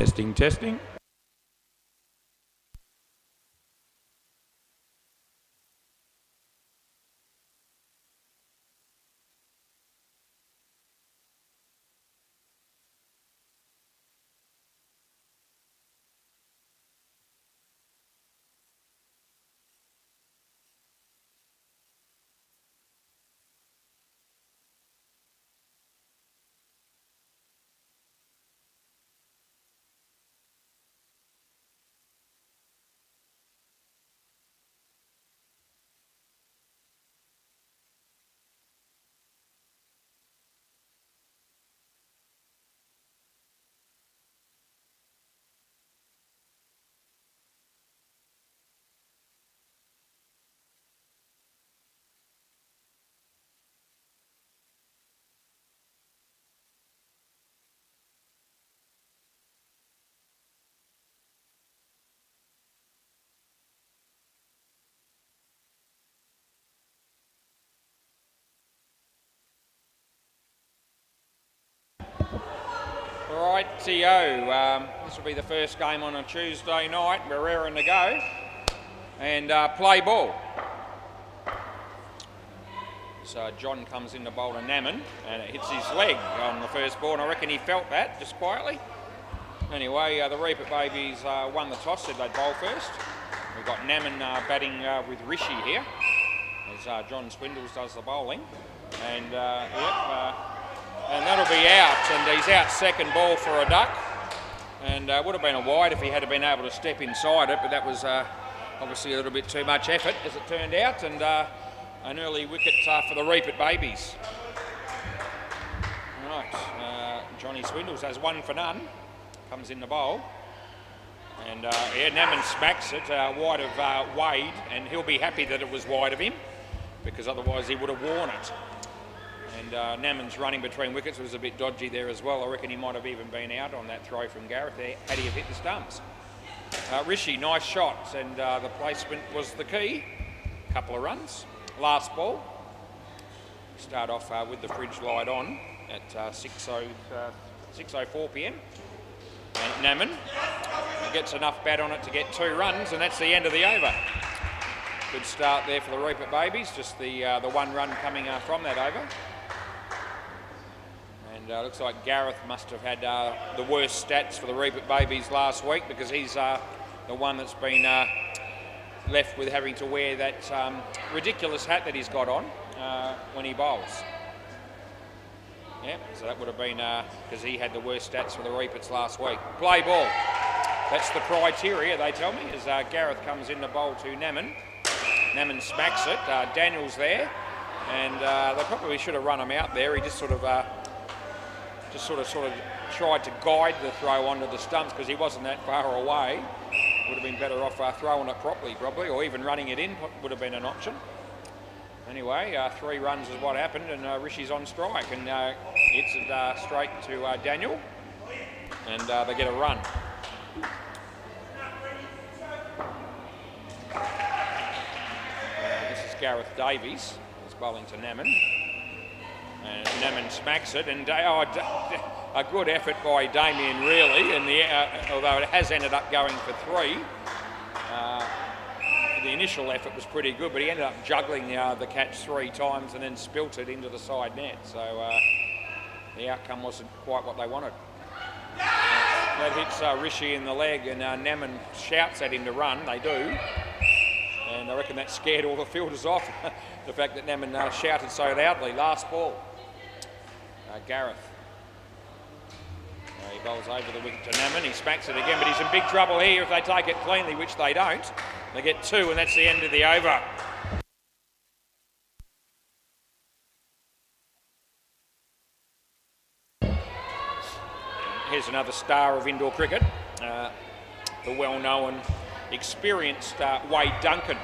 Testing, testing. Rightio, this will be the first game on a Tuesday night. We're raring to go. And play ball. So John comes in to bowl to Naman, and it hits his leg on the first ball, and I reckon he felt that, just quietly. Anyway, the Reaper Babies won the toss, said they'd bowl first. We've got Naman batting with Rishi here, as John Swindles does the bowling. And and that'll be out, and he's out second ball for a duck. And would have been a wide if he had been able to step inside it, but that was obviously a little bit too much effort, as it turned out, and an early wicket for the Reaper Babies. Right, Johnny Swindles has 1 for none, comes in the bowl. And Naman smacks it wide of Wade, and he'll be happy that it was wide of him, because otherwise he would have worn it. And Naman's running between wickets was a bit dodgy there as well. I reckon he might have even been out on that throw from Gareth there, had he have hit the stumps. Rishi, nice shots, and the placement was the key. Couple of runs. Last ball. Start off with the fridge light on at 6:04 p.m. And Naman gets enough bat on it to get 2 runs, and that's the end of the over. Good start there for the Reaper Babies, just the 1 run coming from that over. And looks like Gareth must have had the worst stats for the Reaper Babies last week, because he's the one that's been left with having to wear that ridiculous hat that he's got on when he bowls. Yeah, so that would have been because he had the worst stats for the Reapers last week. Play ball. That's the criteria, they tell me, as Gareth comes in to bowl to Naman. Naman smacks it. Daniel's there, and they probably should have run him out there. He just sort of tried to guide the throw onto the stumps, because he wasn't that far away. Would have been better off throwing it properly, probably, or even running it in would have been an option. Anyway, 3 runs is what happened, and Rishi's on strike, and hits it straight to Daniel, and they get a run. This is Gareth Davies. He's bowling to Naman, and Naman smacks it, and a good effort by Damien, really, and although it has ended up going for 3. The initial effort was pretty good, but he ended up juggling the catch 3 times and then spilt it into the side net. So the outcome wasn't quite what they wanted. That hits Rishi in the leg, and Naman shouts at him to run. They do. And I reckon that scared all the fielders off, the fact that Naman shouted so loudly. Last ball. Gareth. He bowls over the wicket to Naman. He smacks it again, but he's in big trouble here if they take it cleanly, which they don't. They get 2, and that's the end of the over. Here's another star of indoor cricket, the well-known, experienced Wade Duncan.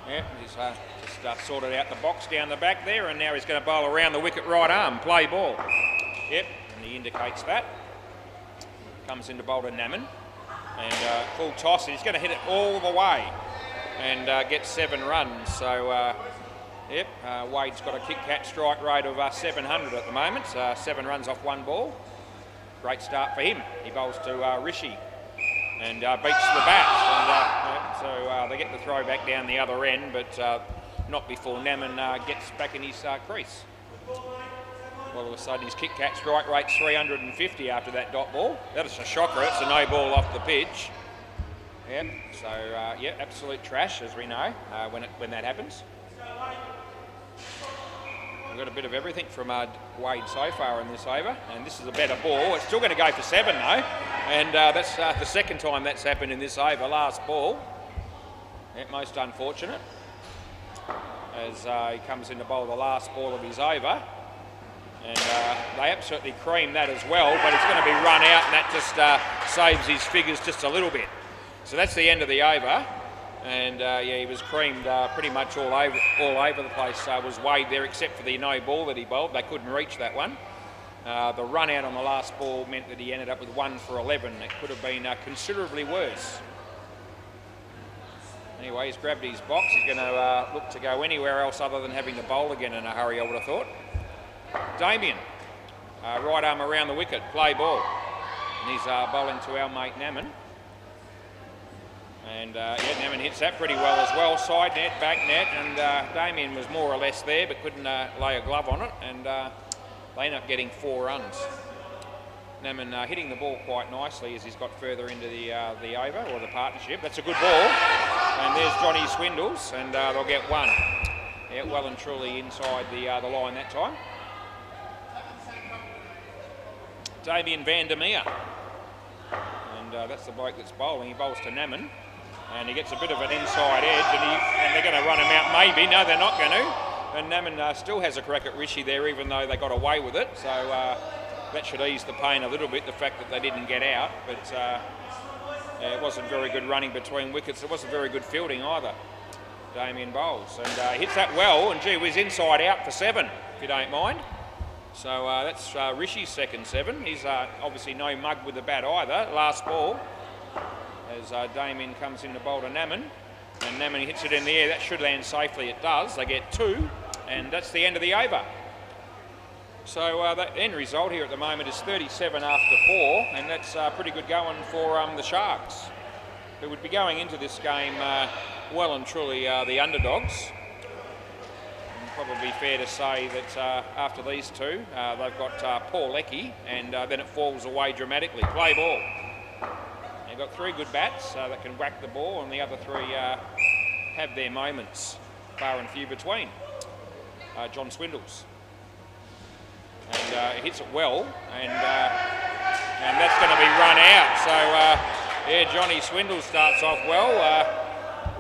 Yeah, he's just sorted out the box down the back there, and now he's going to bowl around the wicket right arm. Play ball. Yep, and he indicates that. Comes into bowl to Naman. And full toss, and he's going to hit it all the way and get 7 runs. So, yep, Wade's got a kick-catch strike rate of 700 at the moment. 7 runs off 1 ball. great start for him. He bowls to Rishi and beats the bat. And, so they get the throw back down the other end, but not before Naman gets back in his crease. All of a sudden his kick-cat strike rate's 350 after that dot ball. That is a shocker. It's a no ball off the pitch. Yep. So yeah, absolute trash, as we know, when that happens. We've got a bit of everything from Wade so far in this over, and this is a better ball. It's still going to go for 7 though, and that's the second time that's happened in this over. Last ball. Yeah, most unfortunate, as he comes in to bowl the last ball of his over. And they absolutely cream that as well, but it's going to be run out, and that just saves his figures just a little bit. So that's the end of the over, and yeah, he was creamed pretty much all over the place. Was Wade there, except for the no ball that he bowled. They couldn't reach that one. The run out on the last ball meant that he ended up with 1 for 11. It could have been considerably worse. Anyway, he's grabbed his box. He's going to look to go anywhere else other than having to bowl again in a hurry, I would have thought. Damien, right arm around the wicket, play ball. And he's bowling to our mate Naman. And yeah, Naman hits that pretty well as well. Side net, back net, and Damien was more or less there but couldn't lay a glove on it, and they end up getting 4 runs. Naman hitting the ball quite nicely as he's got further into the over, or the partnership. That's a good ball. And there's Johnny Swindles, and they'll get 1. Yeah, well and truly inside the line that time. Damien van der Meer, and that's the bloke that's bowling. He bowls to Naman, and he gets a bit of an inside edge, and they're going to run him out maybe. No, they're not going to. And Naman still has a crack at Rishi there, even though they got away with it. So that should ease the pain a little bit, the fact that they didn't get out. But yeah, it wasn't very good running between wickets. It wasn't very good fielding either. Damien bowls, and hits that well, and gee whiz, inside out for 7, if you don't mind. So that's Rishi's second 7. He's obviously no mug with the bat either. Last ball, as Damien comes in to bowl to Naman, and Naman hits it in the air. That should land safely. It does. They get 2, and that's the end of the over. So the end result here at the moment is 37 after 4, and that's pretty good going for the Sharks, who would be going into this game well and truly the underdogs. Probably fair to say that after these 2, they've got Paul Leckie, and then it falls away dramatically. Play ball. They've got 3 good bats that can whack the ball, and the other 3 have their moments, far and few between. John Swindles, and hits it well, and that's going to be run out. So yeah, Johnny Swindles starts off well.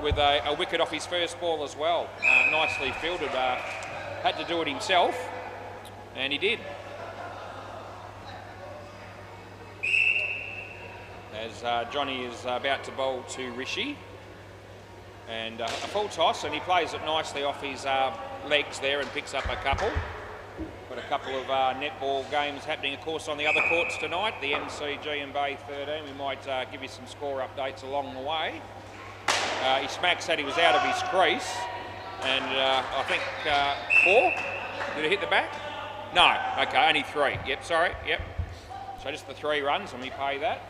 With a wicket off his first ball as well. Nicely fielded. Had to do it himself, and he did. As Johnny is about to bowl to Rishi, and a full toss, and he plays it nicely off his legs there and picks up a couple. Got a couple of netball games happening, of course, on the other courts tonight, the MCG and Bay 13. We might give you some score updates along the way. He smacks that he was out of his crease, and I think 4. Did it hit the back? No. Okay, only 3. Yep, sorry. Yep. So just the 3 runs, and we pay that.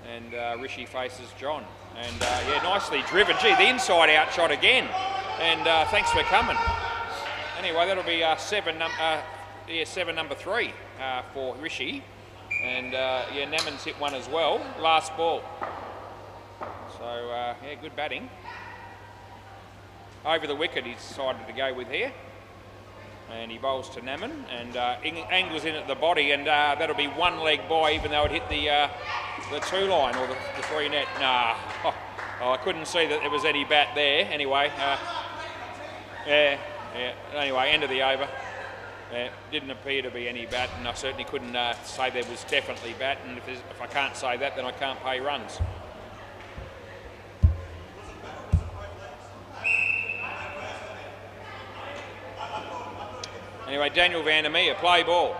And Rishi faces John, and yeah, nicely driven. Gee, the inside out shot again, and thanks for coming. Anyway, that'll be 7 number 3 for Rishi, and yeah, Naman's hit 1 as well. Last ball. So, yeah, good batting. Over the wicket he's decided to go with here. And he bowls to Naman, and angles in at the body, and that'll be 1 leg by, even though it hit the 2 line, or the 3 net. Nah, I couldn't see that there was any bat there. Anyway, yeah. Anyway, end of the over. Didn't appear to be any bat, and I certainly couldn't say there was definitely bat, and if I can't say that, then I can't pay runs. Anyway, Daniel van der Meer, play ball.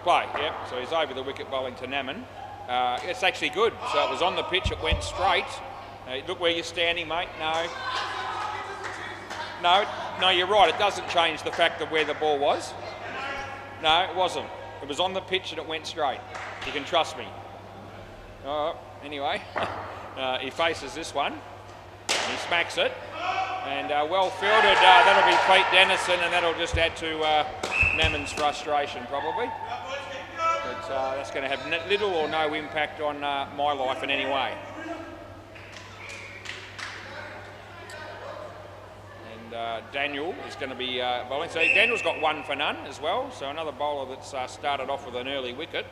Play, yep. So he's over the wicket bowling to Naman. It's actually good. So it was on the pitch, it went straight. Look where you're standing, mate. No, you're right. It doesn't change the fact of where the ball was. No, it wasn't. It was on the pitch and it went straight. You can trust me. Anyway, he faces this one. He smacks it. And well fielded. That'll be Pete Dennison, and that'll just add to Naman's frustration, probably. But that's going to have little or no impact on my life in any way. And Daniel is going to be bowling. So Daniel's got 1 for none as well. So another bowler that's started off with an early wicket.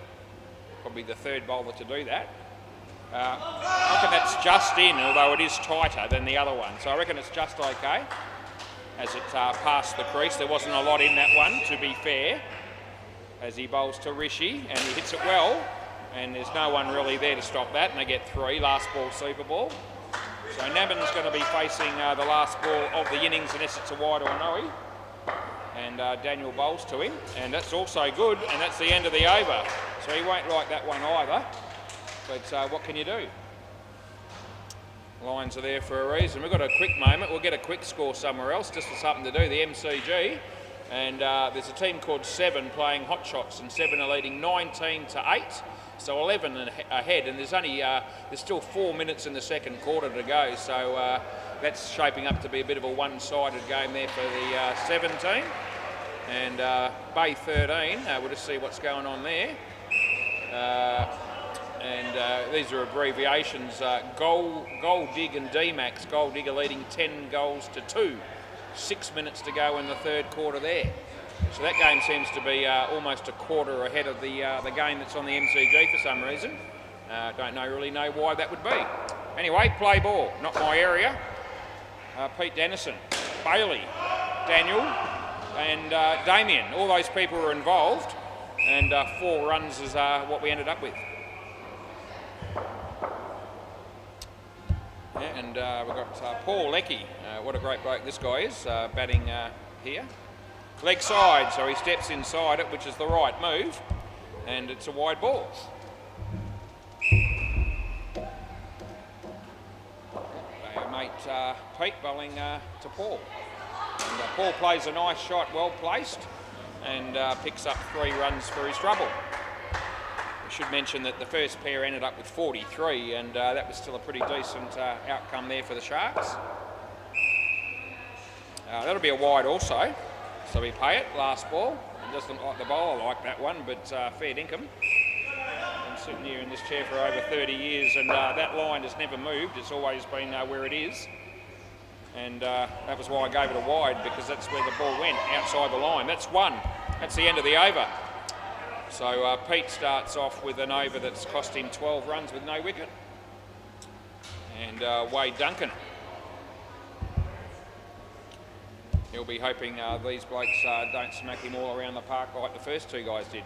Probably the 3rd bowler to do that. I reckon that's just in, although it is tighter than the other one. So I reckon it's just okay as it passed the crease. There wasn't a lot in that one, to be fair, as he bowls to Rishi, and he hits it well, and there's no one really there to stop that, and they get 3, last ball, super ball. So Naman's going to be facing the last ball of the innings unless it's a wide or no. And Daniel bowls to him, and that's also good, and that's the end of the over. So he won't like that one either. But what can you do? Lines are there for a reason. We've got a quick moment. We'll get a quick score somewhere else, just for something to do, the MCG. And there's a team called Seven playing Hot Shots, and Seven are leading 19-8. So 11 ahead, and there's still 4 minutes in the second quarter to go. So that's shaping up to be a bit of a one-sided game there for the Seven team. And Bay 13, we'll just see what's going on there. These are abbreviations. Gold Dig and D-Max. Gold Digger leading 10 goals to 2. 6 minutes to go in the third quarter there. So that game seems to be almost a quarter ahead of the game that's on the MCG for some reason. Don't really know why that would be. Anyway, play ball, not my area. Pete Dennison, Bailey, Daniel and Damien. All those people were involved, and 4 runs is what we ended up with. Yeah, and we've got Paul Leckie. What a great bloke this guy is, batting here. Leg side, so he steps inside it, which is the right move, and it's a wide ball. Mate Pete bowling to Paul. And Paul plays a nice shot, well placed, and picks up 3 runs for his trouble. I should mention that the first pair ended up with 43, and that was still a pretty decent outcome there for the Sharks. That'll be a wide also, so we pay it, last ball. It doesn't like the bowler like that one, but fair dinkum. I'm sitting here in this chair for over 30 years, and that line has never moved. It's always been where it is. And that was why I gave it a wide, because that's where the ball went, outside the line. That's 1. That's the end of the over. So Pete starts off with an over that's cost him 12 runs with no wicket. And Wade Duncan. He'll be hoping these blokes don't smack him all around the park like the first 2 guys did.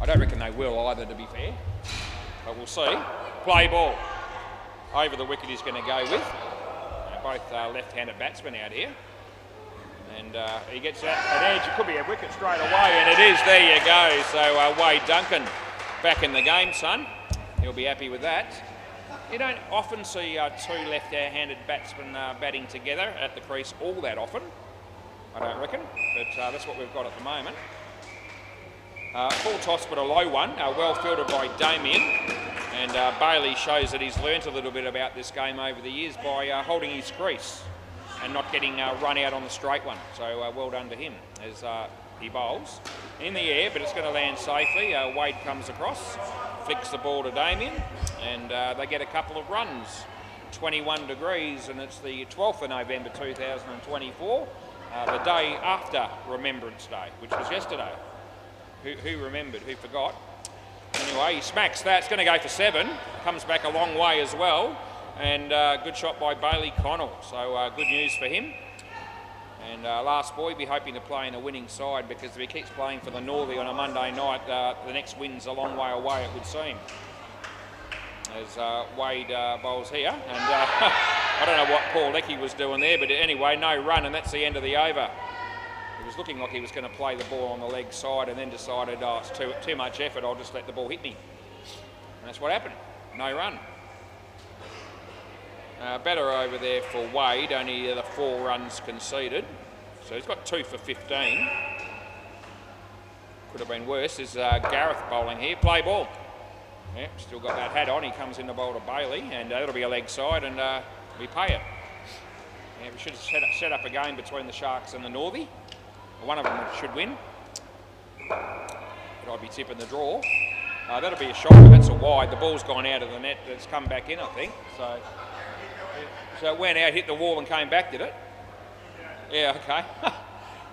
I don't reckon they will either, to be fair. But we'll see. Play ball. Over the wicket he's going to go with. Both left-handed batsmen out here. And he gets an edge. It could be a wicket straight away, and it is. There you go. So Wade Duncan back in the game, son. He'll be happy with that. You don't often see 2 left-handed batsmen batting together at the crease all that often, I don't reckon. But that's what we've got at the moment. Full toss, but a low one. Well fielded by Damien. And Bailey shows that he's learnt a little bit about this game over the years by holding his crease and not getting run out on the straight one. So well done to him as he bowls. In the air, but it's going to land safely. Wade comes across, flicks the ball to Damien, and they get a couple of runs. 21 degrees, and it's the 12th of November 2024, the day after Remembrance Day, which was yesterday. Who remembered? Who forgot? Anyway, he smacks that. It's going to go for 7. Comes back a long way as well. And good shot by Bailey Connell. So good news for him. And last ball, he'll be hoping to play in a winning side, because if he keeps playing for the Northie on a Monday night, the next win's a long way away, it would seem. As Wade bowls here. And I don't know what Paul Leckie was doing there, but anyway, no run, and that's the end of the over. It was looking like he was going to play the ball on the leg side, and then decided, oh, it's too much effort, I'll just let the ball hit me. And that's what happened. No run. Better over there for Wade, only the 4 runs conceded. So he's got 2 for 15. could have been worse, is Gareth bowling here. Play ball. Yep, still got that hat on. He comes in to bowl to Bailey, and that'll be a leg side, and we pay it. Yeah, we should set up a game between the Sharks and the Northie. One of them should win. But I'd be tipping the draw. That'll be a shot. That's a wide. The ball's gone out of the net. It's come back in, I think. So it went out, hit the wall, and came back, did it? Yeah, okay.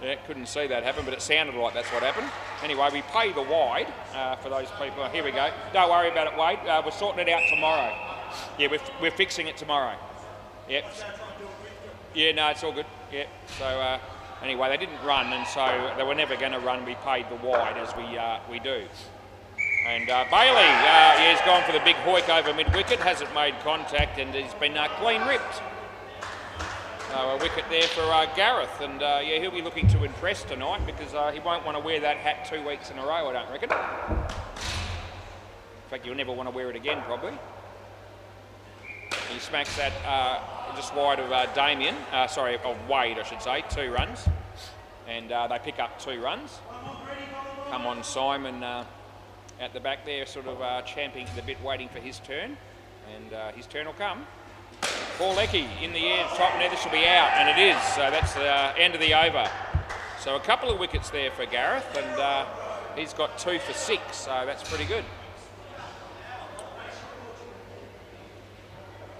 Yeah, couldn't see that happen, but it sounded like that's what happened. Anyway, we pay the wide for those people. Here we go. Don't worry about it, Wade. We're sorting it out tomorrow. Yeah, we're fixing it tomorrow. Yep. Yeah, no, it's all good. Yeah. So anyway, they didn't run, and so they were never going to run. We paid the wide as we do. And Bailey, he's gone for the big hoik over mid-wicket, hasn't made contact, and he's been clean ripped. A wicket there for Gareth, and yeah, he'll be looking to impress tonight because he won't want to wear that hat 2 weeks in a row, I don't reckon. In fact, he'll never want to wear it again, probably. He smacks that just wide of Wade, I should say, 2 runs. And they pick up 2 runs. Come on, Simon at the back there, sort of champing the bit, waiting for his turn. And his turn will come. Paul Leckie in the air, top net, this will be out, and it is. So that's the end of the over. So a couple of wickets there for Gareth, and he's got 2 for 6, so that's pretty good.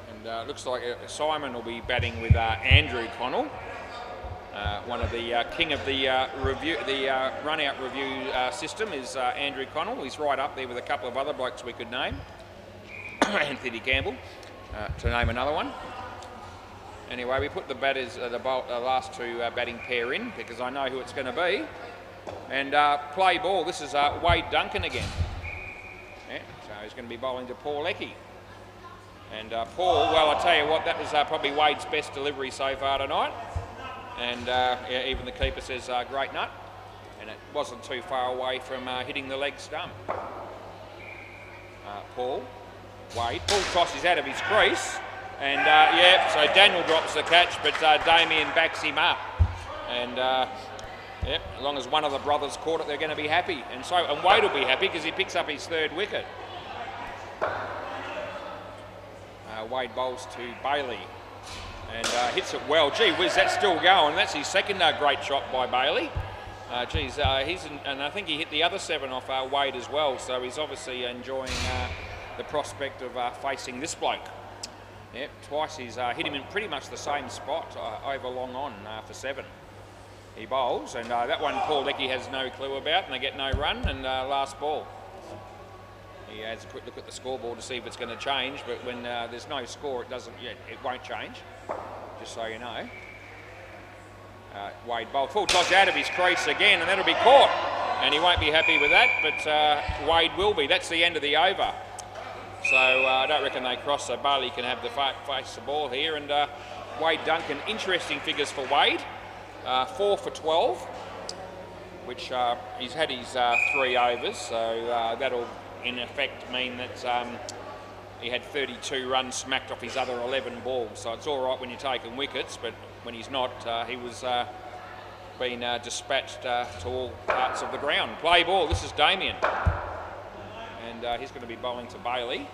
And looks like Simon will be batting with Andrew Connell, one of the king of the run-out review system is Andrew Connell. He's right up there with a couple of other blokes we could name. Anthony Campbell. To name another one. Anyway, we put the batters, the last 2 batting pair in because I know who it's going to be. And play ball. This is Wade Duncan again. Yeah, so he's going to be bowling to Paul Leckie. And Paul, well, I tell you what, that was probably Wade's best delivery so far tonight. And yeah, even the keeper says great nut. And it wasn't too far away from hitting the leg stump. Paul. Wade, full toss is out of his crease, and yeah, so Daniel drops the catch, but Damien backs him up, and yeah, as long as one of the brothers caught it, they're going to be happy, and Wade will be happy because he picks up his 3rd wicket. Wade bowls to Bailey, and hits it well. Gee whiz, that's still going. That's his 2nd great shot by Bailey. And I think he hit the other 7 off Wade as well, so he's obviously enjoying the prospect of facing this bloke. Yep, twice he's hit him in pretty much the same spot over long on for 7. He bowls, and that one Paul Leckie has no clue about, and they get no run, and last ball. He has a quick look at the scoreboard to see if it's going to change, but when there's no score, it won't change, just so you know. Wade bowl, full toss out of his crease again, and that'll be caught, and he won't be happy with that, but Wade will be. That's the end of the over. So I don't reckon they cross, so Bailey can have the face the ball here. And Wade Duncan, interesting figures for Wade. 4 for 12, which he's had his 3 overs, so that'll in effect mean that he had 32 runs smacked off his other 11 balls. So it's all right when you're taking wickets, but when he's not, he was being dispatched to all parts of the ground. Play ball, this is Damien. And he's going to be bowling to Bailey.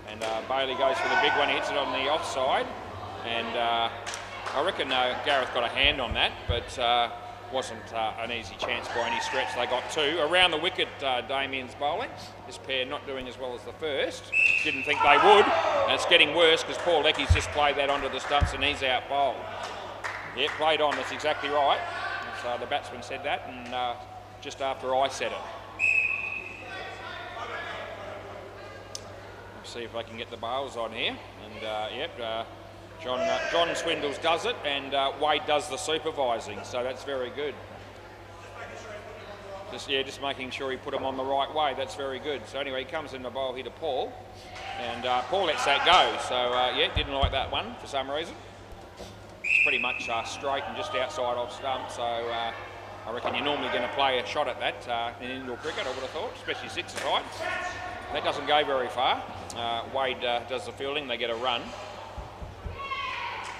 And Bailey goes for the big one, he hits it on the offside. And I reckon Gareth got a hand on that, but wasn't an easy chance by any stretch. They got 2. Around the wicket, Damien's bowling. This pair not doing as well as the first. Didn't think they would. And it's getting worse because Paul Leckie's just played that onto the stumps and he's out bowled. Yeah, played on, that's exactly right. So the batsman said that, and just after I said it. See if I can get the bails on here, and yep, John Swindles does it, and Wade does the supervising, so that's very good. Just making sure he put them on the right way. That's very good. So anyway, he comes in the bowl here to Paul, and Paul lets that go. So yeah, didn't like that one for some reason. It's pretty much straight and just outside off stump. So I reckon you're normally going to play a shot at that in indoor cricket. I would have thought, especially 6-a-side. That doesn't go very far. Wade does the fielding, they get a run.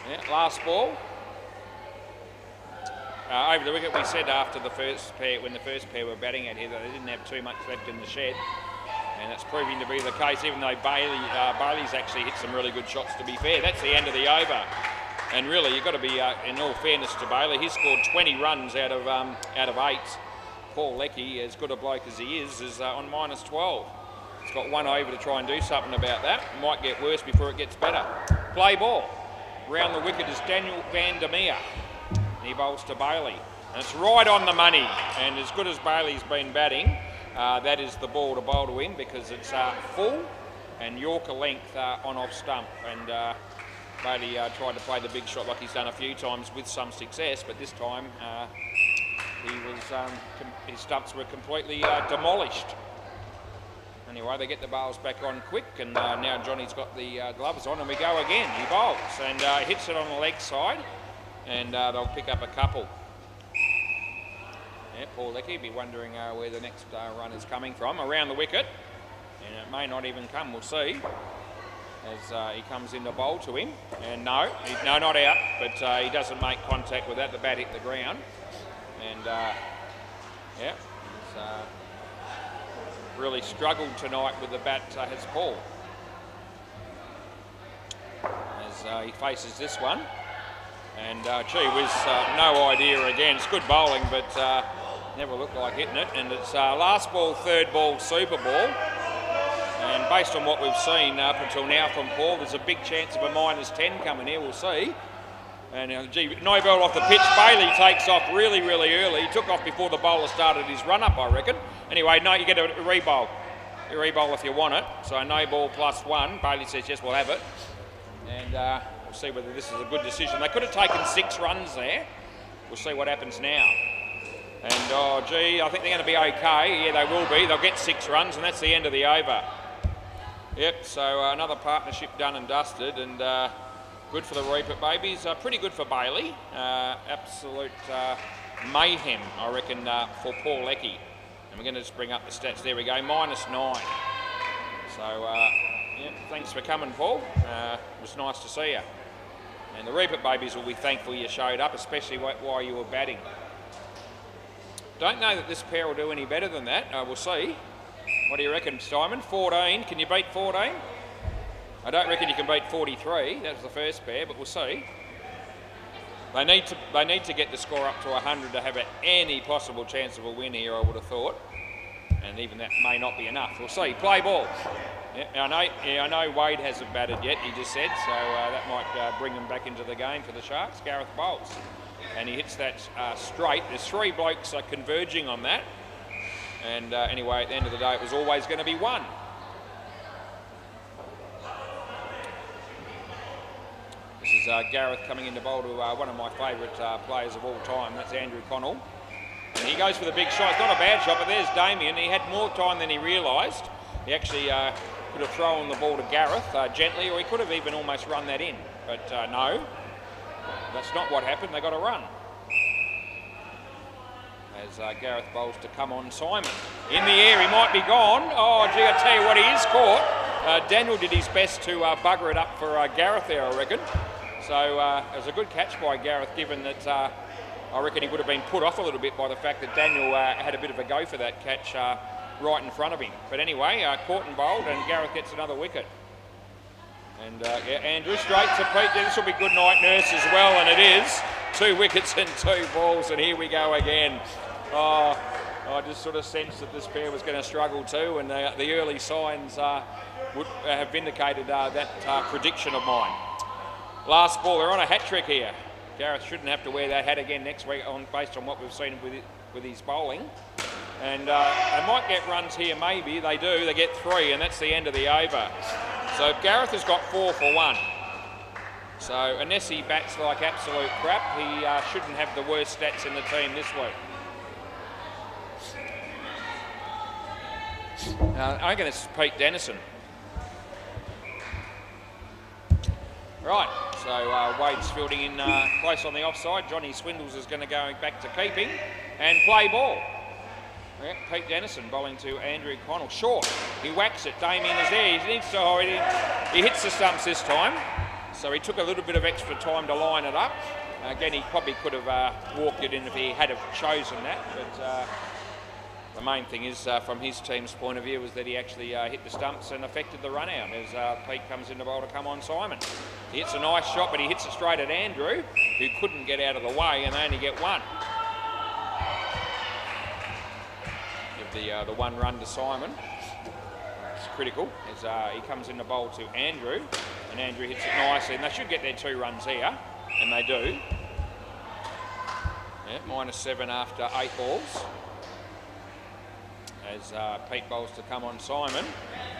Yeah, last ball. over the wicket. We said after the first pair, when the first pair were batting at here, that they didn't have too much left in the shed. And it's proving to be the case, even though Bailey's actually hit some really good shots, to be fair. That's the end of the over. And really, you've got to be, in all fairness to Bailey, he scored 20 runs out of 8. Paul Leckie, as good a bloke as he is on -12. He's got one over to try and do something about that. It might get worse before it gets better. Play ball. Round the wicket is Daniel van der Meer. He bowls to Bailey. And it's right on the money. And as good as Bailey's been batting, that is the ball to bowl to him, because it's full and Yorker length on off stump. And Bailey tried to play the big shot like he's done a few times with some success, but this time his stumps were completely demolished. Anyway, they get the bowls back on quick, and now Johnny's got the gloves on, and we go again. He bowls and hits it on the leg side, and they'll pick up a couple. Yeah, Paul Leckie will be wondering where the next run is coming from. Around the wicket, and it may not even come, we'll see, as he comes in to bowl to him. And no, not out, but he doesn't make contact with that. The bat hit the ground. And yeah, he's really struggled tonight with the bat, has Paul. As he faces this one. And gee whiz, no idea again. It's good bowling, but never looked like hitting it. And it's last ball, third ball, super ball. And based on what we've seen up until now from Paul, there's a big chance of a -10 coming here, we'll see. And gee, no ball off the pitch. Bailey takes off really, really early. He took off before the bowler started his run-up, I reckon. Anyway, no, you get a re-bowl. You re-bowl if you want it. So no ball +1. Bailey says, yes, we'll have it. And we'll see whether this is a good decision. They could have taken 6 runs there. We'll see what happens now. And, oh, gee, I think they're going to be okay. Yeah, they will be. They'll get 6 runs, and that's the end of the over. Yep, so another partnership done and dusted, and good for the Reapert babies. Pretty good for Bailey. Absolute mayhem, I reckon, for Paul Leckie. And we're going to just bring up the stats. There we go, -9. So, yeah, thanks for coming, Paul. It was nice to see you. And the Reapert babies will be thankful you showed up, especially while you were batting. Don't know that this pair will do any better than that. We'll see. What do you reckon, Simon? 14. Can you beat 14? I don't reckon you can beat 43. That was the first pair, but we'll see. They need to get the score up to 100 to have any possible chance of a win here, I would have thought. And even that may not be enough. We'll see. Play ball. Yeah, I know Wade hasn't batted yet, he just said, so that might bring him back into the game for the Sharks. Gareth bowls. And he hits that straight. There's 3 blokes converging on that. And anyway, at the end of the day, it was always going to be 1. This is Gareth coming in to bowl to one of my favourite players of all time. That's Andrew Connell. And he goes for the big shot. It's not a bad shot, but there's Damien. He had more time than he realised. He actually could have thrown the ball to Gareth gently, or he could have even almost run that in. But no, that's not what happened. They got a run. As Gareth bowls to come on Simon. In the air, he might be gone. Oh, gee, I tell you what, he is caught. Daniel did his best to bugger it up for Gareth there, I reckon. So it was a good catch by Gareth, given that I reckon he would have been put off a little bit by the fact that Daniel had a bit of a go for that catch right in front of him. But anyway, caught and bowled, and Gareth gets another wicket. And yeah, Andrew straight to Pete. This will be good night nurse as well, and it is. 2 wickets and 2 balls, and here we go again. Oh, I just sort of sensed that this pair was going to struggle too, and the early signs would have vindicated that prediction of mine. Last ball, they're on a hat-trick here. Gareth shouldn't have to wear that hat again next week based on what we've seen with his bowling. And they might get runs here, maybe. They do. They get 3, and that's the end of the over. So Gareth has got 4 for 1. So unless he bats like absolute crap, he shouldn't have the worst stats in the team this week. I'm going to Pete Dennison. Right, so Wade's fielding in close on the offside. Johnny Swindles is going to go back to keeping and play ball. Yeah, Pete Dennison bowling to Andrew Connell. Short, he whacks it. Damien is there. He needs to he hits the stumps this time. So he took a little bit of extra time to line it up. Again, he probably could have walked it in if he had have chosen that, but the main thing is, from his team's point of view, was that he actually hit the stumps and affected the run out as Pete comes in the bowl to come on Simon. He hits a nice shot, but he hits it straight at Andrew, who couldn't get out of the way, and they only get one. Give the one run to Simon. It's critical as he comes in the bowl to Andrew, and Andrew hits it nicely, and they should get their 2 runs here, and they do. Yeah, -7 after 8 balls. As Pete bowls to come on Simon,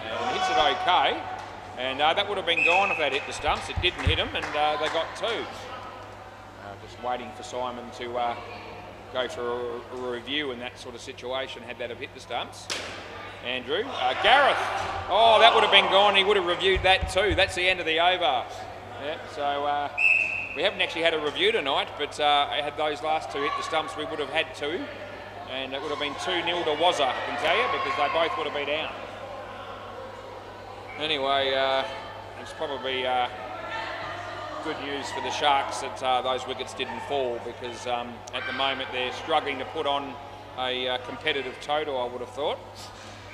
and hits it okay, and that would have been gone if they'd hit the stumps. It didn't hit them, and they got 2. Just waiting for Simon to go for a review in that sort of situation, had that have hit the stumps. Andrew, Gareth, oh, that would have been gone. He would have reviewed that too. That's the end of the over. Yeah, so we haven't actually had a review tonight, but had those last 2 hit the stumps, we would have had 2. And it would have been 2-0 to WACA, I can tell you, because they both would have been out. Anyway, it's probably good news for the Sharks that those wickets didn't fall, because at the moment they're struggling to put on a competitive total, I would have thought.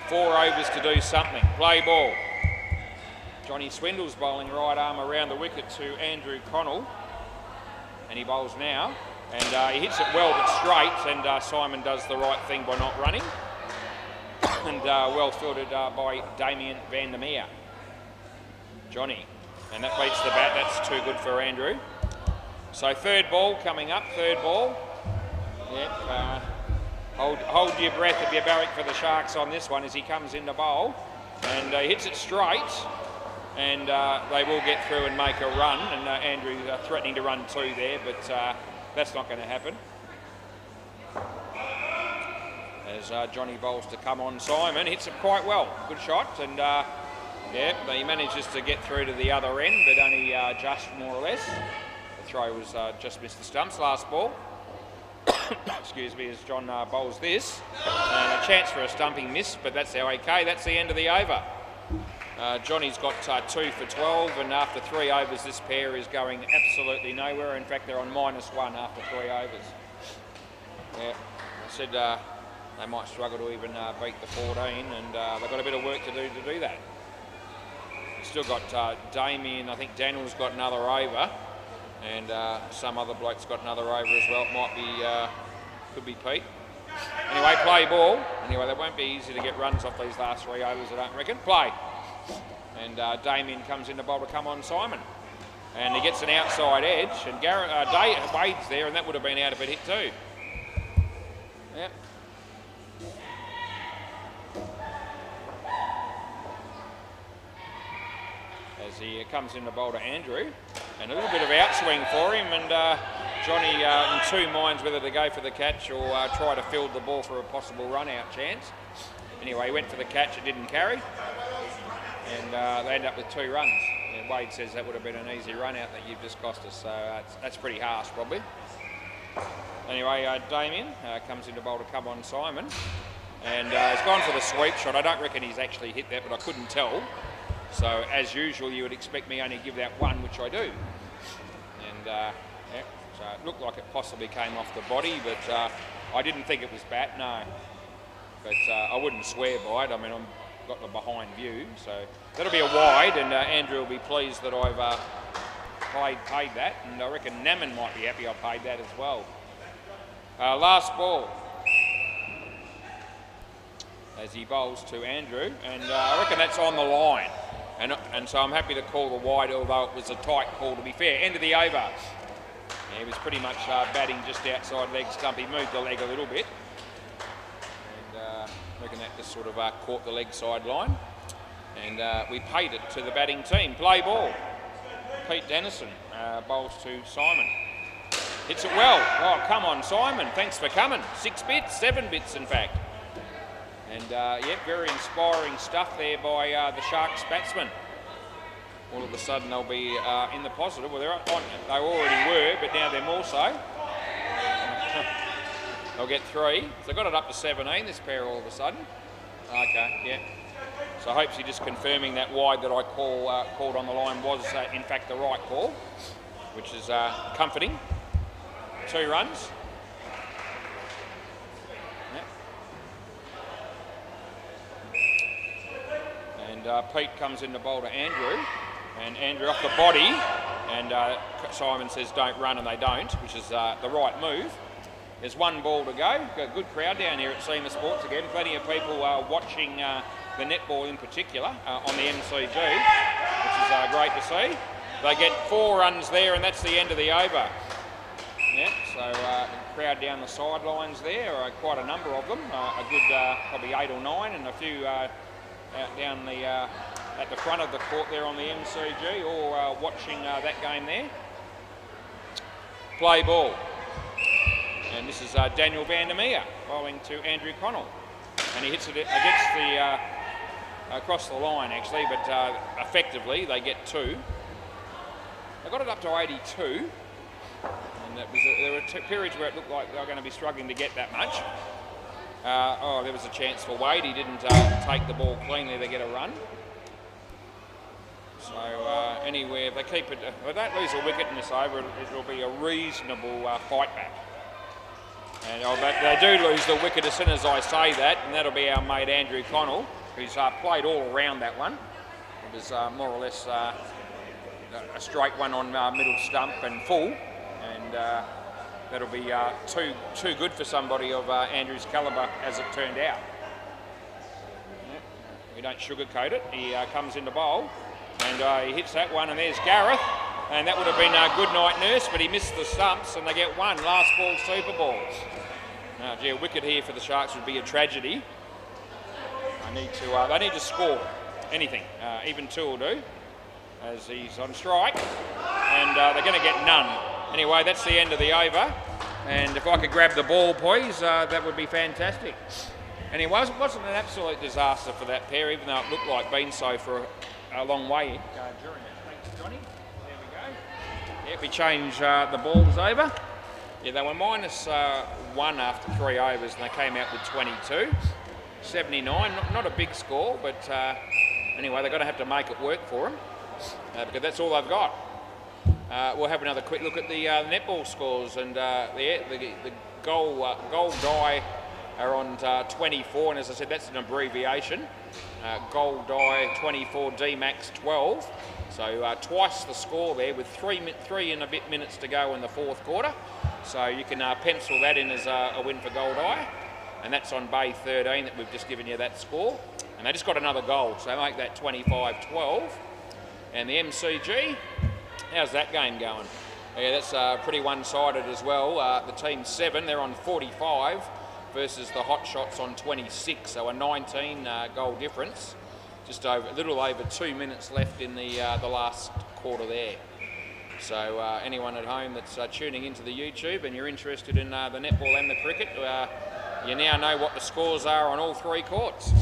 4 overs to do something. Play ball. Johnny Swindle's bowling right arm around the wicket to Andrew Connell, and he bowls now. And he hits it well but straight, and Simon does the right thing by not running. And well fielded by Damien van der Meer. Johnny, and that beats the bat. That's too good for Andrew. So 3rd ball coming up, 3rd ball. Yep, hold your breath if you're barrack for the Sharks on this one as he comes in the bowl. And he hits it straight, and they will get through and make a run. And Andrew threatening to run 2 there, but that's not going to happen. As Johnny bowls to come on Simon, hits it quite well. Good shot, and yeah, he manages to get through to the other end, but only just, more or less. The throw was just missed the stumps. Last ball. Excuse me, as John bowls this. And a chance for a stumping miss, but that's okay. That's the end of the over. Johnny's got 2 for 12, and after 3 overs this pair is going absolutely nowhere. In fact, they're on -1 after 3 overs. Yeah, I said they might struggle to even beat the 14, and they've got a bit of work to do that. Still got Damien, I think Daniel's got another over, and some other bloke's got another over as well. It might be, could be Pete. Anyway, play ball. Anyway, that won't be easy to get runs off these last 3 overs, I don't reckon. Play. And Damien comes in the bowl to come on Simon. And he gets an outside edge, and Wade's there, and that would have been out if it hit too. Yep. As he comes in the bowl to Andrew, and a little bit of outswing for him, and Johnny in 2 minds whether to go for the catch or try to field the ball for a possible run-out chance. Anyway, he went for the catch, it didn't carry, and they end up with 2 runs. And Wade says that would have been an easy run-out that you've just cost us, so that's pretty harsh probably. Anyway, Damien comes in the bowl to come on Simon, and he's gone for the sweep shot. I don't reckon he's actually hit that, but I couldn't tell. So, as usual, you would expect me only to give that 1, which I do. And, yeah, so it looked like it possibly came off the body, but I didn't think it was bat, no. But I wouldn't swear by it. I mean, I've got the behind view, so that'll be a wide, and Andrew will be pleased that I've paid that, and I reckon Naman might be happy I paid that as well. Last ball. As he bowls to Andrew, and I reckon that's on the line. And so I'm happy to call the wide, although it was a tight call to be fair. End of the over. Yeah, he was pretty much batting just outside leg stump. He moved the leg a little bit. And I reckon that just sort of caught the leg sideline. And we paid it to the batting team. Play ball. Pete Dennison bowls to Simon. Hits it well. Oh, come on, Simon. Thanks for coming. 6 bits, 7 bits in fact. And yeah, very inspiring stuff there by the Sharks batsmen. All of a sudden they'll be in the positive. Well, they already were, but now they're more so. They'll get 3. So they got it up to 17, this pair all of a sudden. Okay, yeah. So hopefully just confirming that wide that I called on the line was in fact the right call, which is comforting. 2 runs. And Pete comes in to bowl to Andrew, and Andrew off the body, and Simon says don't run, and they don't, which is the right move. There's 1 ball to go. Got a good crowd down here at SEMA Sports again. Plenty of people watching the netball in particular on the MCG, which is great to see. They get 4 runs there, and that's the end of the over. Yeah, so crowd down the sidelines there, quite a number of them, a good probably 8 or 9, and a few out down the at the front of the court there on the MCG, all watching that game there. Play ball, and this is Daniel Vandermeer bowling to Andrew Connell, and he hits it against the across the line actually, but effectively they get 2. They got it up to 82. And there were periods where it looked like they were going to be struggling to get that much. There was a chance for Wade. He didn't take the ball cleanly to get a run. So anywhere, if they keep it, if they don't lose a wicket in this over, it'll be a reasonable fight back. And but they do lose the wicket as soon as I say that, and that'll be our mate Andrew Connell, who's played all around that one. It was more or less a straight one on middle stump and full. And that'll be too good for somebody of Andrew's calibre, as it turned out. Yeah, we don't sugarcoat it. He comes in to bowl, and he hits that one, and there's Gareth, and that would have been a good night nurse, but he missed the stumps, and they get 1 last ball super balls. Gee, a wicket here for the Sharks would be a tragedy. They need to score anything, even 2 will do, as he's on strike, and they're going to get none. Anyway, that's the end of the over, and if I could grab the ball, please, that would be fantastic. Anyway, it wasn't an absolute disaster for that pair, even though it looked like being so for a long way during it. Thanks, Johnny. There we go. Yeah, if we change the balls over. Yeah, they were minus 1 after 3 overs, and they came out with 22. 79, not a big score, but anyway, they're going to have to make it work for them, because that's all they've got. We'll have another quick look at the netball scores, and the gold die are on 24, and as I said, that's an abbreviation. Gold die 24, D max 12, so twice the score there with 3 and a bit minutes to go in the 4th quarter. So you can pencil that in as a win for Gold Eye, and that's on Bay 13 that we've just given you that score, and they just got another goal, so they make that 25-12. And the MCG, how's that game going? Yeah, that's pretty one-sided as well. The team 7, they're on 45 versus the Hot Shots on 26, so a 19 goal difference. Just a little over 2 minutes left in the last quarter there. So anyone at home that's tuning into the YouTube and you're interested in the netball and the cricket, you now know what the scores are on all 3 courts.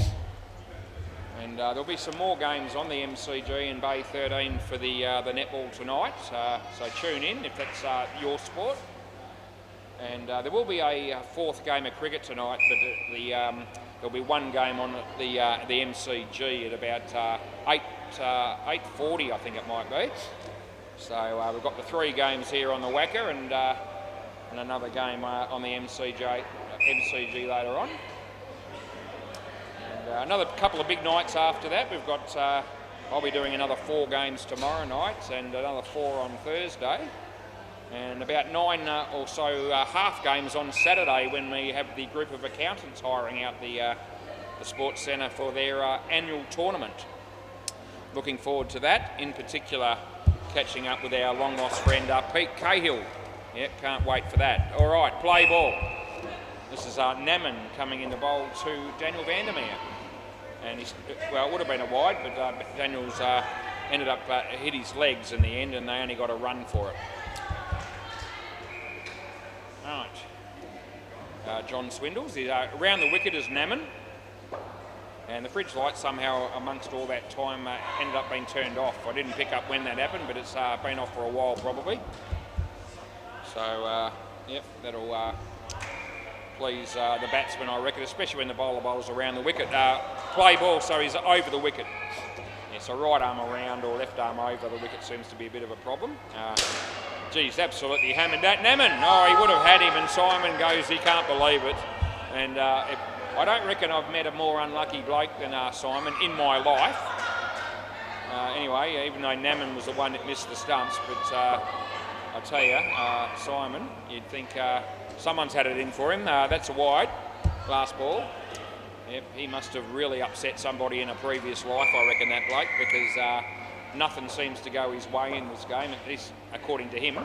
And there'll be some more games on the MCG in Bay 13 for the netball tonight, so tune in if that's your sport. And there will be a 4th game of cricket tonight, but there'll be 1 game on the MCG at about 8:40, I think it might be. So we've got the 3 games here on the WACA, and another game on the MCG later on. And another couple of big nights after that. We've got, I'll be doing another 4 games tomorrow night and another 4 on Thursday. And about 9 or so half games on Saturday when we have the group of accountants hiring out the Sports Centre for their annual tournament. Looking forward to that, in particular catching up with our long lost friend Pete Cahill. Yeah, can't wait for that. All right, play ball. This is Naman coming in the bowl to Daniel Vandermeer. And he's, well, it would have been a wide, but Daniel's ended up hit his legs in the end, and they only got a run for it. Right. John Swindles. Around the wicket is Naman. And the fridge light somehow, amongst all that time, ended up being turned off. I didn't pick up when that happened, but it's been off for a while probably. So, yep, that'll please the batsman, I reckon, especially when the bowler bowls around the wicket. Play ball, so he's over the wicket. Yeah, so right arm around or left arm over the wicket seems to be a bit of a problem. Geez, absolutely hammered that. Naman, oh, he would have had him, and Simon goes, he can't believe it. And I don't reckon I've met a more unlucky bloke than Simon in my life. Anyway, even though Naman was the one that missed the stumps, but I tell you, Simon, you'd think someone's had it in for him. That's a wide, last ball. Yep, he must have really upset somebody in a previous life, I reckon, that bloke, because nothing seems to go his way in this game, at least according to him.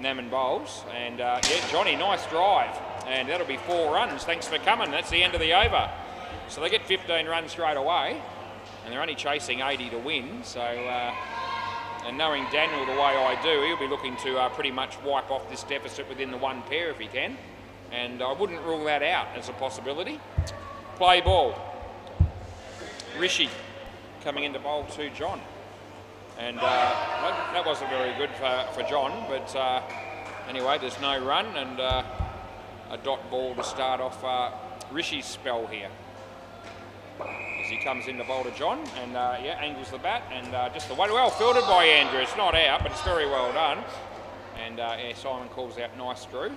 Naman bowls, and yeah, Johnny, nice drive, and that'll be 4 runs. Thanks for coming. That's the end of the over. So they get 15 runs straight away, and they're only chasing 80 to win. So, and knowing Daniel the way I do, he'll be looking to pretty much wipe off this deficit within the 1 pair if he can, and I wouldn't rule that out as a possibility. Play ball. Rishi coming into bowl to John. And that wasn't very good for John, but anyway, there's no run, and a dot ball to start off Rishi's spell here. As he comes in to bowl to John, and yeah, angles the bat, and just the way, well fielded by Andrew. It's not out, but it's very well done. And yeah, Simon calls out nice through,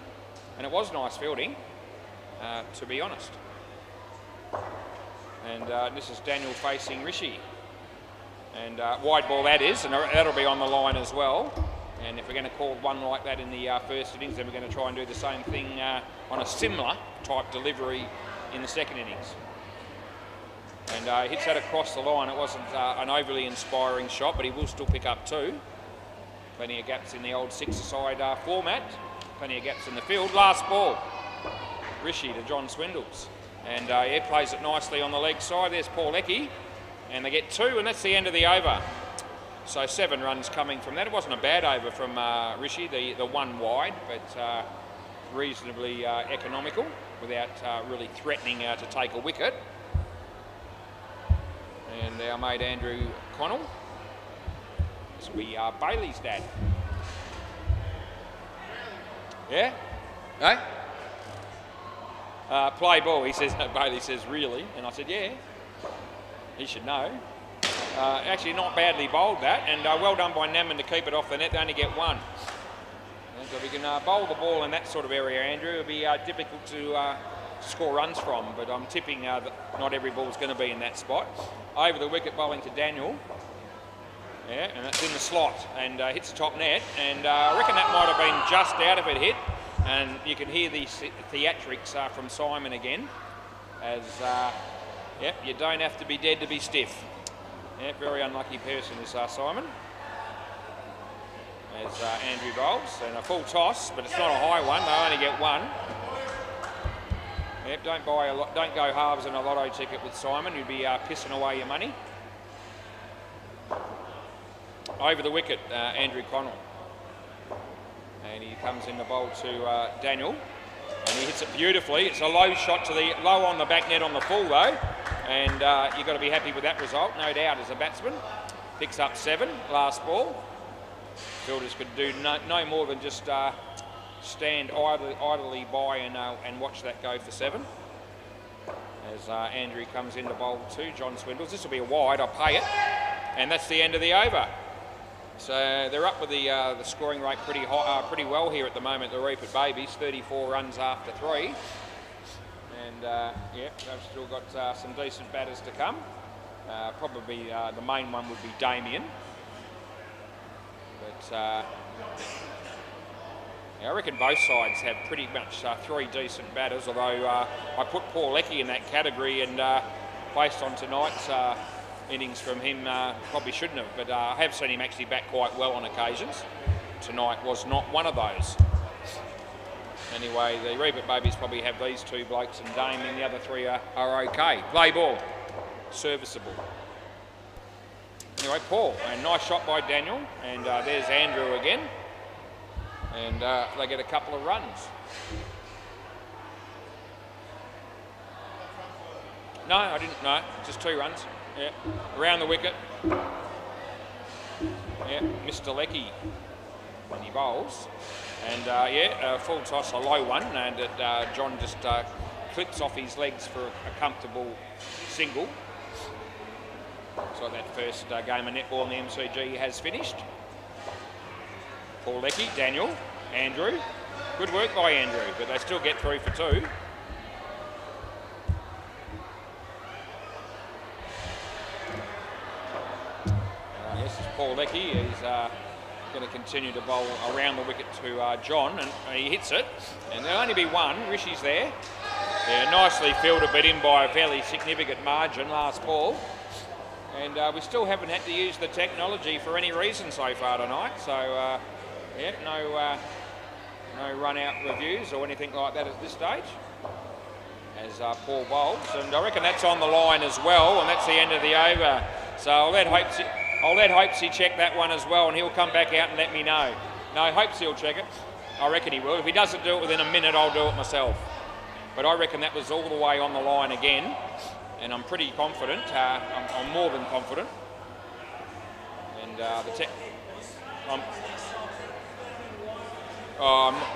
and it was nice fielding, to be honest. And this is Daniel facing Rishi. And wide ball that is, and that'll be on the line as well. And if we're going to call one like that in the first innings, then we're going to try and do the same thing on a similar type delivery in the second innings. And hits that across the line. It wasn't an overly inspiring shot, but he will still pick up 2. Plenty of gaps in the old 6-a-side format. Plenty of gaps in the field. Last ball. Rishi to John Swindles. And he plays it nicely on the leg side. There's Paul Leckie. And they get 2, and that's the end of the over. So 7 runs coming from that. It wasn't a bad over from Rishi, the 1 wide, but reasonably economical without really threatening to take a wicket. And our mate Andrew Connell. This will be Bailey's dad. Yeah? No? Play ball, he says. Bailey says, really? And I said, yeah. He should know. Actually, not badly bowled that, and well done by Naman to keep it off the net. They only get 1. And so if we can bowl the ball in that sort of area, Andrew, it'll be difficult to score runs from, but I'm tipping that not every ball's going to be in that spot. Over the wicket, bowling to Daniel. Yeah, and that's in the slot, and hits the top net, and I reckon that might have been just out if it hit, and you can hear the theatrics from Simon again, as... yep, you don't have to be dead to be stiff. Yep, very unlucky person is Simon. As Andrew bowls, and a full toss, but it's not a high one. They only get 1. Yep, don't buy a lot. Don't go halves in a lotto ticket with Simon. You'd be pissing away your money. Over the wicket, Andrew Connell, and he comes in the bowl to Daniel. And he hits it beautifully. It's a low shot to the low on the back net on the full though, and you've got to be happy with that result, no doubt, as a batsman. Picks up 7, last ball. Fielders could do no more than just stand idly by and watch that go for 7. As Andrew comes in to bowl to John Swindles. This will be a wide, I'll pay it, and that's the end of the over. So they're up with the scoring rate pretty well here at the moment, the Reaper Babies, 34 runs after 3. And yeah, they've still got some decent batters to come. Probably the main one would be Damien. But yeah, I reckon both sides have pretty much 3 decent batters, although I put Paul Leckie in that category, and based on tonight's innings from him, probably shouldn't have, but I have seen him actually bat quite well on occasions. Tonight was not one of those. Anyway, the Reaper Babies probably have these 2 blokes and Damien, the other 3 are okay. Play ball, serviceable. Anyway, Paul, and nice shot by Daniel, and there's Andrew again, and they get a couple of runs. No, I didn't, no, just 2 runs. Yeah, around the wicket. Yeah, Mr. Leckie when he bowls. And yeah, a full toss, a low one, and John just clips off his legs for a comfortable single. So that first game of netball in the MCG has finished. Paul Leckie, Daniel, Andrew. Good work by Andrew, but they still get through for 2. Yes, it's Paul Leckie. He's going to continue to bowl around the wicket to John, and he hits it. And there'll only be one. Rishi's there. Yeah, nicely fielded, but in by a fairly significant margin last ball. And we still haven't had to use the technology for any reason so far tonight. So, yeah, no run-out reviews or anything like that at this stage. As Paul bowls, and I reckon that's on the line as well, and that's the end of the over. So I'll let Hopesy check that one as well, and he'll come back out and let me know. No, Hopesy will check it. I reckon he will. If he doesn't do it within a minute, I'll do it myself. But I reckon that was all the way on the line again, and I'm pretty confident. I'm more than confident. And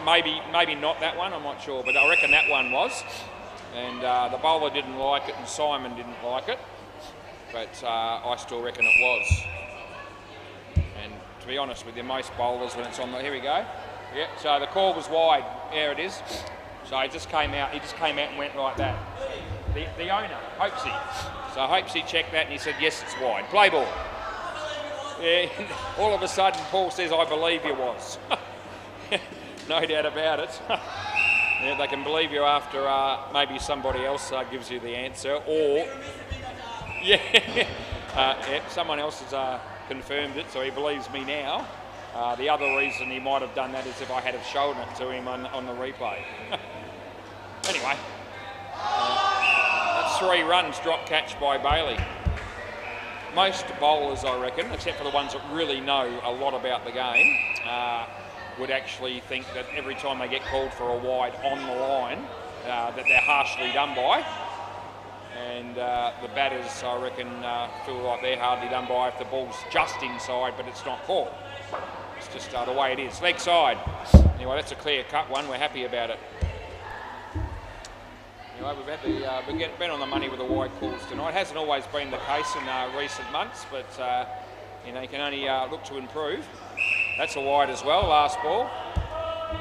maybe not that one. I'm not sure, but I reckon that one was. And the bowler didn't like it, and Simon didn't like it. But I still reckon it was. And to be honest with you, most bowlers, when it's on the... Here we go. Yeah, so the call was wide. There it is. So he just came out and went like that. The owner, Hopesy. So Hopesy checked that and he said, yes, it's wide. Play ball. Yeah, all of a sudden Paul says, I believe you was. No doubt about it. Yeah, they can believe you after maybe somebody else gives you the answer, or... Yeah, someone else has confirmed it, so he believes me now. The other reason he might have done that is if I had have shown it to him on the replay. Anyway, that's 3 runs, drop catch by Bailey. Most bowlers, I reckon, except for the ones that really know a lot about the game, would actually think that every time they get called for a wide on the line, that they're harshly done by. And the batters, I reckon, feel like they're hardly done by if the ball's just inside, but it's not caught. It's just the way it is. Leg side. Anyway, that's a clear-cut one. We're happy about it. Anyway, we've been on the money with the wide calls tonight. It hasn't always been the case in recent months, but you can only look to improve. That's a wide as well, last ball.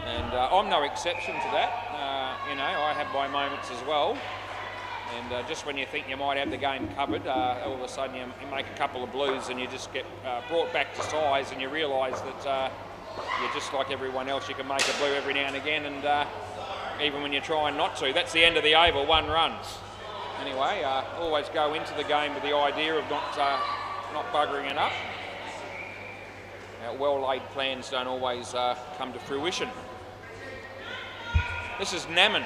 And I'm no exception to that. I have my moments as well. And just when you think you might have the game covered, all of a sudden you make a couple of blues and you just get brought back to size, and you realise that you're just like everyone else. You can make a blue every now and again, and even when you're trying not to. That's the end of the over, 1 run. Anyway, always go into the game with the idea of not buggering it up. Well-laid plans don't always come to fruition. This is Naman,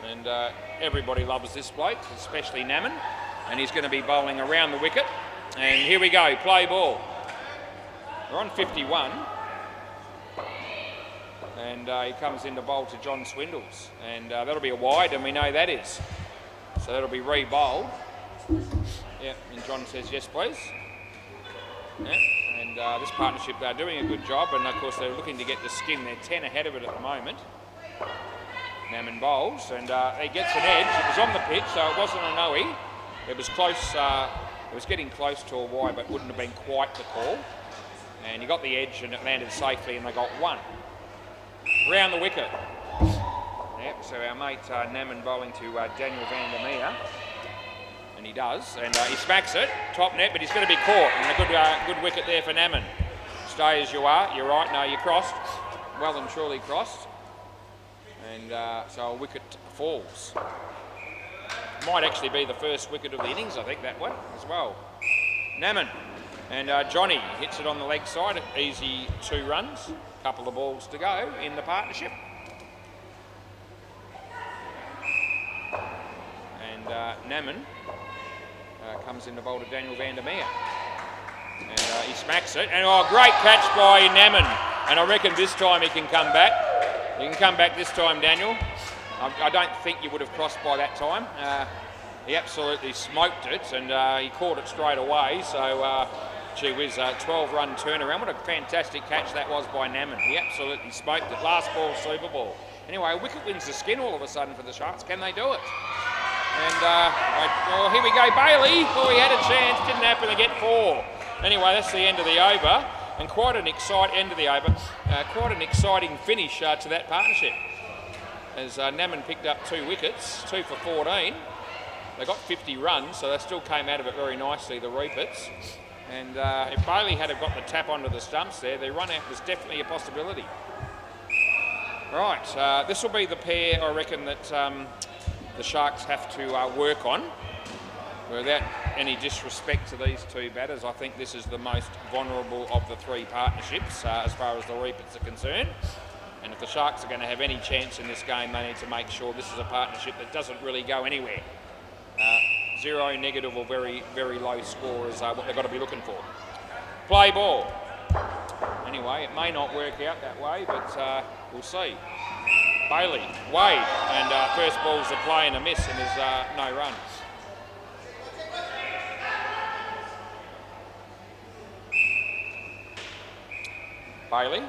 and everybody loves this bloke, especially Naman, and he's going to be bowling around the wicket. And here we go, play ball. We're on 51, and he comes in to bowl to John Swindles, and that'll be a wide, and we know that is. So that'll be re-bowled. Yeah, and John says yes, please. Yeah. And this partnership, they're doing a good job, and of course they're looking to get the skin. They're 10 ahead of it at the moment. Naman bowls, and he gets an edge. It was on the pitch, so it wasn't a no-y. It was close. It was getting close to a wide, but wouldn't have been quite the call. And he got the edge, and it landed safely, and they got 1. Round the wicket. Yep. So our mate Naman bowling to Daniel van der Meer. And he does, and he smacks it, top net, but he's going to be caught, and a good wicket there for Naman. Stay as you are, you're right, no, you crossed, well and truly crossed, and so a wicket falls. Might actually be the first wicket of the innings, I think, that one as well. Naman, and Johnny hits it on the leg side, easy 2 runs, couple of balls to go in the partnership. And Naman comes in to bowl to Daniel van der Meer. And he smacks it. And great catch by Naman. And I reckon this time he can come back. You can come back this time, Daniel. I don't think you would have crossed by that time. He absolutely smoked it, and he caught it straight away. So, gee whiz, 12-run turnaround. What a fantastic catch that was by Naman. He absolutely smoked it. Last ball, super ball. Anyway, a wicket wins the skin all of a sudden for the Sharks. Can they do it? And well, here we go, Bailey. Oh, he had a chance, didn't happen to get 4. Anyway, that's the end of the over. And quite an exciting end of the over, quite an exciting finish to that partnership. As Naman picked up 2 wickets, 2 for 14. They got 50 runs, so they still came out of it very nicely, the Reapers. And if Bailey had have got the tap onto the stumps there, their run out was definitely a possibility. Right, this will be the pair, I reckon, that the Sharks have to work on. Without any disrespect to these 2 batters, I think this is the most vulnerable of the 3 partnerships as far as the Reapers are concerned. And if the Sharks are going to have any chance in this game, they need to make sure this is a partnership that doesn't really go anywhere. 0, negative or very, very low score is what they've got to be looking for. Play ball. Anyway, it may not work out that way, but we'll see. Bailey, Wade, and first ball's a play and a miss, and there's no runs. Bailey.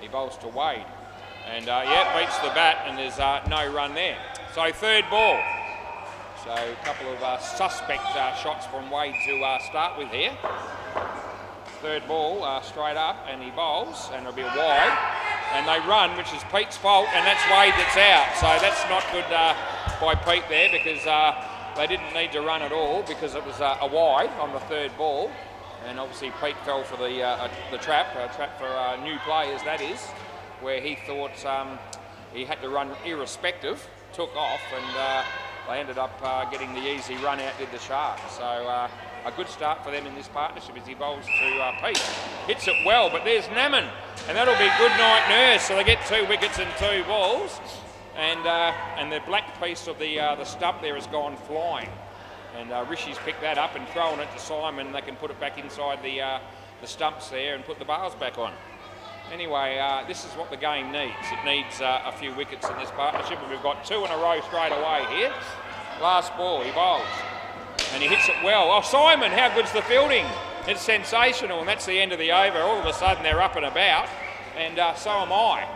He bowls to Wade. And yeah, beats the bat, and there's no run there. So 3rd ball. So a couple of suspect shots from Wade to start with here. 3rd ball straight up, and he bowls, and it'll be a wide. And they run, which is Pete's fault, and that's Wade that's out. So that's not good by Pete there, because they didn't need to run at all, because it was a wide on the 3rd ball. And obviously Pete fell for the trap for new players, that is, where he thought he had to run irrespective, took off, and they ended up getting the easy run out, did the Sharks. So a good start for them in this partnership as he bowls to Pete. Hits it well, but there's Naman, and that'll be good night nurse. So they get 2 wickets and 2 balls, and the black piece of the stump there has gone flying. And Rishi's picked that up and thrown it to Simon. They can put it back inside the stumps there and put the bars back on. Anyway, this is what the game needs. It needs a few wickets in this partnership, and we've got 2 in a row straight away here. Last ball, he bowls, and he hits it well. Oh, Simon, how good's the fielding? It's sensational, and that's the end of the over. All of a sudden, they're up and about, and so am I.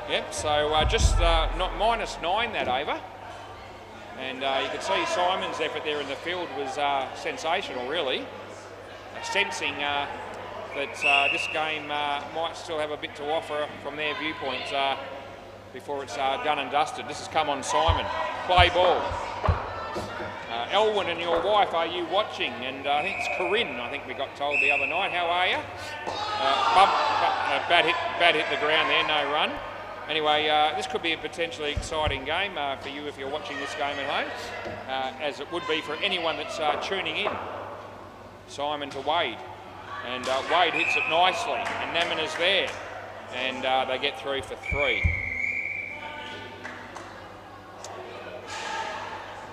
Yep, so just not -9 that over. And you could see Simon's effort there in the field was sensational, really. Sensing that this game might still have a bit to offer from their viewpoint before it's done and dusted. This has come on Simon. Play ball. Elwyn and your wife, are you watching? And I think it's Corinne, I think we got told the other night. How are you? Bad hit the ground there, no run. Anyway, this could be a potentially exciting game for you if you're watching this game at home, as it would be for anyone that's tuning in. Simon to Wade, and Wade hits it nicely, and Naman is there, and they get through for 3.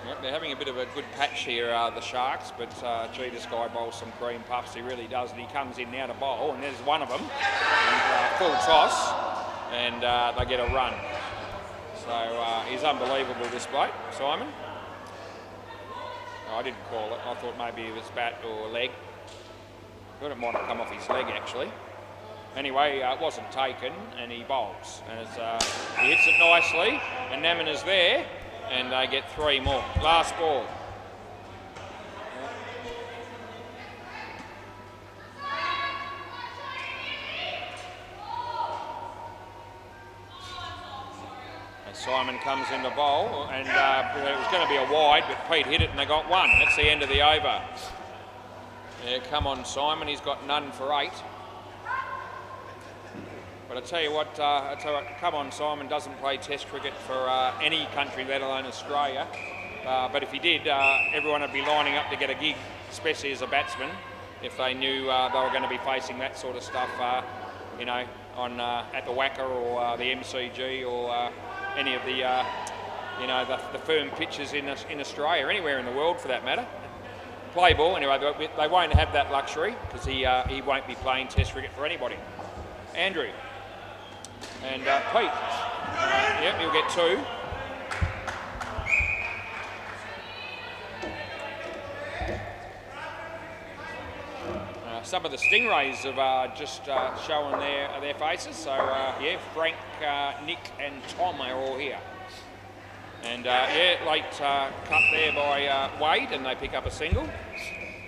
Yep, they're having a bit of a good patch here, the Sharks, but gee, this guy bowls some cream puffs, he really does, and he comes in now to bowl, and there's one of them, and full toss. And they get a run. So he's unbelievable, this bloke, Simon. Oh, I didn't call it. I thought maybe it was bat or leg. I thought it might have come off his leg, actually. Anyway, it wasn't taken, and he bowls. And he hits it nicely, and Naman is there, and they get 3 more. Last ball. Simon comes in to bowl, and it was going to be a wide, but Pete hit it and they got 1. That's the end of the over. Yeah, come on Simon, he's got none for 8. But I tell you what, come on Simon doesn't play Test cricket for any country, let alone Australia. But if he did, everyone would be lining up to get a gig, especially as a batsman, if they knew they were going to be facing that sort of stuff, you know, on at the WACA or the MCG or any of the, you know, the firm pitches in Australia, anywhere in the world for that matter. Play ball, anyway, they won't have that luxury because he won't be playing Test cricket for anybody. Andrew and Pete, yep, he'll get 2. Some of the Stingrays have just shown their faces. So yeah, Frank, Nick and Tom are all here. And yeah, late cut there by Wade, and they pick up a single.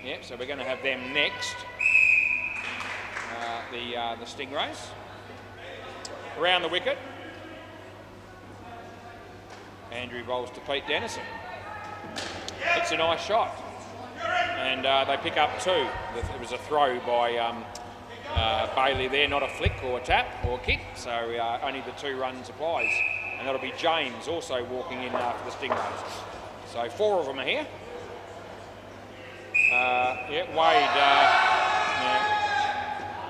Yep, so we're going to have them next. The Stingrays. Around the wicket. Andrew bowls to Pete Dennison. It's a nice shot. And they pick up 2. It was a throw by Bailey there, not a flick or a tap or a kick. So only the 2 runs applies. And that'll be James also walking in for the Stingrays. So 4 of them are here. Wade.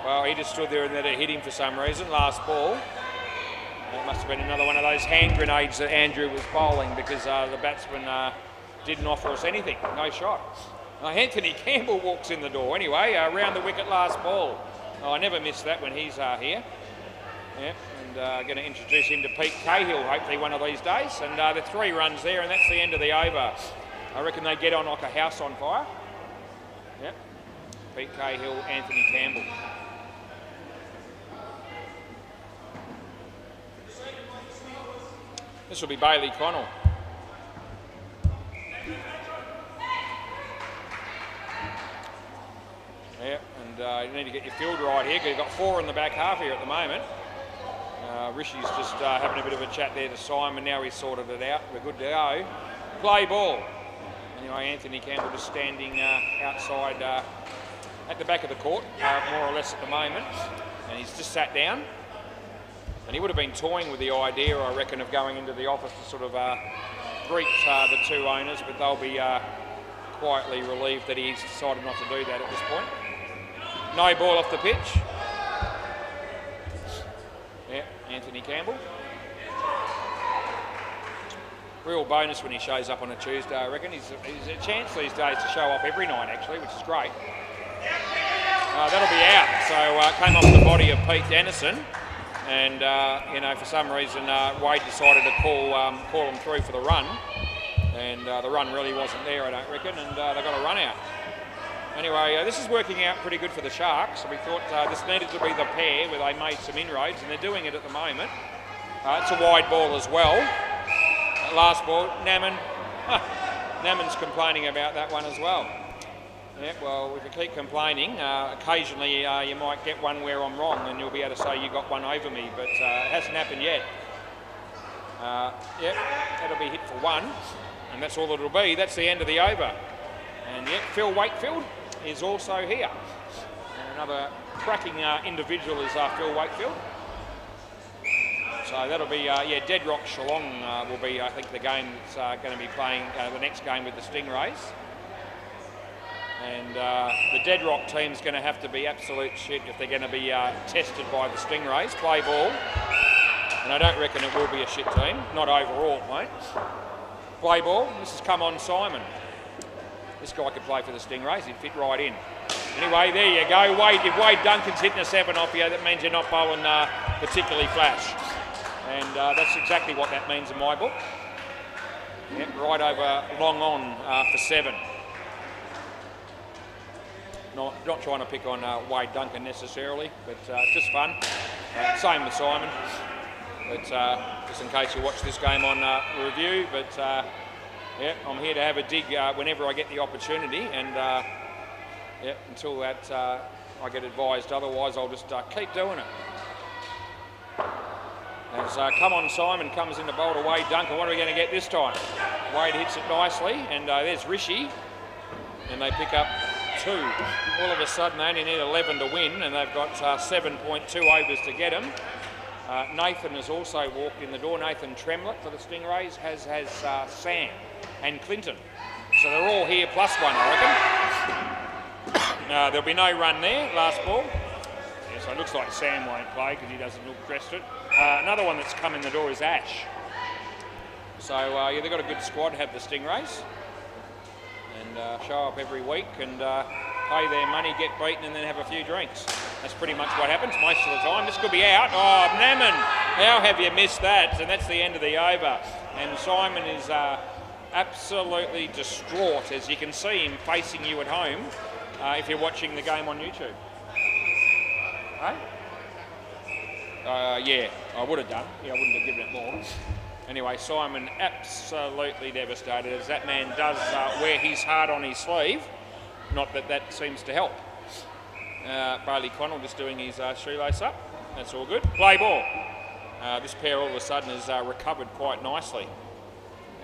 Well, he just stood there and then it hit him for some reason. Last ball. It must have been another one of those hand grenades that Andrew was bowling because the batsman didn't offer us anything. No shot. Anthony Campbell walks in the door. Anyway, round the wicket last ball. I never miss that when he's here. Yeah, and going to introduce him to Pete Cahill, hopefully one of these days. And the 3 runs there, and that's the end of the over. I reckon they get on like a house on fire. Yep. Pete Cahill, Anthony Campbell. This will be Bailey Connell. Yeah, and you need to get your field right here because you've got 4 in the back half here at the moment. Rishi's just having a bit of a chat there to Simon. Now he's sorted it out. We're good to go. Play ball. Anyway, Anthony Campbell just standing outside at the back of the court, more or less at the moment. And he's just sat down. And he would have been toying with the idea, I reckon, of going into the office to sort of greet the 2 owners, but they'll be quietly relieved that he's decided not to do that at this point. No ball off the pitch. Yeah, Anthony Campbell. Real bonus when he shows up on a Tuesday, I reckon. He's a chance these days to show up every night, actually, which is great. That'll be out. So came off the body of Pete Dennison. And, for some reason, Wade decided to call him through for the run. And the run really wasn't there, I don't reckon, and they got a run out. Anyway, this is working out pretty good for the Sharks. We thought this needed to be the pair where they made some inroads, and they're doing it at the moment. It's a wide ball as well. Last ball, Naman. Naman's complaining about that one as well. Yeah, well, if you keep complaining, occasionally you might get one where I'm wrong and you'll be able to say you got one over me, but it hasn't happened yet. That'll be hit for 1, and that's all it'll be. That's the end of the over. And yet, Phil Wakefield is also here. And another cracking individual is Phil Wakefield. So that'll be, Deadrock Shillong will be, I think, the game that's going to be playing the next game with the Stingrays. And the Deadrock team's going to have to be absolute shit if they're going to be tested by the Stingrays. Play ball. And I don't reckon it will be a shit team. Not overall, mate. Play ball. This has come on Simon. This guy could play for the Stingrays. He'd fit right in. Anyway, there you go. If Wade Duncan's hitting a 7 off you, that means you're not bowling particularly flash. And that's exactly what that means in my book. Yep, right over long on for 7. Not trying to pick on Wade Duncan necessarily, but it's just fun. Same with Simon. But just in case you watch this game on review, but I'm here to have a dig whenever I get the opportunity, and until that I get advised otherwise, I'll just keep doing it. As come on Simon comes in to bowl to Wade Duncan. What are we going to get this time? Wade hits it nicely, and there's Rishi, and they pick up 2. All of a sudden they only need 11 to win, and they've got 7.2 overs to get them. Nathan has also walked in the door. Nathan Tremlett for the Stingrays has Sam and Clinton. So they're all here +1, I reckon. There'll be no run there, last ball. Yeah, so it looks like Sam won't play because he doesn't look rested. Another one that's come in the door is Ash. So they've got a good squad, have the Stingrays. And show up every week and pay their money, get beaten, and then have a few drinks. That's pretty much what happens most of the time. This could be out. Oh, Naman, how have you missed that? And that's the end of the over. And Simon is absolutely distraught, as you can see him facing you at home if you're watching the game on YouTube. Hey? Yeah, I would have done. Yeah, I wouldn't have given it more. Anyway, Simon absolutely devastated as that man does wear his heart on his sleeve. not that that seems to help. Bailey Connell just doing his shoelace up. That's all good. Play ball. This pair all of a sudden has recovered quite nicely.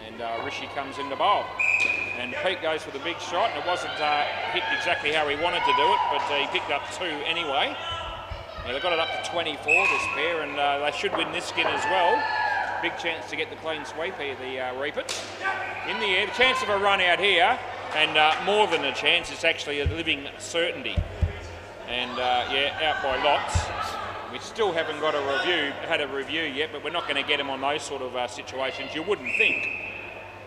And Rishi comes in the bowl. And Pete goes for the big shot, and it wasn't hit exactly how he wanted to do it, but he picked up 2 anyway. Now they've got it up to 24, this pair, and they should win this skin as well. Big chance to get the clean sweep here, the Reapers. In the air, the chance of a run out here, and more than a chance, it's actually a living certainty. And yeah, out by lots. We still haven't had a review yet, but we're not going to get him on those sort of situations. You wouldn't think.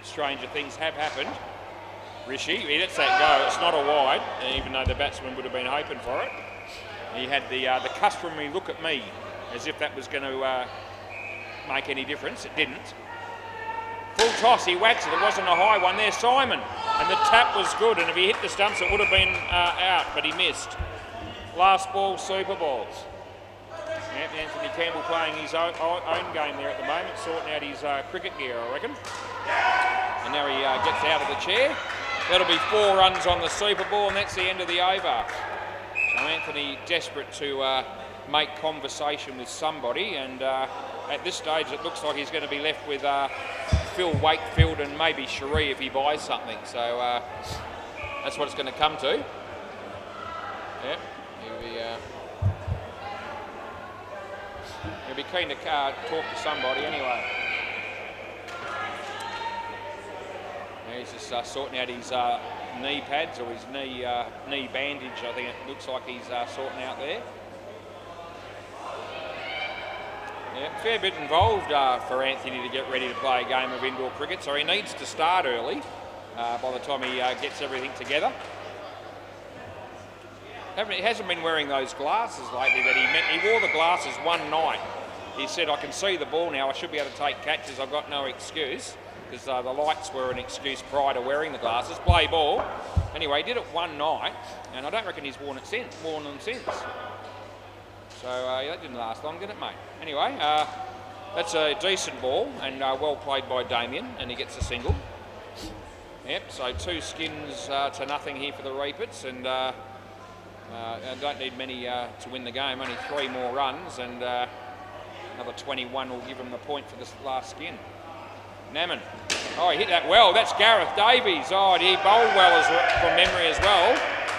Stranger things have happened. Rishi, he lets that go. It's not a wide, even though the batsman would have been hoping for it. He had the customary look at me, as if that was going to make any difference. It didn't. Full toss, he whacks it. It wasn't a high one there, Simon. And the tap was good, and if he hit the stumps, it would have been out, but he missed. Last ball, Super Balls. Yep, Anthony Campbell playing his own game there at the moment, sorting out his cricket gear, I reckon. And now he gets out of the chair. That'll be 4 runs on the Super Ball, and that's the end of the over. So Anthony desperate to make conversation with somebody, and at this stage it looks like he's going to be left with Phil Wakefield and maybe Cherie if he buys something. So that's what it's going to come to. Yep, he'll be keen to talk to somebody anyway. Now he's just sorting out his knee pads or his knee bandage, I think it looks like he's sorting out there. Yeah, fair bit involved for Anthony to get ready to play a game of indoor cricket, so he needs to start early by the time he gets everything together. He hasn't been wearing those glasses lately that he meant. He wore the glasses one night. He said, I can see the ball now, I should be able to take catches, I've got no excuse, because the lights were an excuse prior to wearing the glasses. Play ball. Anyway, he did it one night, and I don't reckon he's worn them since. So that didn't last long, did it, mate? Anyway, that's a decent ball, and well played by Damien, and he gets a single. Yep, so 2 skins to nothing here for the Reapers, and don't need many to win the game, only 3 more runs, and another 21 will give them the point for this last skin. Naman. Oh, he hit that well. That's Gareth Davies. Oh, he bowled well from memory as well.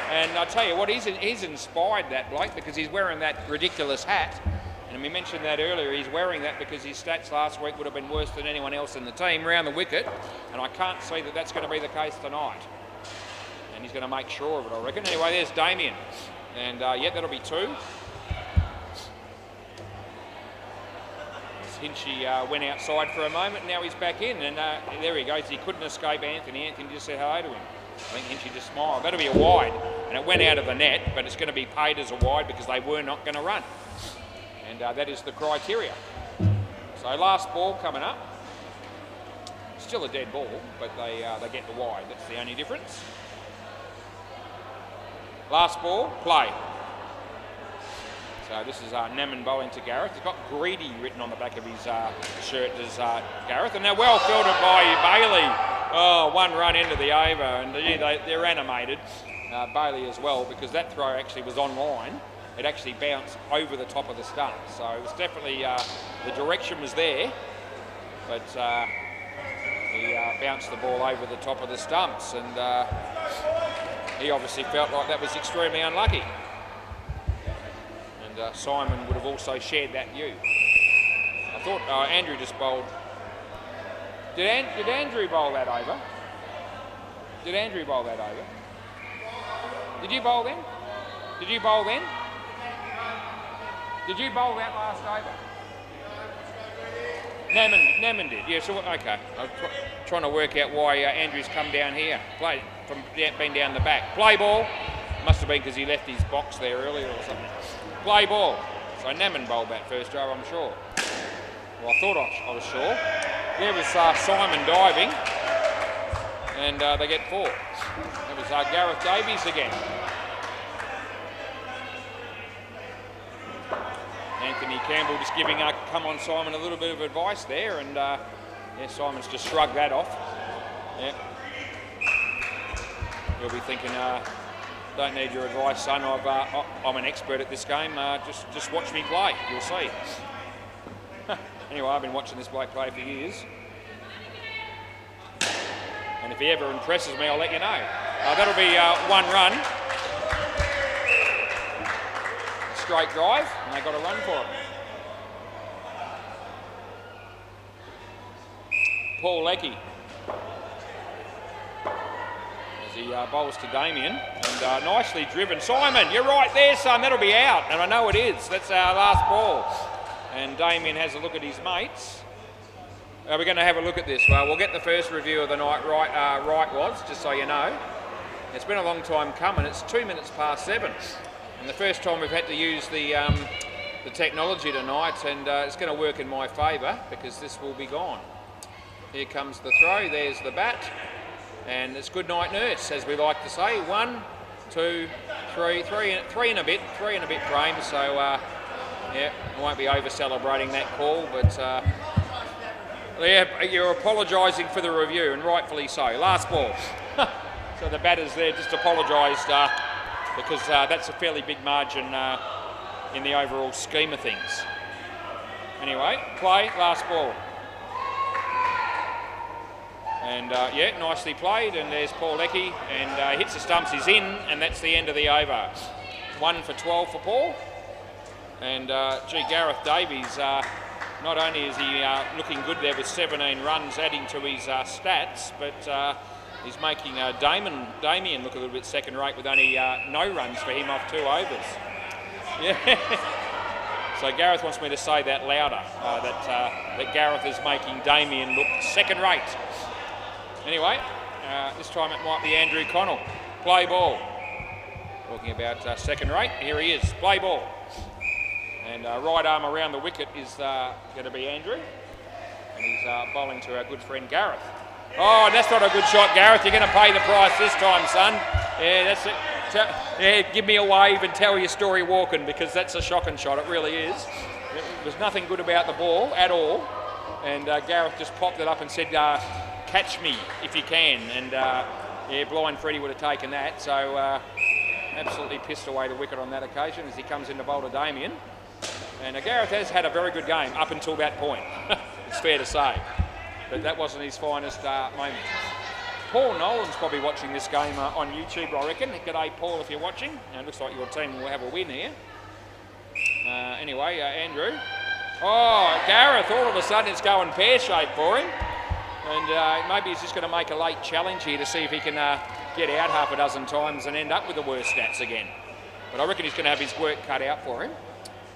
And I tell you what, he's inspired that bloke because he's wearing that ridiculous hat. And we mentioned that earlier. He's wearing that because his stats last week would have been worse than anyone else in the team round the wicket. And I can't see that that's going to be the case tonight. And he's going to make sure of it, I reckon. Anyway, there's Damien. And yeah, that'll be 2. Hinchy went outside for a moment, now he's back in, and there he goes. He couldn't escape Anthony. Anthony just said hello to him. I think Hinchy just smiled. That'll be a wide, and it went out of the net, but it's going to be paid as a wide because they were not going to run. And that is the criteria. So last ball coming up. Still a dead ball, but they get the wide. That's the only difference. Last ball, play. So this is Naman bowling to Gareth. He's got greedy written on the back of his shirt, does Gareth. And they're well fielded by Bailey. Oh, 1 run into the over, and they're animated. Bailey as well, because that throw actually was online. It actually bounced over the top of the stump. So it was definitely, the direction was there, but he bounced the ball over the top of the stumps, and he obviously felt like that was extremely unlucky. And Simon would have also shared that view. I thought Andrew just bowled. Did Andrew bowl that over? Did Andrew bowl that over? Did you bowl then? Did you bowl then? Did you bowl that last over? Naman did. Yeah, so okay. I'm trying to work out why Andrew's come down here. Played from been down the back. Play ball. Must have been because he left his box there earlier or something. Play ball. So Naman bowled that first over, I'm sure. Well, I thought I was sure. There was Simon diving, and they get 4. That was Gareth Davies again. Anthony Campbell just giving come on Simon a little bit of advice there, and yeah, Simon's just shrugged that off. Yeah. He'll be thinking, Don't need your advice, son. I'm an expert at this game. Just watch me play. You'll see. Anyway, I've been watching this bloke play for years. And if he ever impresses me, I'll let you know. That'll be 1 run. Straight drive, and they got a run for it. Paul Leckie. As he bowls to Damien, and nicely driven. Simon, you're right there, son. That'll be out, and I know it is. That's our last ball. And Damien has a look at his mates. We're going to have a look at this. Well, we'll get the first review of the night right was, just so you know. It's been a long time coming. It's 7 and the first time we've had to use the technology tonight, and it's going to work in my favour because this will be gone. Here comes the throw. There's the bat, and it's good night nurse, as we like to say. 1, 2, 3, 3 and a bit frames. So yeah, I won't be over celebrating that call, but. Yeah, you're apologising for the review, and rightfully so. Last ball. So the batters there just apologised because that's a fairly big margin in the overall scheme of things. Anyway, play, last ball. And yeah, nicely played, and there's Paul Leckie, and hits the stumps, he's in, and that's the end of the over. 1 for 12 for Paul. And gee, Gareth Davies, not only is he looking good there with 17 runs adding to his stats, but he's making Damien look a little bit second rate with only no runs for him off 2 overs. Yeah. So Gareth wants me to say that louder, that Gareth is making Damien look second rate. Anyway, this time it might be Andrew Connell. Play ball. Talking about second rate, here he is, play ball. And right arm around the wicket is going to be Andrew. And he's bowling to our good friend Gareth. Oh, that's not a good shot, Gareth. You're going to pay the price this time, son. Yeah, that's it. Yeah, give me a wave and tell your story walking, because that's a shocking shot. It really is. There's nothing good about the ball at all. And Gareth just popped it up and said, catch me if you can. And yeah, blind Freddie would have taken that. So absolutely pissed away the wicket on that occasion as he comes in to bowl to Damien. And Gareth has had a very good game up until that point, it's fair to say. But that wasn't his finest moment. Paul Nolan's probably watching this game on YouTube, I reckon. G'day, Paul, if you're watching. It looks like your team will have a win here. Anyway, Andrew. Oh, Gareth, all of a sudden it's going pear-shaped for him. And maybe he's just going to make a late challenge here to see if he can get out half a dozen times and end up with the worst stats again. But I reckon he's going to have his work cut out for him.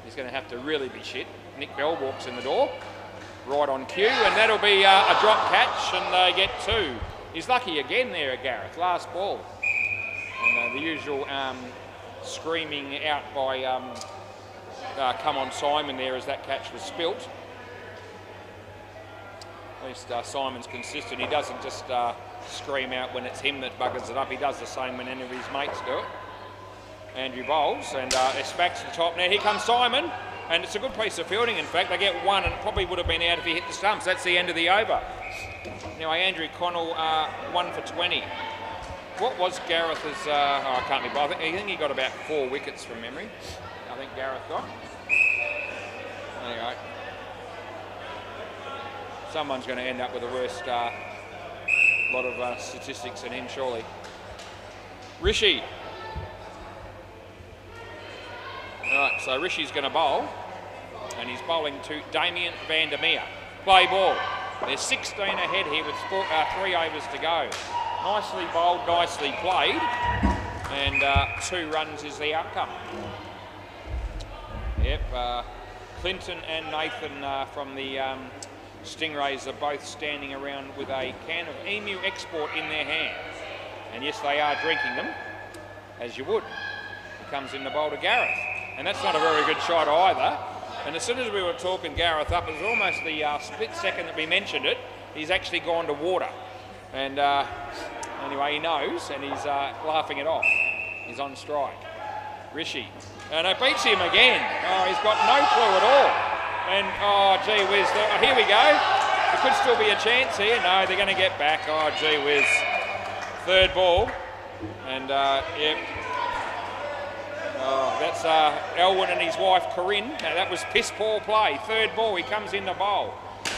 He's going to have to really be shit. Nick Bell walks in the door, right on cue, and that'll be a drop catch, and they get 2. He's lucky again there at Gareth, last ball. And the usual screaming out by come on Simon there as that catch was spilt. At least Simon's consistent. He doesn't just scream out when it's him that buggers it up. He does the same when any of his mates do it. Andrew bowls, and it's back to the top now. Here comes Simon, and it's a good piece of fielding. In fact, they get 1, and it probably would have been out if he hit the stumps. That's the end of the over. Anyway, Andrew Connell, 1 for 20. What was Gareth's? I can't be bothered. I think he got about 4 wickets from memory. I think Gareth got. Anyway, someone's going to end up with the worst lot of statistics than him, surely. Rishi. Right, so Rishi's going to bowl, and he's bowling to Damien van der Meer. Play ball. They're 16 ahead here with 3 overs to go. Nicely bowled, nicely played, and 2 runs is the outcome. Yep, Clinton and Nathan from the Stingrays are both standing around with a can of Emu Export in their hand. And yes, they are drinking them, as you would. He comes in the bowl to Gareth. And that's not a very good shot either. And as soon as we were talking Gareth up, it was almost the split second that we mentioned it, he's actually gone to water. And anyway, he knows, and he's laughing it off. He's on strike. Rishi. And it beats him again. Oh, he's got no clue at all. And, oh, gee whiz. Here we go. There could still be a chance here. No, they're going to get back. Oh, gee whiz. 3rd ball. And, yep. That's Elwyn and his wife Corinne. Now, that was piss poor play. Third ball, he comes in the bowl.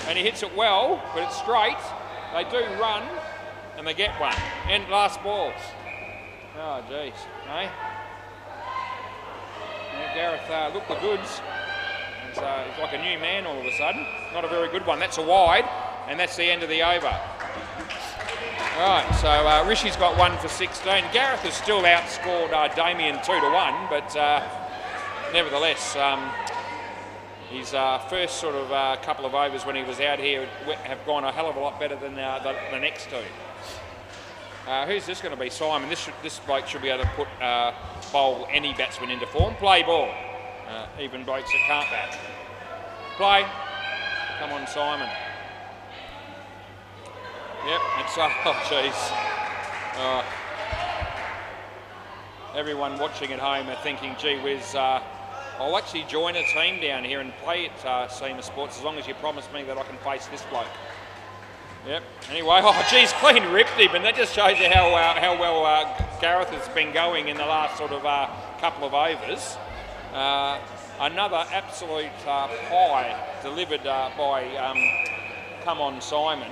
And he hits it well, but it's straight. They do run, and they get one. And last ball. Oh, geez. Eh? Now, Gareth looked the goods. He's like a new man all of a sudden. Not a very good one. That's a wide, and that's the end of the over. Right, so Rishi's got 1 for 16. Gareth has still outscored Damien 2-1, but nevertheless, his first sort of couple of overs when he was out here have gone a hell of a lot better than the next two. Who's this going to be? Simon. This bloke should be able to put bowl any batsman into form. Play ball. Even blokes that can't bat. Play. Come on, Simon. Yep, it's oh jeez. Everyone watching at home are thinking, gee whiz, I'll actually join a team down here and play at SEMA Sports as long as you promise me that I can face this bloke. Yep. Anyway, oh geez, clean ripped him, and that just shows you how well Gareth has been going in the last sort of couple of overs. Another absolute pie delivered by Come On Simon,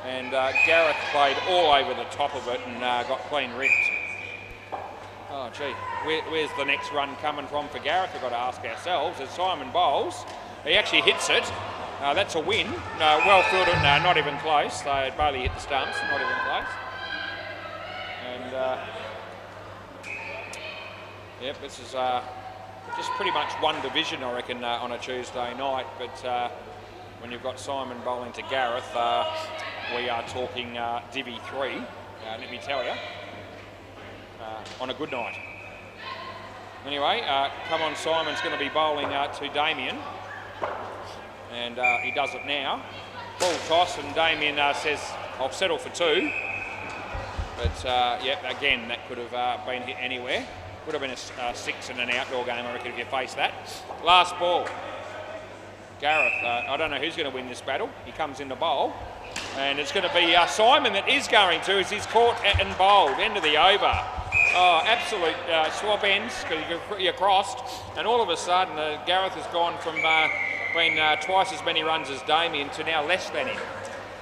and Gareth played all over the top of it and got clean ripped. Oh gee, where's the next run coming from for Gareth? We've got to ask ourselves. As Simon bowls, he actually hits it. That's a win. No, well fielded. No, not even close. They barely hit the stumps. Not even close. And yep, this is just pretty much one division, I reckon, on a Tuesday night. But when you've got Simon bowling to Gareth, we are talking Divi 3. Let me tell you, on a good night. Anyway, Come On Simon's going to be bowling to Damien. And he does it now. Full toss, and Damien says, I'll settle for 2. But, yep, again, that could have been hit anywhere. Would have been a 6 in an outdoor game, I reckon, if you face that. Last ball. Gareth, I don't know who's going to win this battle. He comes in the bowl. And it's going to be Simon that is going to, as he's caught and bowled. End of the over. Oh, absolute swap ends, because you're crossed. And all of a sudden, Gareth has gone from... been twice as many runs as Damien to now less than him.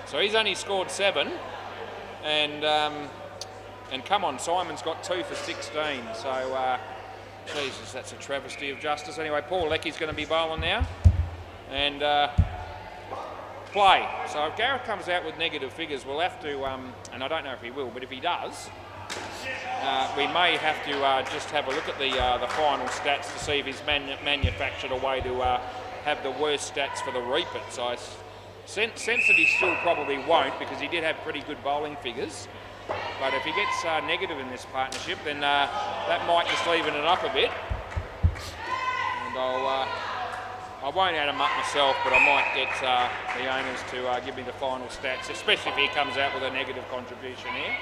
So he's only scored 7, and Come On, Simon's got 2 for 16. So, Jesus, that's a travesty of justice. Anyway, Paul Leckie's going to be bowling now, and play. So if Gareth comes out with negative figures, we'll have to, and I don't know if he will, but if he does, we may have to just have a look at the final stats to see if he's manufactured a way to have the worst stats for the repeats. I sense that he still probably won't, because he did have pretty good bowling figures. But if he gets negative in this partnership, then that might just even it up a bit. And I won't add them up myself, but I might get the owners to give me the final stats, especially if he comes out with a negative contribution here.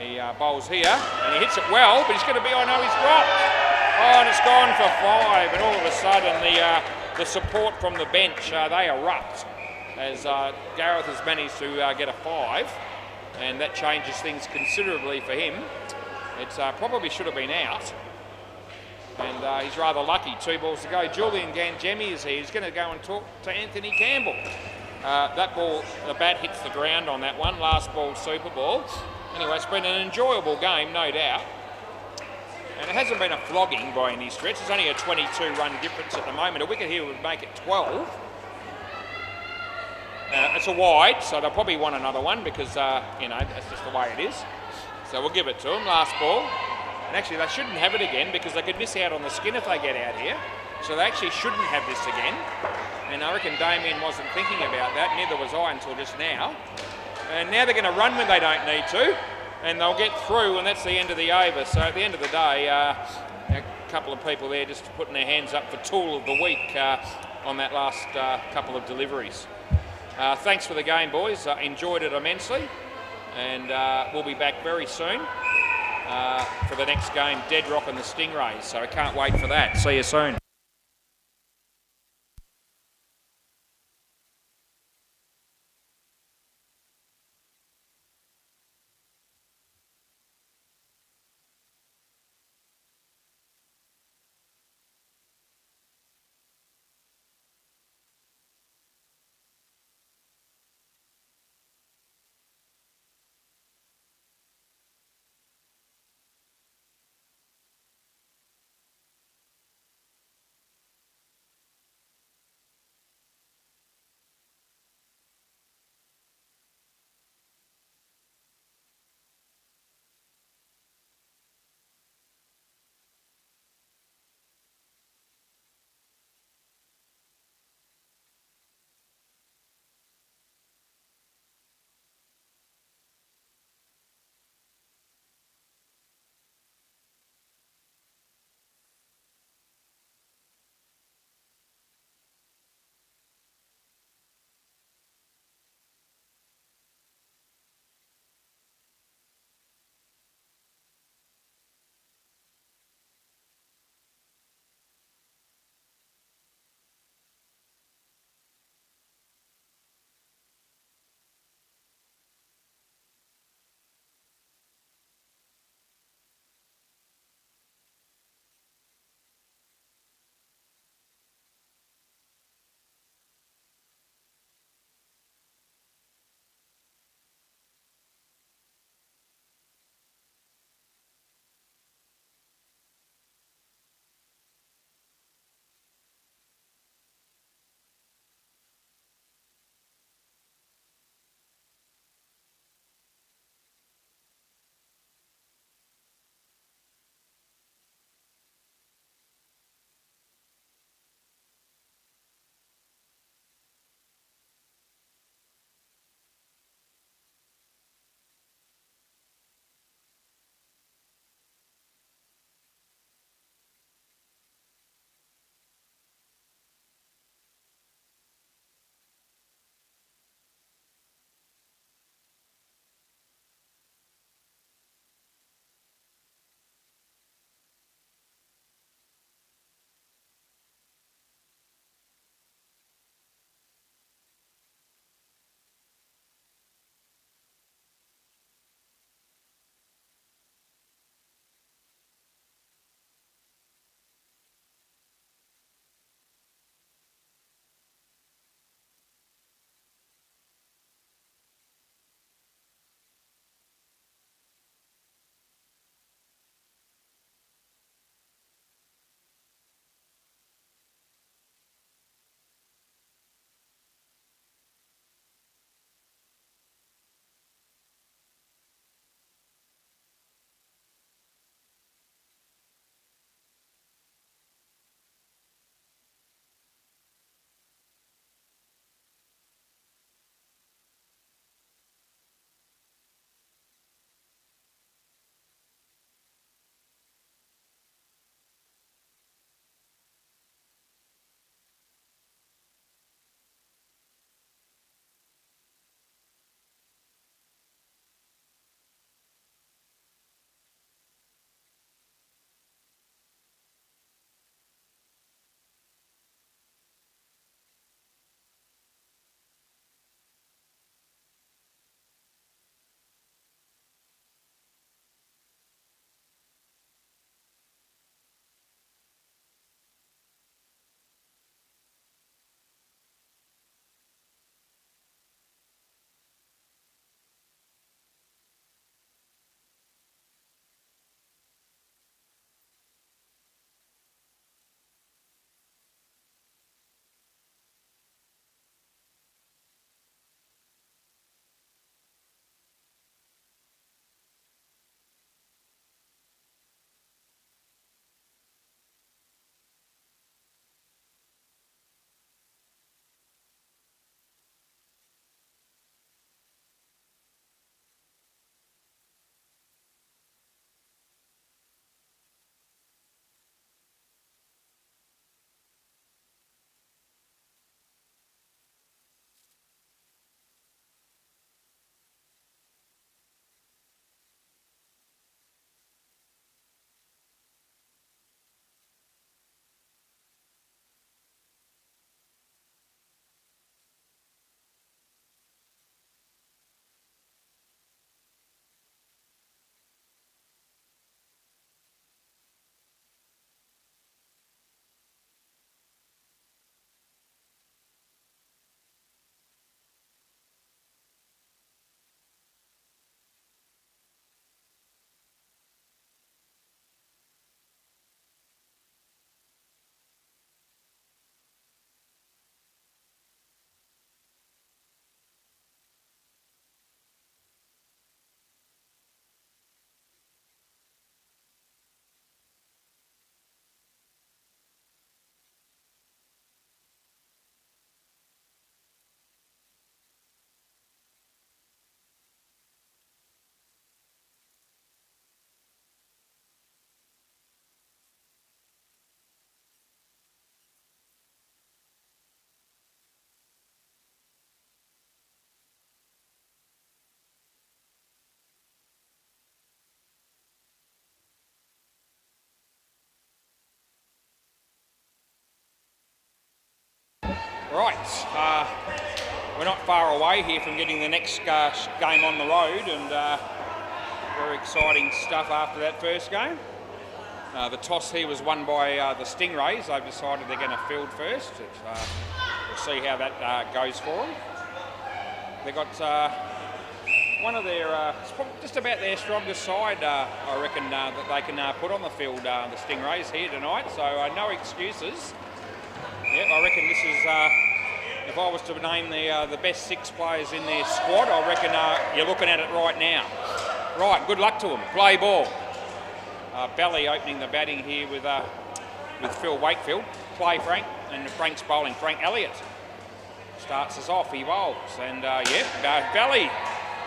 He bowls here, and he hits it well, but he's going to be, oh no, he's dropped. Oh, and it's gone for 5, and all of a sudden the support from the bench, they erupt as Gareth has managed to get a 5, and that changes things considerably for him. It probably should have been out, and he's rather lucky. 2 balls to go. Julian Gangemi is here. He's going to go and talk to Anthony Campbell. That ball, the bat hits the ground on that one. Last ball, super ball. Anyway, it's been an enjoyable game, no doubt. And it hasn't been a flogging by any stretch. It's only a 22-run difference at the moment. A wicket here would make it 12. It's a wide, so they'll probably want another one because, you know, that's just the way it is. So we'll give it to them. Last ball. And actually, they shouldn't have it again because they could miss out on the skin if they get out here. So they actually shouldn't have this again. And I reckon Damien wasn't thinking about that. Neither was I until just now. And now they're going to run when they don't need to, and they'll get through, and that's the end of the over. So at the end of the day, a couple of people there just putting their hands up for tool of the week on that last couple of deliveries. Thanks for the game, boys. Enjoyed it immensely, and we'll be back very soon for the next game, Dead Rock and the Stingrays. So I can't wait for that. See you soon. Right, we're not far away here from getting the next game on the road, and very exciting stuff after that first game. The toss here was won by the Stingrays. They've decided they're going to field first. We'll see how that goes for them. They've got one of their, just about their strongest side, I reckon, that they can put on the field, the Stingrays here tonight, so no excuses. Yep, I reckon this is, if I was to name the best 6 players in their squad, I reckon you're looking at it right now. Right, good luck to them. Play ball. Belly opening the batting here with Phil Wakefield. Play Frank, and Frank's bowling. Frank Elliott starts us off, he bowls, and Belly.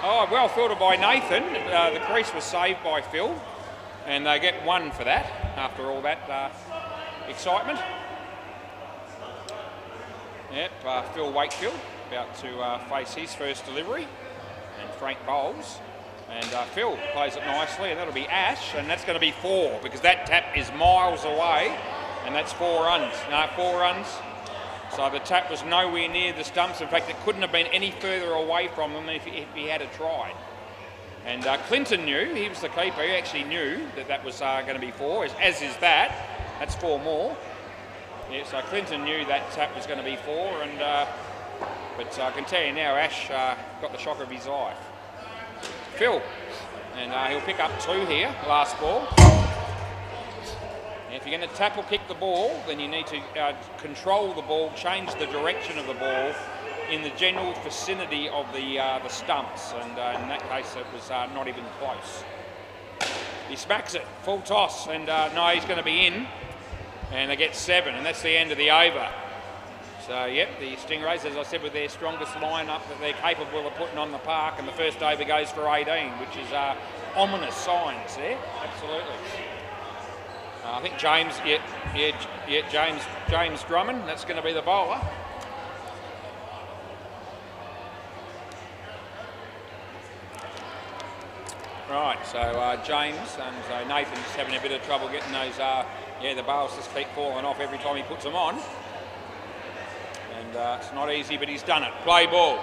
Oh, well fielded by Nathan. The crease was saved by Phil, and they get 1 for that after all that excitement. Yep, Phil Wakefield about to face his first delivery, and Frank bowls, and Phil plays it nicely, and that'll be Ash, and that's going to be 4 because that tap is miles away, and that's 4 runs. No, 4 runs. So the tap was nowhere near the stumps. In fact, it couldn't have been any further away from them if he had tried. And Clinton knew, he was the keeper, he actually knew that was going to be 4, as is that. That's 4 more. Yeah, so Clinton knew that tap was going to be 4, and but I can tell you now, Ash got the shock of his life. Phil, and he'll pick up 2 here, last ball. If you're going to tap or kick the ball, then you need to control the ball, change the direction of the ball in the general vicinity of the stumps, and in that case it was not even close. He smacks it, full toss, and no, he's going to be in. And they get 7, and that's the end of the over. So, yep, the Stingrays, as I said, with their strongest lineup that they're capable of putting on the park, and the first over goes for 18, which is ominous signs there, absolutely. I think James, James Drummond, that's going to be the bowler. Right, so James, and so Nathan's having a bit of trouble getting those, the bowls just keep falling off every time he puts them on. And it's not easy, but he's done it. Play ball.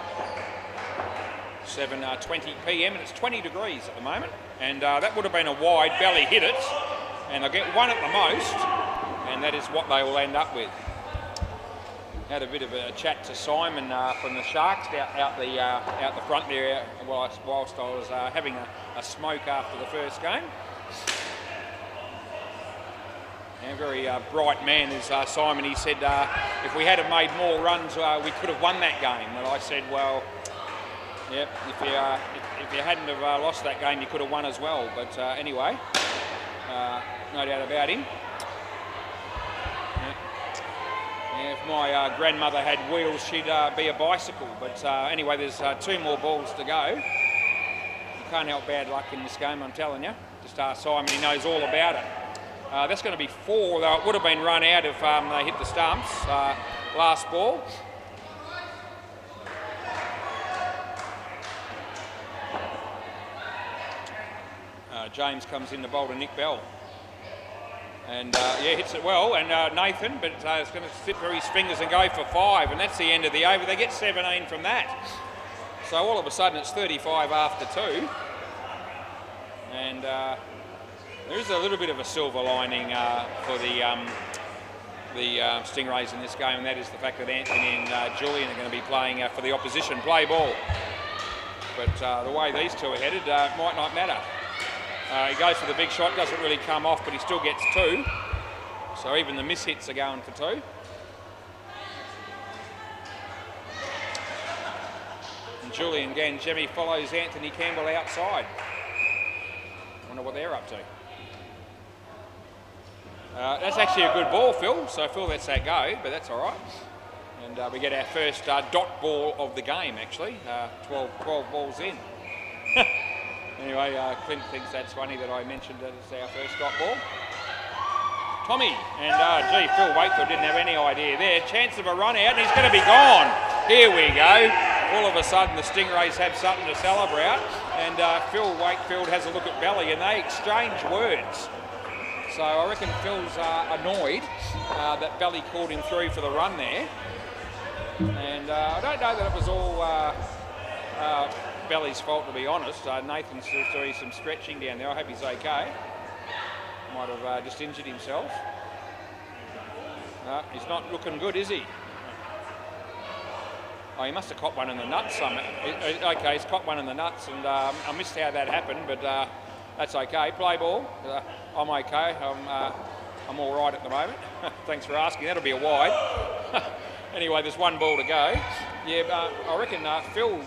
7:20 p.m. and it's 20 degrees at the moment. And that would have been a wide. Belly hit it, and they'll get 1 at the most, and that is what they will end up with. Had a bit of a chat to Simon from the Sharks out the front there whilst I was having a smoke after the first game. A very bright man is Simon. He said if we had have made more runs, we could have won that game. And I said, well, yep, if you hadn't have lost that game, you could have won as well. But anyway, no doubt about him. Yeah, if my grandmother had wheels, she'd be a bicycle. But anyway, there's 2 more balls to go. You can't help bad luck in this game, I'm telling you. Just ask Simon, he knows all about it. That's going to be 4, though it would have been run out if they hit the stumps. Last ball. James comes in to bowl to Nick Bell. And hits it well, and Nathan, but it's going to slip through his fingers and go for 5, and that's the end of the over. They get 17 from that. So all of a sudden it's 35 after 2. And there is a little bit of a silver lining for the Stingrays in this game, and that is the fact that Anthony and Julian are going to be playing for the opposition. Play ball. But the way these 2 are headed, it might not matter. He goes for the big shot, doesn't really come off, but he still gets 2. So even the miss hits are going for 2. And Julian Gangemi follows Anthony Campbell outside. Wonder what they're up to. That's actually a good ball, Phil. So Phil lets that go, but that's all right. And we get our first dot ball of the game, actually. 12 balls in. Anyway, Clint thinks that's funny that I mentioned that it's our first dot ball. Tommy, and Phil Wakefield didn't have any idea there. Chance of a run out, and he's going to be gone. Here we go. All of a sudden, the Stingrays have something to celebrate, and Phil Wakefield has a look at Belly, and they exchange words. So I reckon Phil's annoyed that Belly called him through for the run there. And I don't know that it was all Belly's fault, to be honest. Nathan's just doing some stretching down there. I hope he's okay. Might have just injured himself. He's not looking good, is he? Oh, he must have caught one in the nuts. Okay, he's caught one in the nuts, and I missed how that happened, but that's okay. Play ball. I'm okay. I'm all right at the moment. Thanks for asking. That'll be a wide. Anyway, there's one ball to go. Yeah, I reckon Phil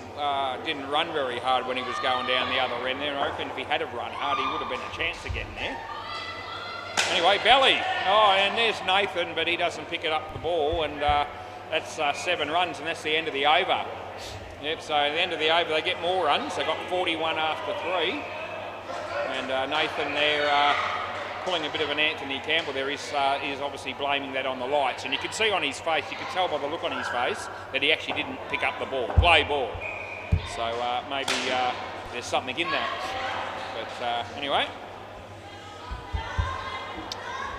didn't run very hard when he was going down the other end there. And I reckon if he had have run hard, he would have been a chance to get in there. Anyway, Belly. Oh, and there's Nathan, but he doesn't pick it up the ball, and that's 7 runs, and that's the end of the over. Yep, so at the end of the over, they get more runs. They got 41 after 3. And Nathan there pulling a bit of an Anthony Campbell there. He's obviously blaming that on the lights. And you can see on his face, you can tell by the look on his face, that he actually didn't pick up the ball. Play ball. So maybe there's something in that. But anyway,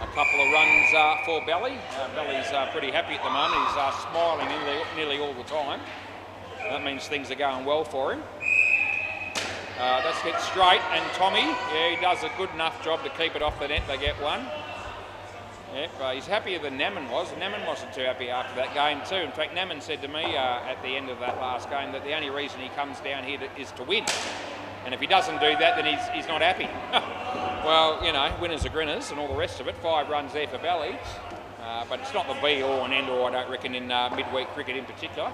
a couple of runs for Belly. Belly's pretty happy at the moment. He's smiling nearly all the time. That means things are going well for him. That's hit straight, and Tommy, yeah, he does a good enough job to keep it off the net. They get one. Yep, he's happier than Naman was. Naman wasn't too happy after that game too. In fact, Naman said to me at the end of that last game that the only reason he comes down here is to win. And if he doesn't do that, then he's not happy. Well, you know, winners are grinners and all the rest of it. 5 runs there for Belly. But it's not the be-all and end-all, I don't reckon, in midweek cricket in particular.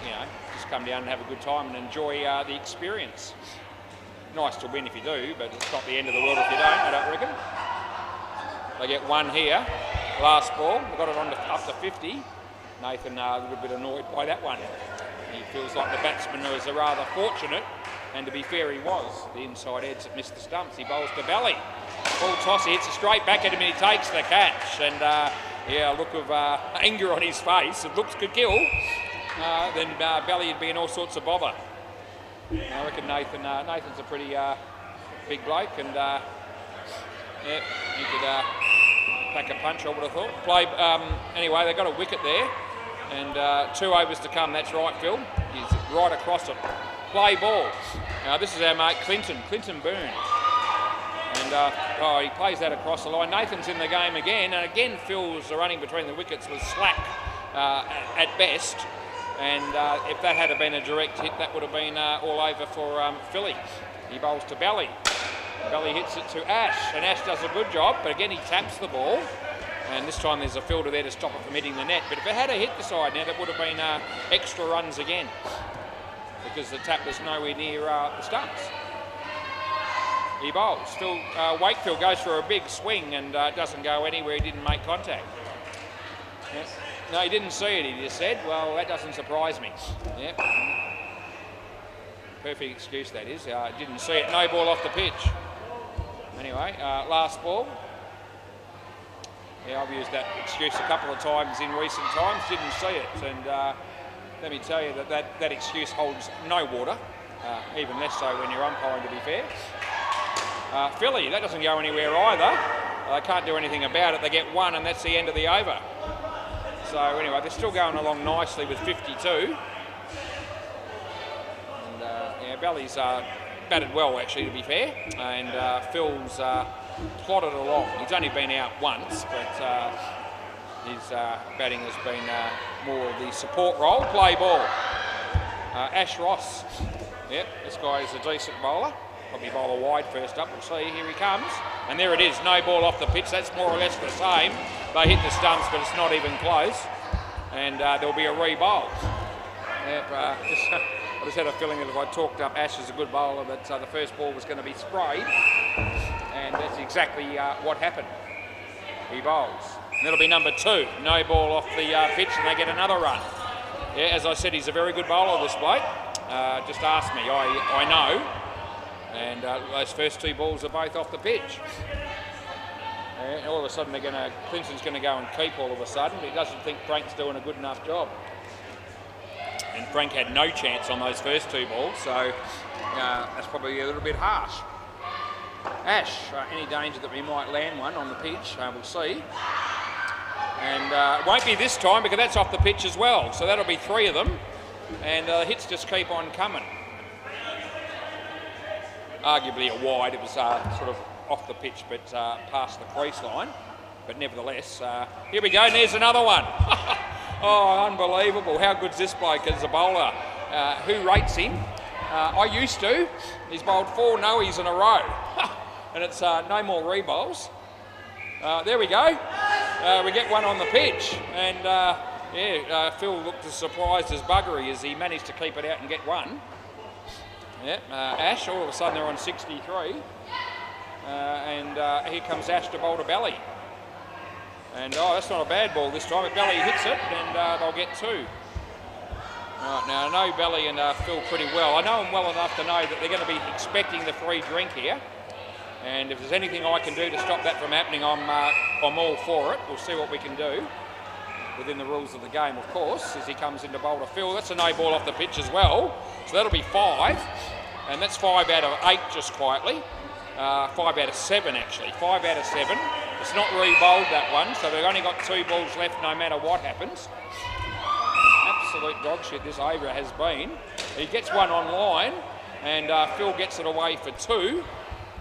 You know, just come down and have a good time and enjoy the experience. Nice to win if you do, but it's not the end of the world if you don't, I don't reckon. They get one here. Last ball, we got it on up to 50. Nathan a little bit annoyed by that one. He feels like the batsman was rather fortunate, and to be fair, he was. The inside edge that missed the stumps. He bowls to Belly. Full toss, he hits it straight back at him, and he takes the catch. And yeah, a look of anger on his face. If looks could kill, then Belly would be in all sorts of bother. I reckon Nathan's a pretty big bloke, and yeah, he could pack a punch, I would have thought. Anyway, they got a wicket there, and 2 overs to come. That's right, Phil. He's right across it. Play ball. Now this is our mate Clinton Boone, and he plays that across the line. Nathan's in the game again, and again Phil's running between the wickets was slack at best. And if that had been a direct hit, that would have been all over for Philly. He bowls to Belly. Belly hits it to Ash, and Ash does a good job, but again he taps the ball. And this time there's a fielder there to stop it from hitting the net. But if it had hit the side now, that would have been extra runs again, because the tap was nowhere near the stumps. He bowls. Still, Wakefield goes for a big swing and doesn't go anywhere. He didn't make contact. Yes. No, he didn't see it, he just said. Well, that doesn't surprise me. Yep. Perfect excuse, that is. Didn't see it. No ball off the pitch. Anyway, last ball. Yeah, I've used that excuse a couple of times in recent times. Didn't see it. And let me tell you that excuse holds no water. Even less so when you're umpiring, to be fair. Philly, that doesn't go anywhere either. They can't do anything about it. They get 1, and that's the end of the over. So anyway, they're still going along nicely with 52. And yeah, Belly's batted well, actually, to be fair. And Phil's plodded along. He's only been out once, but his batting has been more of the support role. Play ball. Ash Ross. Yep, this guy is a decent bowler. Probably bowl a wide first up. We'll see. Here he comes. And there it is. No ball off the pitch. That's more or less the same. They hit the stumps, but it's not even close. And there'll be a re-bowl. Yep, I just had a feeling that if I talked up Ash as a good bowler, that the first ball was going to be sprayed. And that's exactly what happened. He bowls. And that'll be number 2. No ball off the pitch, and they get another run. Yeah, as I said, he's a very good bowler, this bloke. Just ask me. I know. And those first 2 balls are both off the pitch. And all of a sudden, Clinton's going to go and keep all of a sudden. He doesn't think Frank's doing a good enough job. And Frank had no chance on those first 2 balls, so that's probably a little bit harsh. Ash, any danger that we might land one on the pitch, we'll see. And it won't be this time because that's off the pitch as well. So that'll be 3 of them. And hits just keep on coming. Arguably a wide. It was sort of off the pitch but past the crease line. But nevertheless, here we go. And there's another one. Oh, unbelievable. How good's this bloke as a bowler? Who rates him? I used to. He's bowled 4 no-ies in a row. And it's no more re-bowls. There we go. We get one on the pitch. And Phil looked as surprised as buggery as he managed to keep it out and get one. Yeah, Ash, all of a sudden they're on 63. And here comes Ash to bowl to Belly. And that's not a bad ball this time. But Belly hits it and they'll get 2. Right, now I know Belly and Phil pretty well. I know them well enough to know that they're going to be expecting the free drink here. And if there's anything I can do to stop that from happening, I'm all for it. We'll see what we can do within the rules of the game, of course, as he comes into bowl to Phil. That's a no ball off the pitch as well. So that'll be 5. And that's 5 out of 8 just quietly. 5 out of 7 actually. 5 out of 7. It's not re-bowled that one, so they've only got 2 balls left no matter what happens. Absolute dog shit this over has been. He gets one on line and Phil gets it away for 2.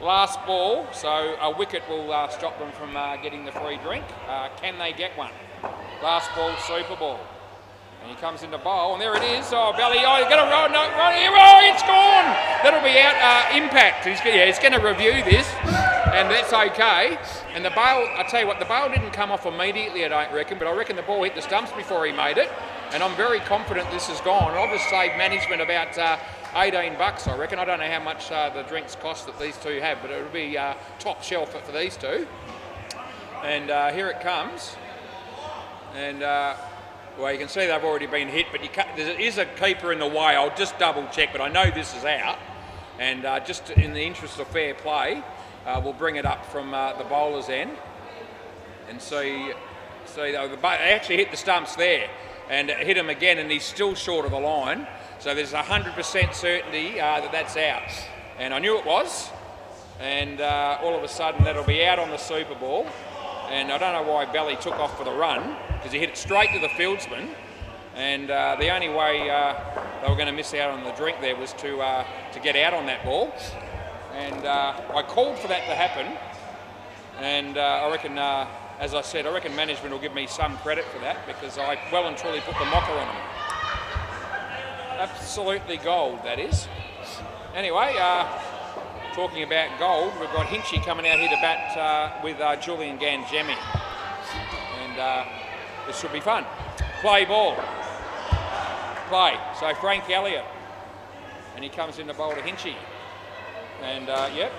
Last ball, so a wicket will stop them from getting the free drink. Can they get one? Last ball, super ball. And he comes into bowl, and there it is. Oh, Belly, he's going to run, no, run here. Oh, it's gone. That'll be out, impact. He's going to review this, and that's okay. And the bail, I tell you what, the bail didn't come off immediately, I don't reckon, but I reckon the ball hit the stumps before he made it. And I'm very confident this is gone. I'll just save management about $18, I reckon. I don't know how much the drinks cost that these 2 have, but it'll be top shelf for these 2. And here it comes. And well, you can see they've already been hit, but there is a keeper in the way. I'll just double check, but I know this is out. And just in the interest of fair play, we'll bring it up from the bowler's end and see they actually hit the stumps there and hit him again, and he's still short of the line. So there's 100% certainty that that's out. And I knew it was. And all of a sudden that'll be out on the Super Ball. And I don't know why Belly took off for the run, because he hit it straight to the fieldsman. And the only way they were going to miss out on the drink there was to get out on that ball. And I called for that to happen. And I reckon, as I said, I reckon management will give me some credit for that, because I well and truly put the mocker on them. Absolutely gold, that is. Anyway, talking about gold, we've got Hinchy coming out here to bat with Julian Ganjemi. And this should be fun. Play ball. Play. So Frank Elliott. And he comes in to bowl to Hinchy. And yep.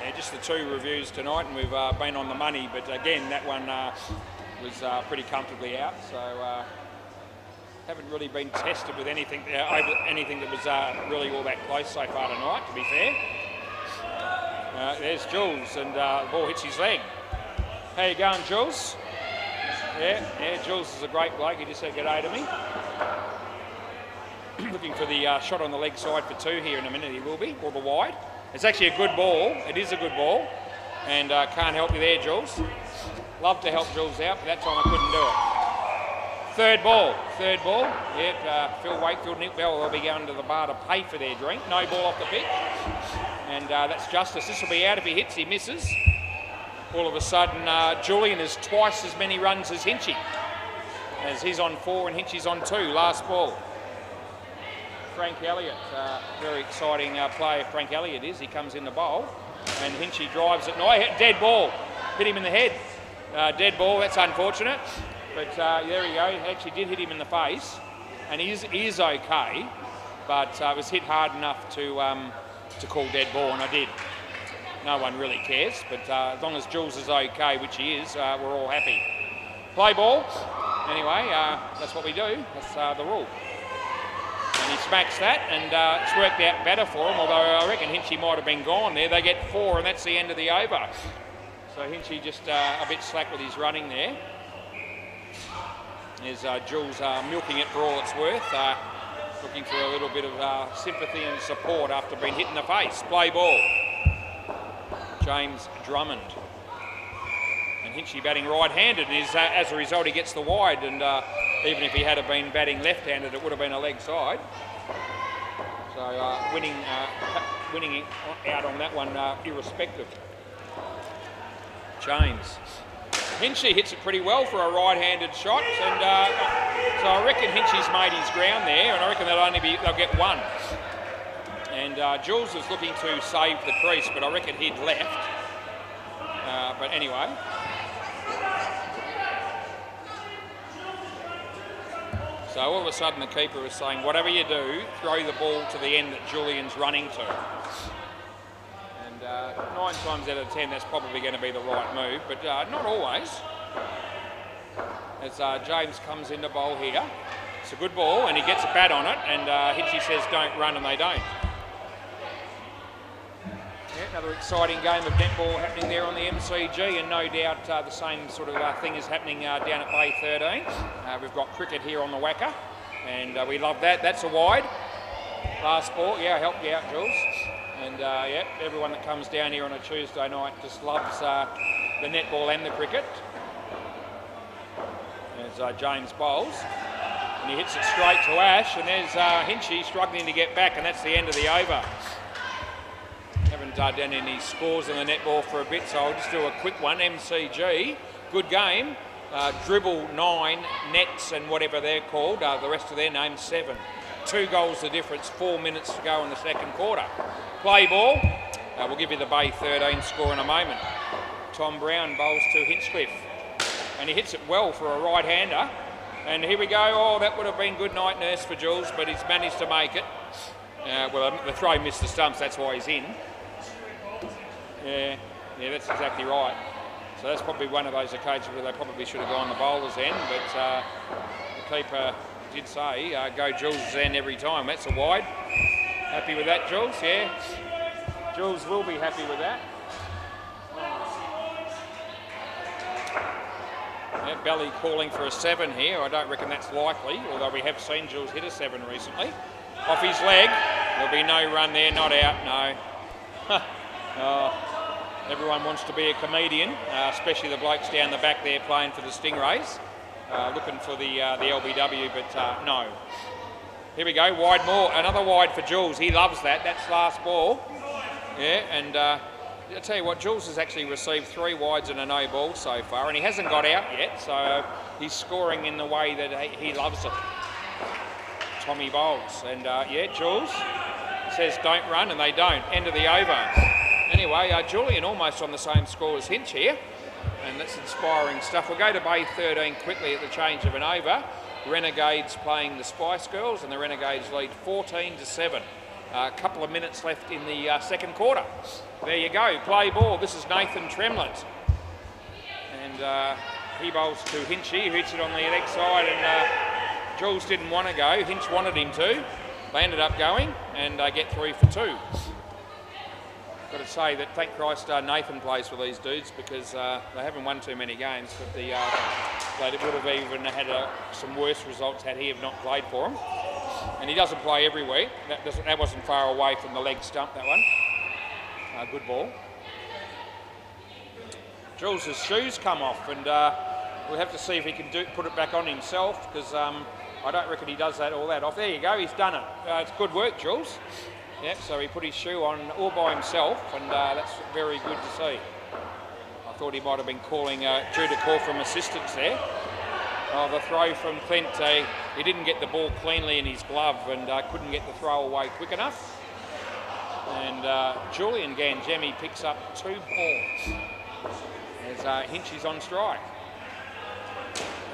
Yeah, just the 2 reviews tonight, and we've been on the money. But again, that one was pretty comfortably out. So haven't really been tested with anything that was really all that close so far tonight, to be fair. There's Jules, and the ball hits his leg. How you going, Jules? Yeah, Jules is a great bloke. He just said g'day to me. Looking for the shot on the leg side for 2 here in a minute, he will be, or the wide. It's actually a good ball. It is a good ball. And can't help you there, Jules. Love to help Jules out, but that time I couldn't do it. Third ball. Yep, Phil Wakefield, Nick Bell will be going to the bar to pay for their drink. No ball off the pitch. And that's justice. This will be out if he hits, he misses. All of a sudden, Julian is twice as many runs as Hinchy, as he's on 4 and Hinchy's on 2. Last ball. Frank Elliott, very exciting player Frank Elliott is. He comes in the bowl and Hinchy drives it. No, dead ball. Hit him in the head. Dead ball, that's unfortunate. But there we go, he actually did hit him in the face, and he is okay, but it was hit hard enough to call dead ball, and I did. No one really cares, but as long as Jules is okay, which he is, we're all happy. Play ball. Anyway, that's what we do. That's the rule. And he smacks that, and it's worked out better for him, although I reckon Hinchy might have been gone there. They get 4, and that's the end of the over. So Hinchy just a bit slack with his running there. There's Jules milking it for all it's worth, looking for a little bit of sympathy and support after being hit in the face. Play ball. James Drummond. And Hinchy batting right-handed, and as a result he gets the wide, and even if he had been batting left-handed it would have been a leg side. So winning out on that one irrespective. James. Hinchy hits it pretty well for a right-handed shot, and so I reckon Hinchy's made his ground there, and I reckon they'll get one. And Jules was looking to save the crease, but I reckon he'd left. But anyway. So all of a sudden the keeper was saying, whatever you do, throw the ball to the end that Julian's running to. And 9 times out of 10 that's probably going to be the right move, but not always. As James comes into bowl here. It's a good ball and he gets a bat on it, and Hinchy says don't run, and they don't. Yeah, another exciting game of netball happening there on the MCG, and no doubt the same sort of thing is happening down at Bay 13. We've got cricket here on the WACA, and we love that. That's a wide. Last ball, yeah, I helped you out, Jules. And yeah, everyone that comes down here on a Tuesday night just loves the netball and the cricket. There's James bowls, and he hits it straight to Ash, and there's Hinchy struggling to get back, and that's the end of the over. Haven't done any scores on the netball for a bit, so I'll just do a quick one. MCG, good game. Dribble 9, nets and whatever they're called, the rest of their names 7. 2 goals the difference, 4 minutes to go in the second quarter. Play ball, we'll give you the Bay 13 score in a moment. Tom Brown bowls to Hinchcliffe, and he hits it well for a right-hander. And here we go, oh that would have been good night nurse for Jules, but he's managed to make it. Well, the throw missed the stumps, that's why he's in. Yeah, that's exactly right. So that's probably one of those occasions where they probably should have gone the bowler's end, but the keeper did say, go Jules' end every time. That's a wide. Happy with that, Jules? Yeah. Jules will be happy with that. Yeah, Belly calling for a 7 here. I don't reckon that's likely, although we have seen Jules hit a 7 recently. Off his leg. There'll be no run there, not out, no. Everyone wants to be a comedian, especially the blokes down the back there playing for the Stingrays, looking for the LBW, but no. Here we go, wide more, another wide for Jules. He loves that. That's last ball. Yeah, and I'll tell you what, Jules has actually received 3 wides and a no ball so far, and he hasn't got out yet, so he's scoring in the way that he loves it. Tommy bowls, and yeah, Jules says don't run, and they don't. End of the over. Anyway, Julian almost on the same score as Hinch here, and that's inspiring stuff. We'll go to Bay 13 quickly at the change of an over. Renegades playing the Spice Girls, and the Renegades lead 14-7. A couple of minutes left in the second quarter. There you go, play ball. This is Nathan Tremlett, and he bowls to Hinchy, who hits it on the leg side, and Jules didn't want to go. Hinch wanted him to. They ended up going, and get 3 for 2. Got to say that thank Christ Nathan plays for these dudes, because they haven't won too many games, but they would have even had some worse results had he have not played for them. And he doesn't play every week. That wasn't far away from the leg stump, that one. Good ball. Jules' shoes come off, and we'll have to see if he can put it back on himself, because I don't reckon he does that all that off. There you go, he's done it. It's good work, Jules. Yep, so he put his shoe on all by himself, and that's very good to see. I thought he might have been calling, due to call from assistance there. Oh, the throw from Clint, he didn't get the ball cleanly in his glove, and couldn't get the throw away quick enough. And Julian Gangemi picks up 2 balls as Hinch is on strike.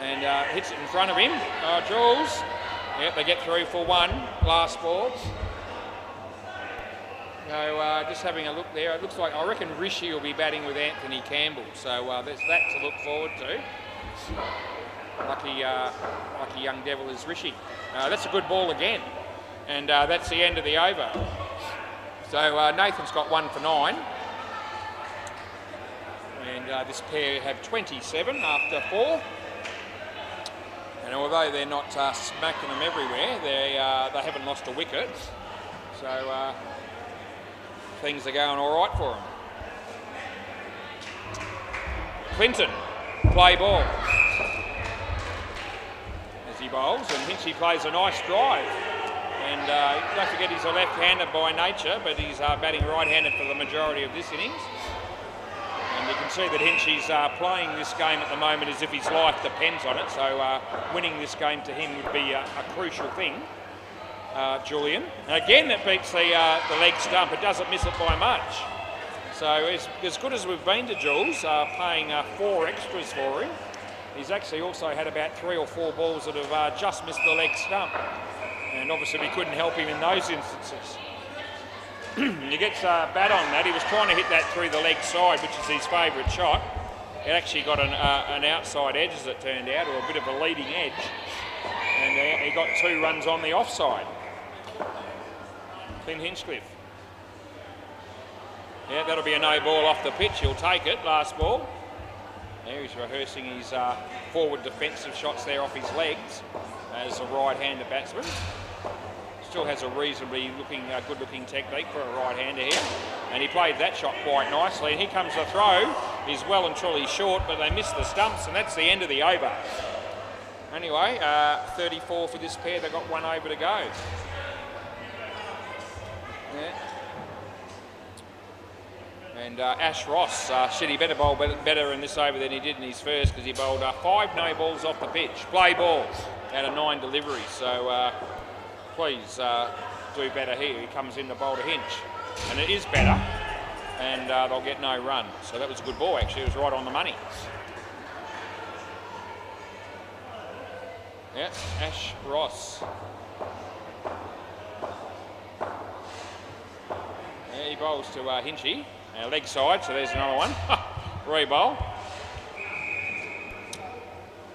And hits it in front of him. Jules, yep, they get through for 1, last ball. So just having a look there, it looks like, I reckon Rishi will be batting with Anthony Campbell, so there's that to look forward to. Lucky young devil is Rishi. That's a good ball again, and that's the end of the over. So Nathan's got 1 for 9, and this pair have 27 after 4. And although they're not smacking them everywhere, they haven't lost a wicket, so things are going all right for them. Clinton, play ball. As he bowls, and Hinchy plays a nice drive. And don't forget he's a left-hander by nature, but he's batting right-handed for the majority of this innings. And you can see that Hinchy's playing this game at the moment as if his life depends on it. So winning this game to him would be a crucial thing. Julian. And again, that beats the leg stump. It doesn't miss it by much. So as good as we've been to Jules, paying 4 extras for him, he's actually also had about 3 or 4 balls that have just missed the leg stump. And obviously we couldn't help him in those instances. He gets bat on that. He was trying to hit that through the leg side, which is his favourite shot. It actually got an outside edge, as it turned out, or a bit of a leading edge. And he got 2 runs on the offside. Clint Hinchcliffe. Yeah, that'll be a no ball off the pitch. He'll take it. Last ball. There he's rehearsing his forward defensive shots there off his legs as a right-hander batsman. Still has a reasonably good-looking technique for a right-hander here. And he played that shot quite nicely. And here comes the throw. He's well and truly short, but they missed the stumps, and that's the end of the over. Anyway, 34 for this pair. They've got 1 over to go. Yeah. And Ash Ross, he better bowl better in this over than he did in his first, because he bowled 5 no balls off the pitch. Play ball out of 9 deliveries. So please do better here. He comes in to bowl to Hinch. And it is better. And they'll get no run. So that was a good ball, actually. It was right on the money. Yeah, Ash Ross. Yeah, he bowls to Hinchy. Leg side, so there's another one. Re-bowl.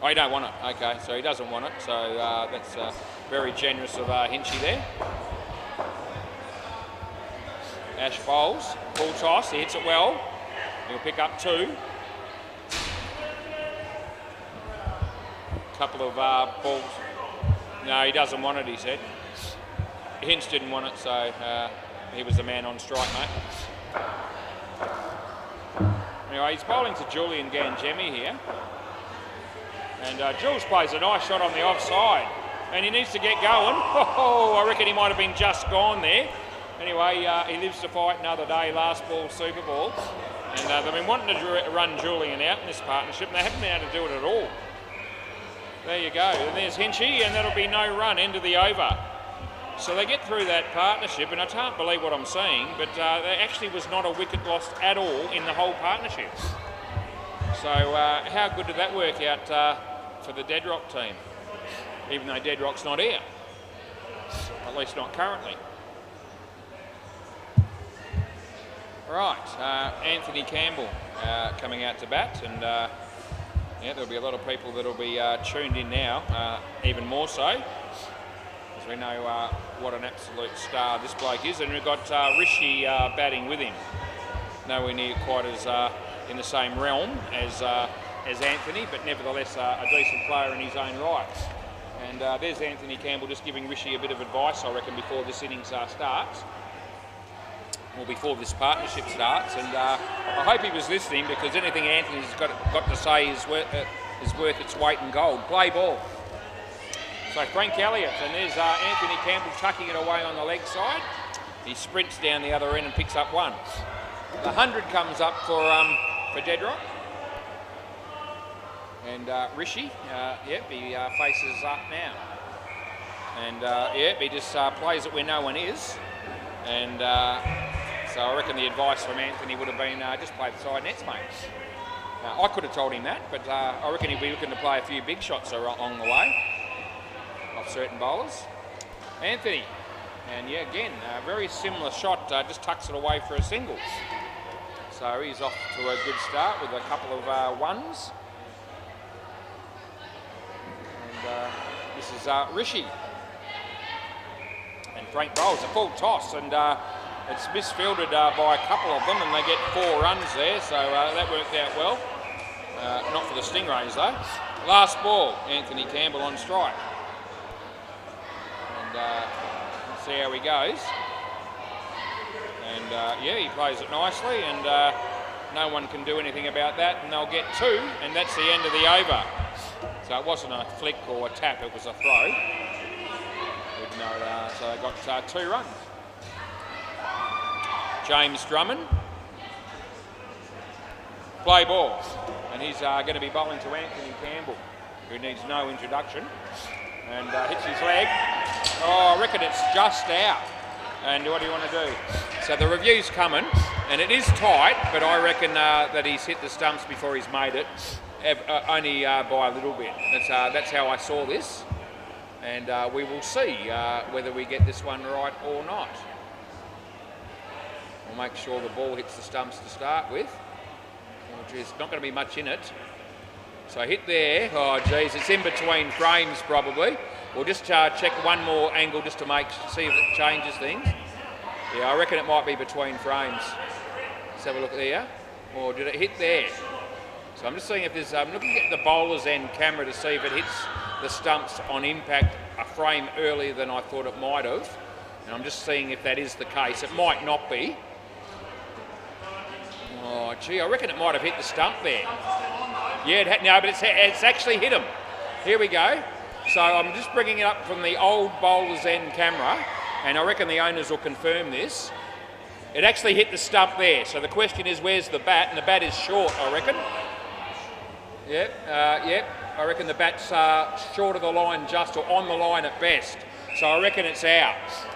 Oh, you don't want it. Okay, so he doesn't want it. So that's very generous of Hinchy there. Ash bowls. Full toss. He hits it well. He'll pick up 2. Couple of balls. No, he doesn't want it, he said. Hinch didn't want it, so he was the man on strike, mate. Anyway, he's bowling to Julian Ganjemi here. And Jules plays a nice shot on the offside. And he needs to get going. Oh, I reckon he might have been just gone there. Anyway, he lives to fight another day. Last ball, Super Ball. And they've been wanting to run Julian out in this partnership, and they haven't been able to do it at all. There you go. And there's Hinchy, and that'll be no run, end of the over. So they get through that partnership, and I can't believe what I'm seeing, but there actually was not a wicket lost at all in the whole partnership. So how good did that work out for the Deadrock team? Even though Deadrock's not here. At least not currently. Right, Anthony Campbell coming out to bat, and yeah, there'll be a lot of people that'll be tuned in now, even more so. We know what an absolute star this bloke is, and we've got Rishi batting with him. Nowhere near quite as in the same realm as Anthony, but nevertheless a decent player in his own right. And there's Anthony Campbell just giving Rishi a bit of advice, I reckon, before this innings starts, or before this partnership starts. And I hope he was listening, because anything Anthony's got to say is worth its weight in gold. Play ball. So Frank Elliott, and there's Anthony Campbell tucking it away on the leg side. He sprints down the other end and picks up 1. The 100 comes up for Deadrock. And Rishi, yep, he faces up now. And yep, he just plays it where no one is. And so I reckon the advice from Anthony would have been just play the side nets, mate. I could have told him that, but I reckon he'd be looking to play a few big shots along the way off certain bowlers. Anthony, and yeah, again, a very similar shot, just tucks it away for a single. So he's off to a good start with a couple of ones. And this is Rishi. And Frank bowls a full toss, and it's misfielded by a couple of them, and they get 4 runs there, so that worked out well. Not for the Stingrays though. Last ball, Anthony Campbell on strike. And see how he goes. And yeah, he plays it nicely, and no one can do anything about that, and they'll get 2, and that's the end of the over. So it wasn't a flick or a tap, it was a throw. With no, so they got 2 runs. James Drummond. Play ball. And he's going to be bowling to Anthony Campbell, who needs no introduction. And hits his leg. Oh, I reckon it's just out. And what do you want to do? So the review's coming, and it is tight, but I reckon that he's hit the stumps before he's made it, only by a little bit. That's how I saw this, and we will see whether we get this one right or not. We'll make sure the ball hits the stumps to start with. Oh, geez, not going to be much in it. So hit there. Oh, geez, it's in between frames probably. We'll just check one more angle just to see if it changes things. Yeah, I reckon it might be between frames. Let's have a look there. Or did it hit there? So I'm just seeing if there's... I'm looking at the bowler's end camera to see if it hits the stumps on impact a frame earlier than I thought it might have. And I'm just seeing if that is the case. It might not be. Oh, gee, I reckon it might have hit the stump there. Yeah, no, but it's actually hit him. Here we go. So I'm just bringing it up from the old bowler's end camera, and I reckon the owners will confirm this. It actually hit the stump there. So the question is, where's the bat? And the bat is short, I reckon. Yep. I reckon the bat's short of the line just, or on the line at best. So I reckon it's out.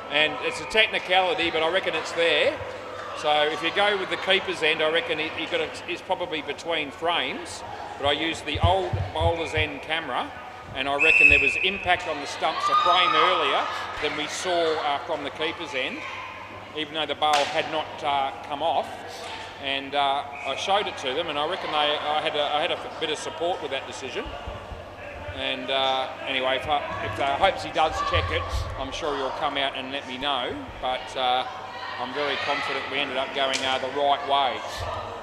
And it's a technicality, but I reckon it's there. So if you go with the keeper's end, I reckon it's probably between frames. But I used the old bowler's end camera, and I reckon there was impact on the stumps a frame earlier than we saw from the keeper's end, even though the bowl had not come off. And I showed it to them, and I reckon I had a bit of support with that decision. And anyway, if I hopes he does check it, I'm sure he'll come out and let me know. But I'm very confident we ended up going the right way.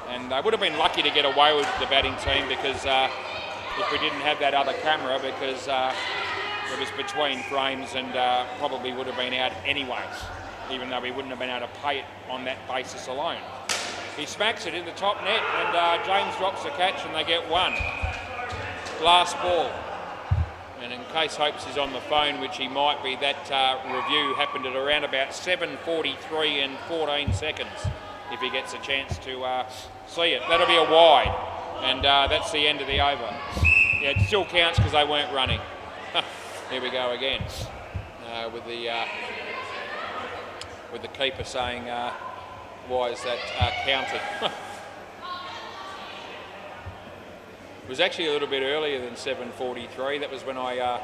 And they would have been lucky to get away with the batting team because if we didn't have that other camera, because it was between frames and probably would have been out anyway, even though we wouldn't have been able to pay it on that basis alone. He smacks it in the top net, and James drops the catch, and they get 1. Last ball. And in case Hopes is on the phone, which he might be, that review happened at around about 7:43 and 14 seconds, if he gets a chance to see it. That'll be a wide, and that's the end of the over. Yeah, it still counts because they weren't running. Here we go again, with the keeper saying, why is that counted? It was actually a little bit earlier than 7:43. That was when I,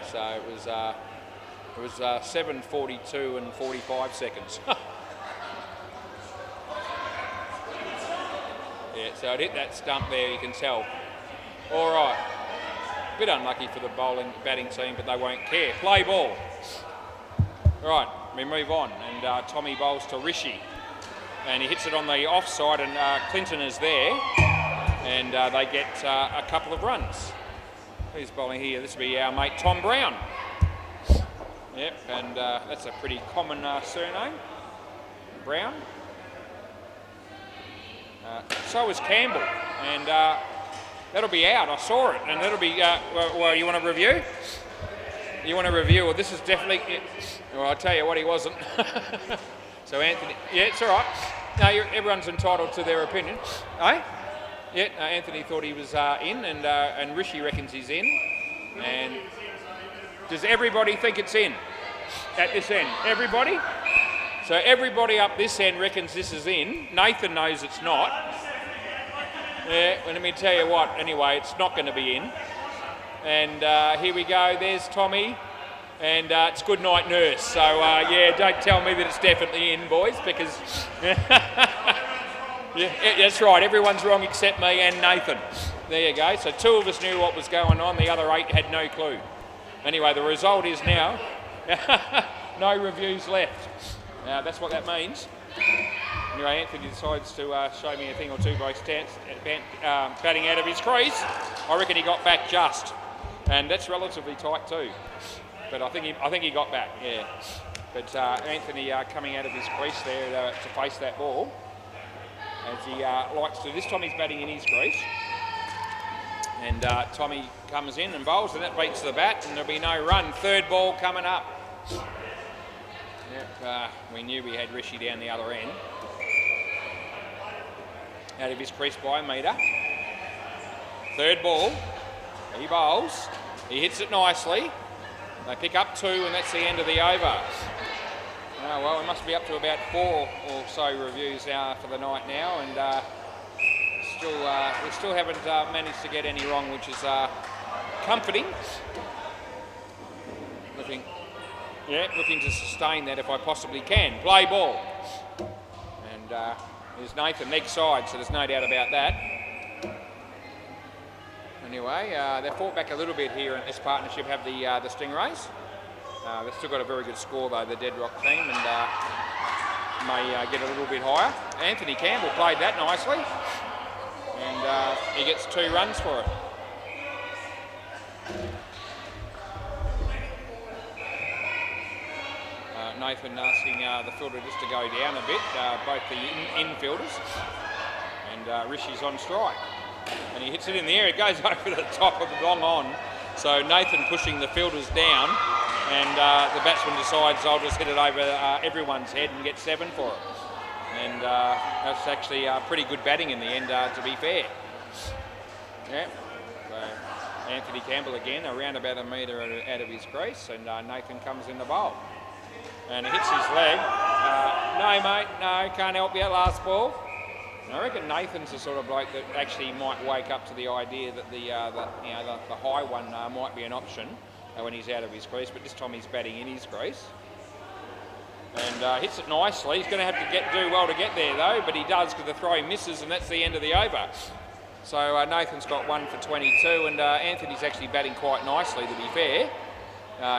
so it was 7:42 and 45 seconds. Yeah, so it hit that stump there, you can tell. All right, bit unlucky for the batting team, but they won't care. Play ball. Right, we move on, and Tommy bowls to Rishi, and he hits it on the offside, and Clinton is there. And they get a couple of runs. Who's bowling here? This will be our mate Tom Brown. Yep, and that's a pretty common surname, Brown. So is Campbell, and that'll be out. I saw it, and that'll be. Well, you want to review? You want to review? Well, this is definitely. Well, I'll tell you what, he wasn't. So Anthony, yeah, it's all right. No, everyone's entitled to their opinion, eh? Yeah, Anthony thought he was in, and Rishi reckons he's in. And does everybody think it's in at this end? Everybody? So everybody up this end reckons this is in. Nathan knows it's not. Yeah, well, let me tell you what, anyway, it's not going to be in. And here we go, there's Tommy. And it's good night, nurse. So, yeah, don't tell me that it's definitely in, boys, because... Yeah, that's right. Everyone's wrong except me and Nathan. There you go. So 2 of us knew what was going on. The other 8 had no clue. Anyway, the result is now no reviews left. Now, that's what that means. Anyway, Anthony decides to show me a thing or two by batting out of his crease. I reckon he got back just. And that's relatively tight too. But I think he got back, yeah. But Anthony coming out of his crease there to face that ball. as he likes to. This time he's batting in his crease. And Tommy comes in and bowls, and that beats the bat, and there'll be no run. Third ball coming up. Yep, we knew we had Rishi down the other end. Out of his crease by a metre. Third ball. He bowls. He hits it nicely. They pick up 2, and that's the end of the over. Oh, well, we must be up to about 4 or so reviews for the night now, and we still haven't managed to get any wrong, which is comforting. Looking to sustain that if I possibly can. Play ball. And there's Nathan next side, so there's no doubt about that. Anyway, they've fought back a little bit here in this partnership, have the Stingrays. They've still got a very good score though, the Dead Rock team, and may get a little bit higher. Anthony Campbell played that nicely, and he gets 2 runs for it. Nathan asking the fielder just to go down a bit, both the infielders, and Rishi's on strike. And he hits it in the air, it goes over the top of the long on. So Nathan pushing the fielders down, and the batsman decides I'll just hit it over everyone's head and get 7 for it. And that's actually pretty good batting in the end, to be fair. Yeah. So Anthony Campbell again, around about a metre out of his crease, and Nathan comes in the bowl. And he hits his leg. No, mate, no, can't help you, last ball. And I reckon Nathan's the sort of bloke that actually might wake up to the idea that the high one might be an option when he's out of his crease, but this time he's batting in his crease. And hits it nicely. He's going to have to do well to get there though, but he does because the throw misses, and that's the end of the over. So Nathan's got 1 for 22, and Anthony's actually batting quite nicely, to be fair.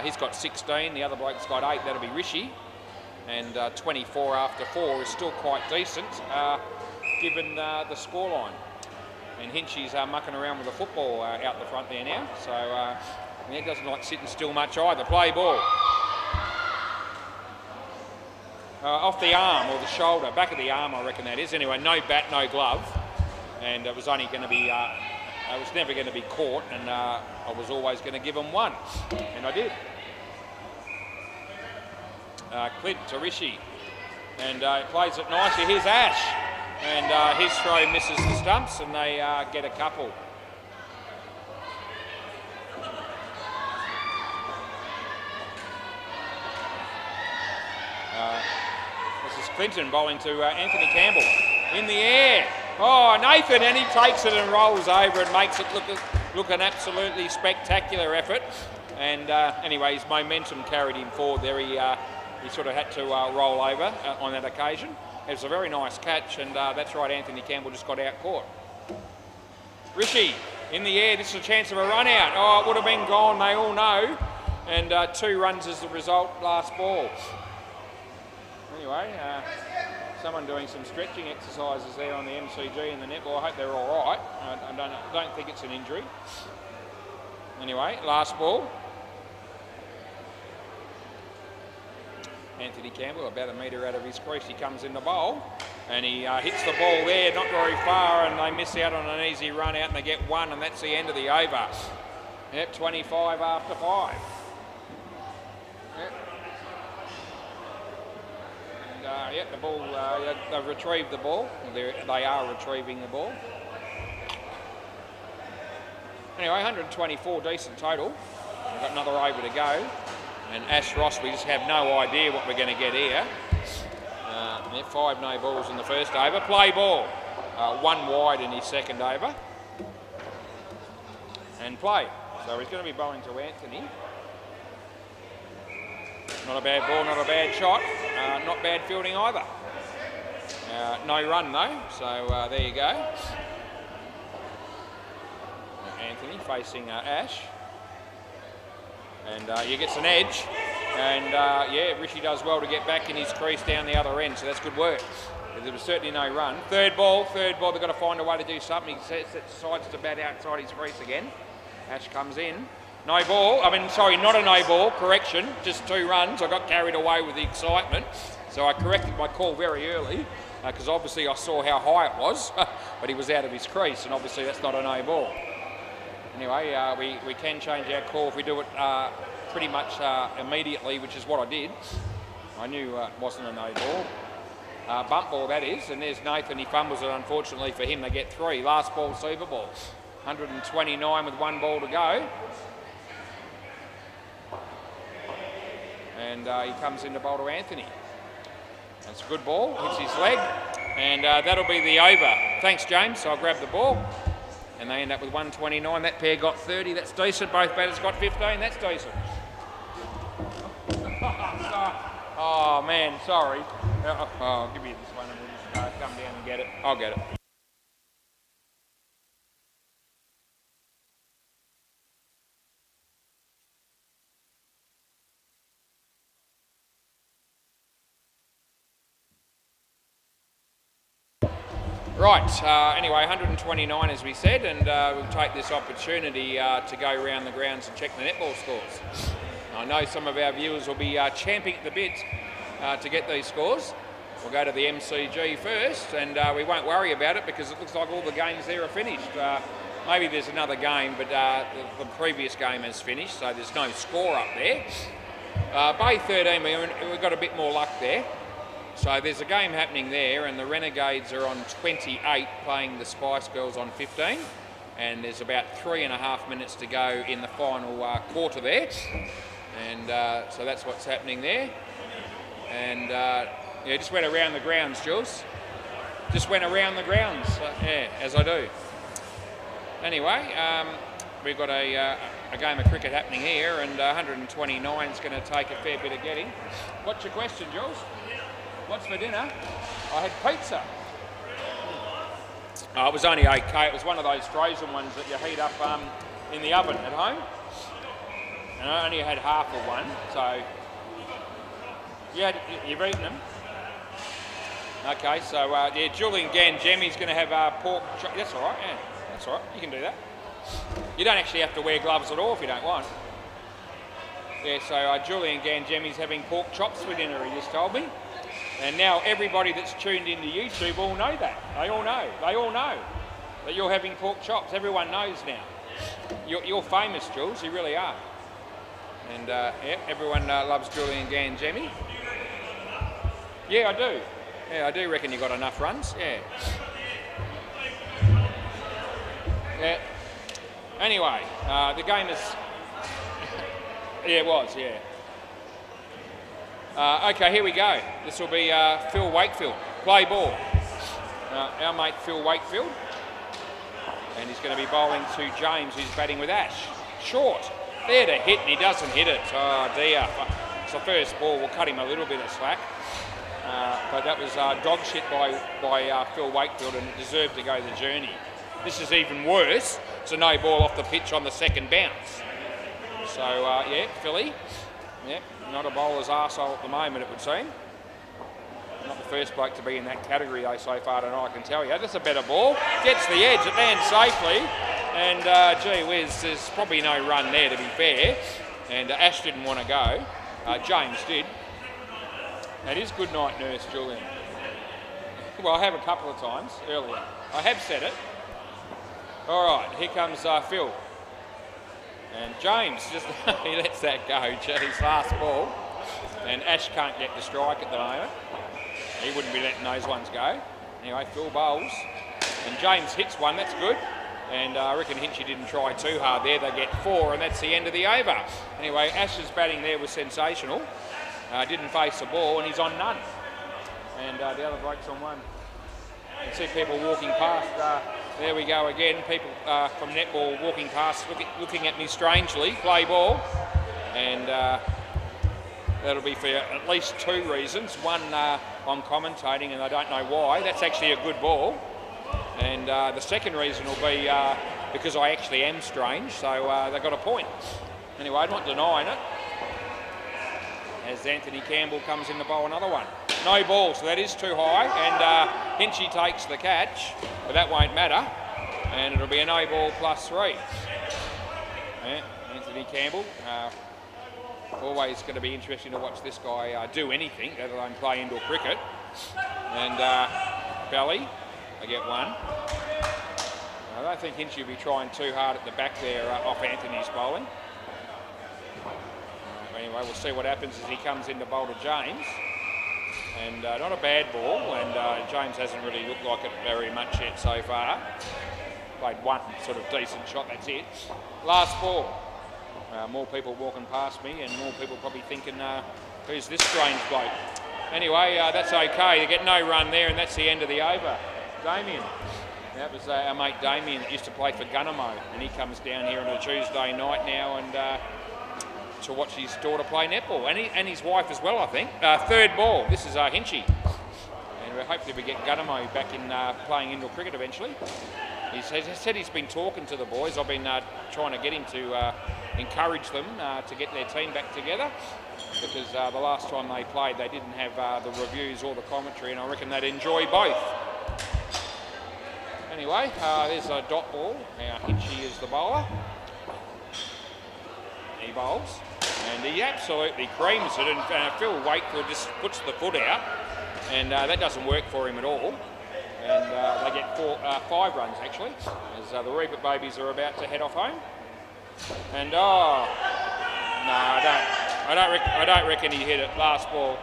He's got 16, the other bloke's got 8, that'll be Rishi. And 24 after 4 is still quite decent, given the scoreline. And Hinchy's mucking around with the football out the front there now, so he doesn't like sitting still much either. Play ball. Off the arm or the shoulder, back of the arm I reckon that is. Anyway, no bat, no glove, and it was only going to be, it was never going to be caught, and I was always going to give him 1, and I did. Clint to Rishi, and plays it nicely. Here's Ash, and his throw misses the stumps, and they get a couple. This is Clinton bowling to Anthony Campbell. In the air. Oh, Nathan, and he takes it and rolls over and makes it look an absolutely spectacular effort. And anyway, his momentum carried him forward there. He sort of had to roll over on that occasion. It was a very nice catch, and that's right, Anthony Campbell just got out caught. Rishi in the air, this is a chance of a run out. Oh, it would have been gone, they all know. And 2 runs is the result, last ball. Anyway, someone doing some stretching exercises there on the MCG in the netball. I hope they're all right. I don't think it's an injury. Anyway, last ball. Anthony Campbell, about a metre out of his crease, he comes in the bowl, and he hits the ball there, not very far, and they miss out on an easy run out, and they get 1, and that's the end of the over. Yep, 25 after 5. Yep. And yep, the ball, they've retrieved the ball. They are retrieving the ball. Anyway, 124, decent total. We've got another over to go. And Ash Ross, we just have no idea what we're going to get here. 5 no balls in the first over. Play ball. 1 wide in his second over. And play. So he's going to be bowling to Anthony. Not a bad ball, not a bad shot. Not bad fielding either. No run though, so there you go. Anthony facing Ash. And he gets an edge. And yeah, Rishi does well to get back in his crease down the other end, so that's good work. There was certainly no run. Third ball, they've got to find a way to do something. He decides to bat outside his crease again. Ash comes in. No ball, not a no ball, correction, just 2 runs. I got carried away with the excitement, so I corrected my call very early. because obviously I saw how high it was, but he was out of his crease, and obviously that's not a no ball. Anyway, we can change our call if we do it pretty much immediately, which is what I did. I knew it wasn't a no ball. Bump ball, that is, and there's Nathan. He fumbles it, unfortunately for him. They get 3. Last ball, Super Ball. 129 with 1 ball to go. And he comes in to bowl to Anthony. That's a good ball, hits his leg, and that'll be the over. Thanks, James. I'll grab the ball. And they end up with 129. That pair got 30. That's decent. Both batters got 15. That's decent. Oh, man, sorry. I'll give you this one and we'll just come down and get it. I'll get it. Right, anyway, 129 as we said, and we'll take this opportunity to go around the grounds and check the netball scores. I know some of our viewers will be champing at the bit to get these scores. We'll go to the MCG first, and we won't worry about it because it looks like all the games there are finished. Maybe there's another game, but the previous game has finished, so there's no score up there. Bay 13, we've got a bit more luck there. So there's a game happening there, and the Renegades are on 28 playing the Spice Girls on 15, and there's about 3.5 minutes to go in the final quarter there, and so that's what's happening there. And yeah, just went around the grounds, Jules. Just went around the grounds, yeah, as I do. Anyway, we've got a game of cricket happening here, and 129 is going to take a fair bit of getting. What's your question, Jules? What's for dinner? I had pizza. It was only okay. It was one of those frozen ones that you heat up in the oven at home. And I only had half of one, so you've eaten them. Okay, so yeah, Julian Gangemi's going to have pork. That's all right. Yeah, that's all right. You can do that. You don't actually have to wear gloves at all if you don't want. Yeah, so Julian Gangemi's having pork chops for dinner. He just told me. And now everybody that's tuned into YouTube all know that. They all know. They all know that you're having pork chops. Everyone knows now. You're famous, Jules. You really are. And yeah, everyone loves Julian Gangemi. Yeah, I do. Yeah, I do reckon you got enough runs. Yeah. Yeah. Anyway, the game is. Yeah, it was. Yeah. Okay, here we go. This will be Phil Wakefield. Play ball. Our mate Phil Wakefield. And he's going to be bowling to James, who's batting with Ash. Short. There to hit, and he doesn't hit it. Oh dear. It's the first ball. We'll cut him a little bit of slack. But that was dog shit by Phil Wakefield, and it deserved to go the journey. This is even worse. It's a no ball off the pitch on the second bounce. So, yeah, Philly. Yeah. Not a bowler's arsehole at the moment, it would seem. Not the first bloke to be in that category, though, so far tonight, I can tell you. That's a better ball. Gets the edge, it lands safely. And, gee whiz, there's probably no run there, to be fair. And Ash didn't want to go. James did. That is good night, nurse, Julian. Well, I have a couple of times earlier. I have said it. All right, here comes Phil. And James, just he lets that go, geez, last ball. And Ash can't get the strike at the moment. He wouldn't be letting those ones go. Anyway, Phil bowls. And James hits one, that's good. And I reckon Hinchy didn't try too hard there. They get 4, and that's the end of the over. Anyway, Ash's batting there was sensational. Didn't face the ball, and he's on none. And the other bloke's on 1. You can see people walking past. There we go again. People from netball walking past, looking at me strangely. Play ball. And that'll be for at least 2 reasons. One, I'm commentating, and I don't know why. That's actually a good ball. And the second reason will be because I actually am strange, so they got a point. Anyway, I'm not denying it. As Anthony Campbell comes in to bowl another one. No ball, so that is too high, and Hinchy takes the catch, but that won't matter, and it'll be a no ball plus 3. Yeah, Anthony Campbell, always going to be interesting to watch this guy do anything, let alone play indoor cricket, and Belly. They get one. I don't think Hinchy will be trying too hard at the back there off Anthony's bowling. Anyway, we'll see what happens as he comes in to bowl to James. And not a bad ball, and James hasn't really looked like it very much yet so far. Played one sort of decent shot, that's it. Last ball. More people walking past me and more people probably thinking, who's this strange bloke? Anyway, that's okay. They get no run there and that's the end of the over. Damien. That was our mate Damien that used to play for Gunnamo, and he comes down here on a Tuesday night now and to watch his daughter play netball, and his wife as well, I think. Third ball. This is Hinchy, and hopefully we get Gunnamo back in playing indoor cricket eventually. He said he's been talking to the boys. I've been trying to get him to encourage them to get their team back together, because the last time they played they didn't have the reviews or the commentary, and I reckon they'd enjoy both. Anyway, there's a dot ball. Now Hinchy is the bowler. He bowls, and he absolutely creams it, and Phil Wakefield just puts the foot out, and that doesn't work for him at all. And they get 5 runs actually, as the Reapit babies are about to head off home. And no, I don't reckon he hit it. Last ball.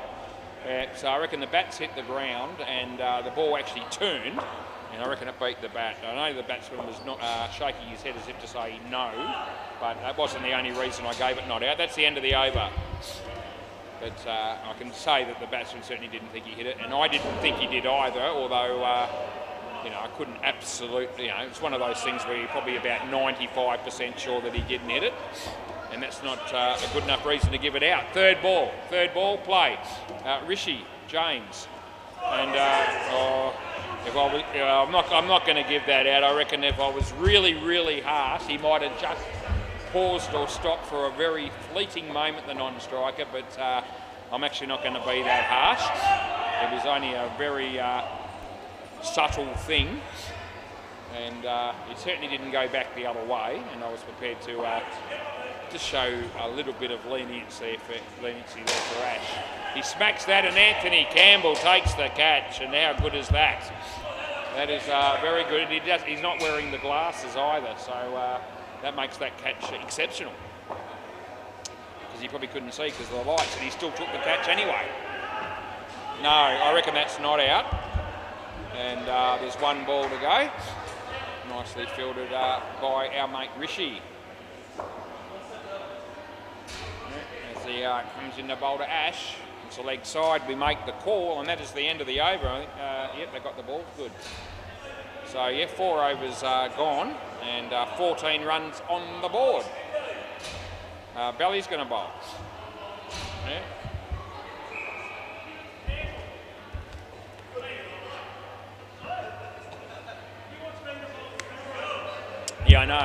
So I reckon the bats hit the ground, and the ball actually turned. And I reckon it beat the bat. I know the batsman was not shaking his head as if to say no, but that wasn't the only reason I gave it not out. That's the end of the over. But I can say that the batsman certainly didn't think he hit it, and I didn't think he did either, although, I couldn't absolutely, it's one of those things where you're probably about 95% sure that he didn't hit it, and that's not a good enough reason to give it out. Third ball, play. Rishi, James, and if I was, I'm not going to give that out. I reckon if I was really, really harsh, he might have just paused or stopped for a very fleeting moment, the non-striker, but I'm actually not going to be that harsh. It was only a very subtle thing, and it certainly didn't go back the other way, and I was prepared to just show a little bit of leniency there for Ash. He smacks that, and Anthony Campbell takes the catch, and how good is that? That is very good. He's not wearing the glasses either, so that makes that catch exceptional. Because he probably couldn't see because of the lights, and he still took the catch anyway. No, I reckon that's not out. And there's one ball to go. Nicely fielded by our mate Rishi. As he comes in the bowl to Ash. It's a leg side, we make the call, and that is the end of the over. I think, yep, they got the ball, good. So, yeah, 4 overs gone, and 14 runs on the board. Belly's going to bowl. Yeah, I know.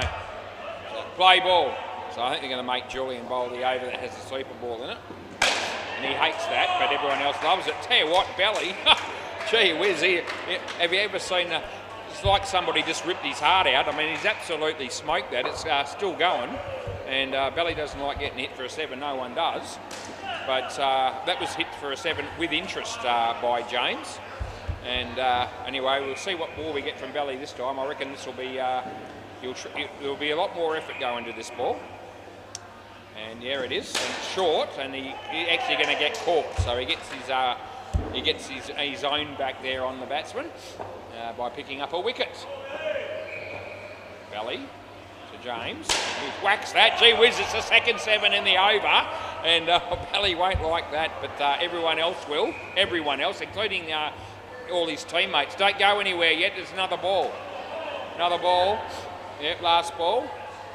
Play ball. So I think they're going to make Julian bowl the over that has the sweeper ball in it. And he hates that, but everyone else loves it. Tell you what, Belly, gee whiz, have you ever seen, it's like somebody just ripped his heart out. I mean, he's absolutely smoked that. It's still going, and Belly doesn't like getting hit for a 7, no one does. But that was hit for a 7 with interest by James. And anyway, we'll see what ball we get from Belly this time. I reckon this will be, there'll be a lot more effort going to this ball. And there it is, and it's short, and he's actually going to get caught. So he gets his own back there on the batsman by picking up a wicket. Belly to James. He whacks that. Gee whiz, it's the second 7 in the over, and Belly won't like that, but everyone else will. Everyone else, including all his teammates. Don't go anywhere yet. There's another ball. Another ball. Yep, last ball.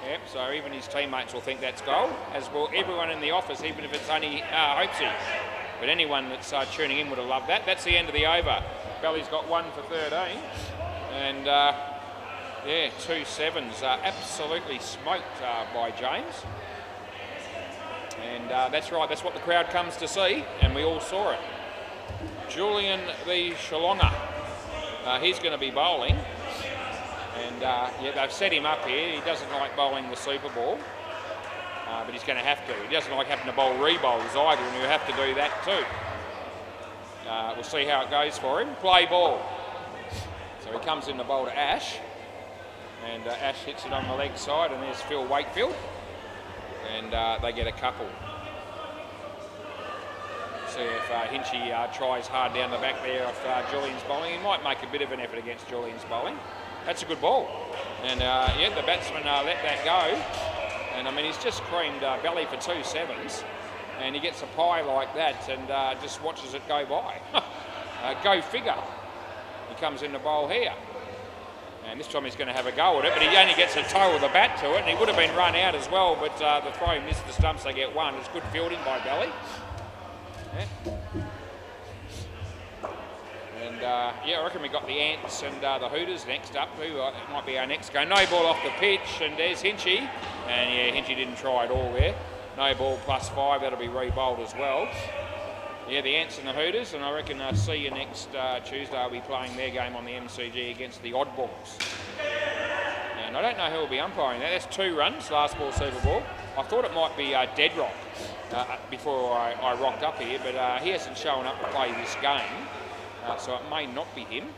Yep, so even his teammates will think that's goal, as will everyone in the office, even if it's only Hopesy. But anyone that's tuning in would have loved that. That's the end of the over. Belly's got 1 for 13. And, yeah, 2 7s. Absolutely smoked by James. And that's right, that's what the crowd comes to see, and we all saw it. Julian the Shalonga. He's going to be bowling. And yeah, they've set him up here. He doesn't like bowling the super ball, but he's going to have to. He doesn't like having to bowl re-bowls either, and he'll have to do that too. We'll see how it goes for him. Play ball. So he comes in the bowl to Ash, and Ash hits it on the leg side, and there's Phil Wakefield, and they get a couple. See if Hinchy tries hard down the back there off Julian's bowling. He might make a bit of an effort against Julian's bowling. That's a good ball. And yeah, the batsman let that go. And I mean, he's just creamed belly for 2 sevens. And he gets a pie like that and just watches it go by. Go figure. He comes in the bowl here. And this time he's going to have a go at it, but he only gets a toe of the bat to it. And he would have been run out as well, but the throw missed the stumps. They get one. It's good fielding by Belly. Yeah. And yeah, I reckon we got the Ants and the Hooters next up. Who might be our next go. No ball off the pitch, and there's Hinchy. And yeah, Hinchy didn't try at all there. No ball +5, that'll be re-bowled as well. Yeah, the Ants and the Hooters, and I reckon see you next Tuesday. I'll be playing their game on the MCG against the Oddballs. And I don't know who will be umpiring that. That's 2 runs, last ball, super ball. I thought it might be Deadrock before I rocked up here, but he hasn't shown up to play this game, so it may not be him.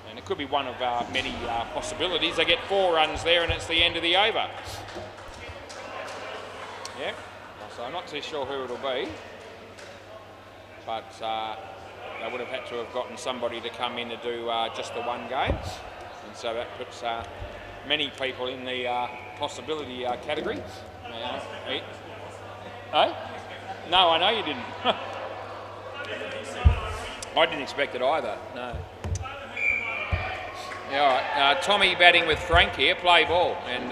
And it could be one of many possibilities. They get 4 runs there, and it's the end of the over. Yeah, so I'm not too sure who it'll be, but they would have had to have gotten somebody to come in to do just the one game, and so that puts many people in the possibility category. Eh? No, I know you didn't. I didn't expect it either, no. Yeah, all right. Tommy batting with Frank here, play ball, and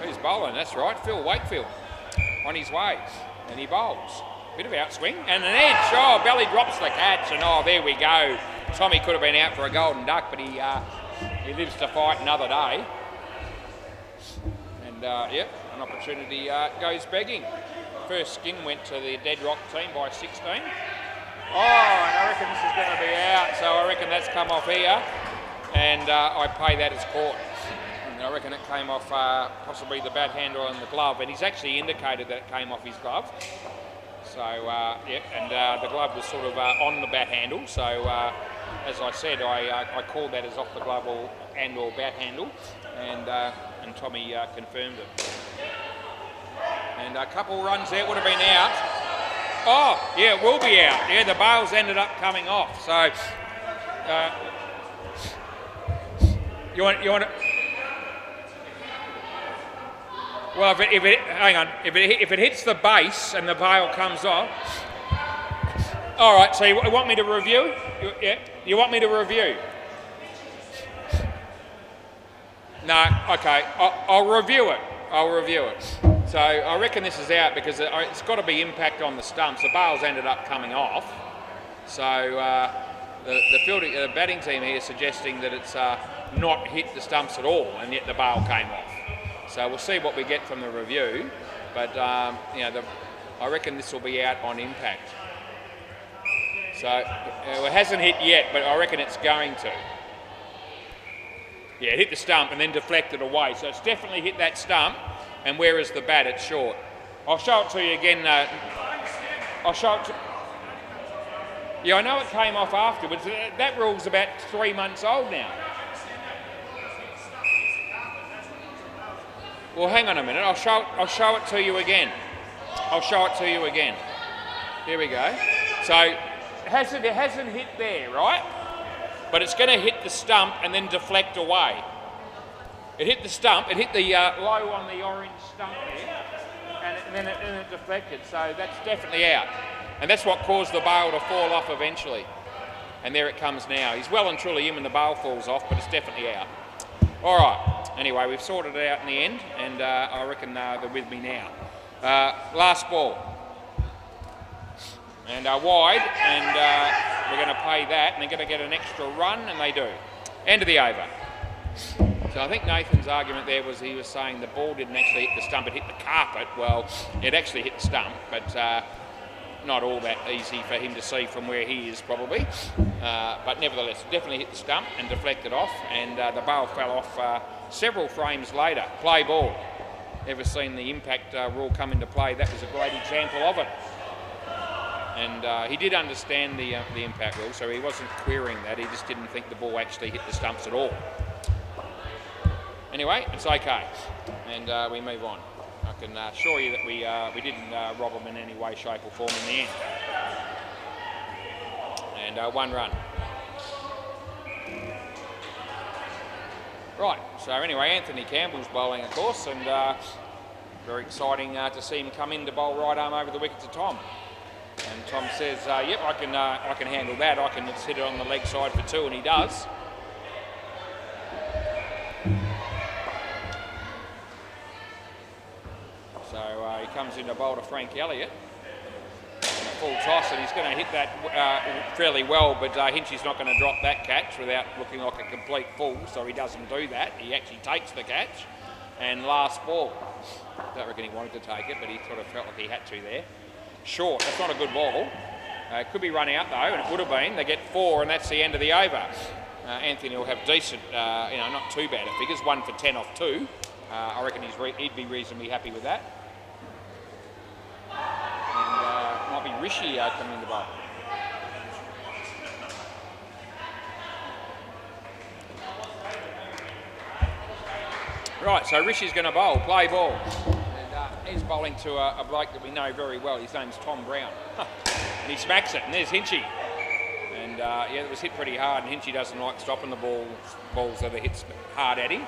who's bowling? That's right, Phil Wakefield on his way, and he bowls. Bit of outswing, and an edge. Oh, Belly drops the catch, and oh, there we go. Tommy could have been out for a golden duck, but he lives to fight another day. And yep, an opportunity goes begging. First skin went to the Deadrock team by 16. Oh, and I reckon this is going to be out, so I reckon that's come off here, and I pay that as caught. And I reckon it came off possibly the bat handle and the glove, and he's actually indicated that it came off his glove. So, yeah, and the glove was sort of on the bat handle. So, as I said, I called that as off the glove or bat handle, and Tommy confirmed it. And a couple runs there, would have been out. Oh, yeah, it will be out. Yeah, the bails ended up coming off. So, you want to... Well, if it hits the base and the bail comes off. All right. So you want me to review? You want me to review? No. Okay. I'll review it. So I reckon this is out because it's got to be impact on the stumps. The bails ended up coming off. So the batting team here is suggesting that it's not hit the stumps at all, and yet the bail came off. So we'll see what we get from the review, but you know, I reckon this will be out on impact. So it hasn't hit yet, but I reckon it's going to. Yeah, it hit the stump and then deflected away. So it's definitely hit that stump, and where is the bat? It's short. I'll show it to you again. I'll show it to... Yeah, I know it came off afterwards. That rule's about 3 months old now. Well, hang on a minute. I'll show it to you again. Here we go. So it hasn't hit there, right? But it's going to hit the stump and then deflect away. It hit the stump. It hit the low on the orange stump there, and then it deflected. So that's definitely out. And that's what caused the bail to fall off eventually. And there it comes now. He's well and truly in when the bail falls off, but it's definitely out. All right. Anyway, we've sorted it out in the end, and I reckon they're with me now. Last ball. And wide, and we're going to pay that, and they're going to get an extra run, and they do. End of the over. So I think Nathan's argument there was he was saying the ball didn't actually hit the stump, it hit the carpet. Well, it actually hit the stump, but not all that easy for him to see from where he is probably. But nevertheless, it definitely hit the stump and deflected off, and the bail fell off several frames later. Play ball. Ever seen the impact rule come into play? That was a great example of it. And he did understand the impact rule, so he wasn't querying that. He just didn't think the ball actually hit the stumps at all. Anyway, it's okay, and we move on. I can assure you that we didn't rob them in any way, shape or form in the end. And 1 run. Right, so anyway, Anthony Campbell's bowling, of course, and very exciting to see him come in to bowl right arm over the wicket to Tom. And Tom says, yep, I can handle that. I can just hit it on the leg side for 2, and he does. So he comes in to bowl to Frank Elliott. Full toss, and he's going to hit that fairly well, but Hinchy's not going to drop that catch without looking like a complete fool, so he doesn't do that. He actually takes the catch. And last ball. Don't reckon he wanted to take it, but he sort of felt like he had to there. Short, that's not a good ball. It could be run out though, and it would have been. They get 4, and that's the end of the over. Anthony will have decent, not too bad figures. 1 for 10 off 2. I reckon he'd be reasonably happy with that. And might be Rishi coming in the bowl. Right, so Rishi's going to bowl, play ball. And he's bowling to a bloke that we know very well. His name's Tom Brown. And he smacks it, and there's Hinchy. And it was hit pretty hard, and Hinchy doesn't like stopping the balls that are hit hard at him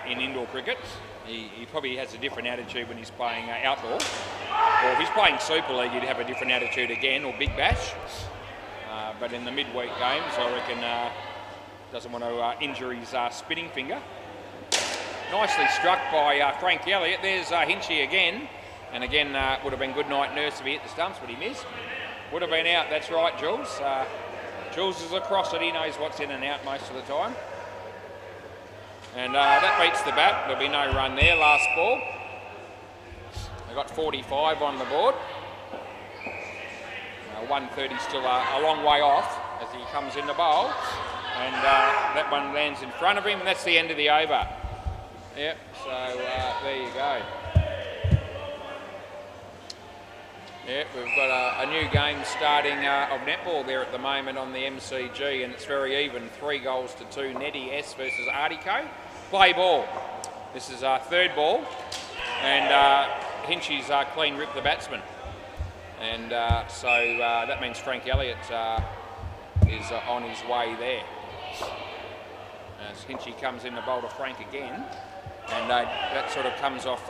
in indoor cricket. He probably has a different attitude when he's playing outdoor. Or if he's playing Super League, he'd have a different attitude again, or Big Bash. But in the midweek games, I reckon doesn't want to injure his spinning finger. Nicely struck by Frank Elliott. There's Hinchy again. And again, would have been good night nurse if he hit the stumps, but he missed. Would have been out, that's right, Jules. Jules is across it, he knows what's in and out most of the time. And that beats the bat. There'll be no run there. Last ball. They got 45 on the board. 130 still a long way off as he comes in the bowl. And that one lands in front of him, and that's the end of the over. Yep, so there you go. Yep, we've got a new game starting of netball there at the moment on the MCG, and it's very even. 3 goals to 2. Neddy S versus Artico. Play ball. This is our 3rd ball, and Hinchy's clean ripped the batsman. And so that means Frank Elliott is on his way there. As Hinchy comes in to bowl to Frank again, and that sort of comes off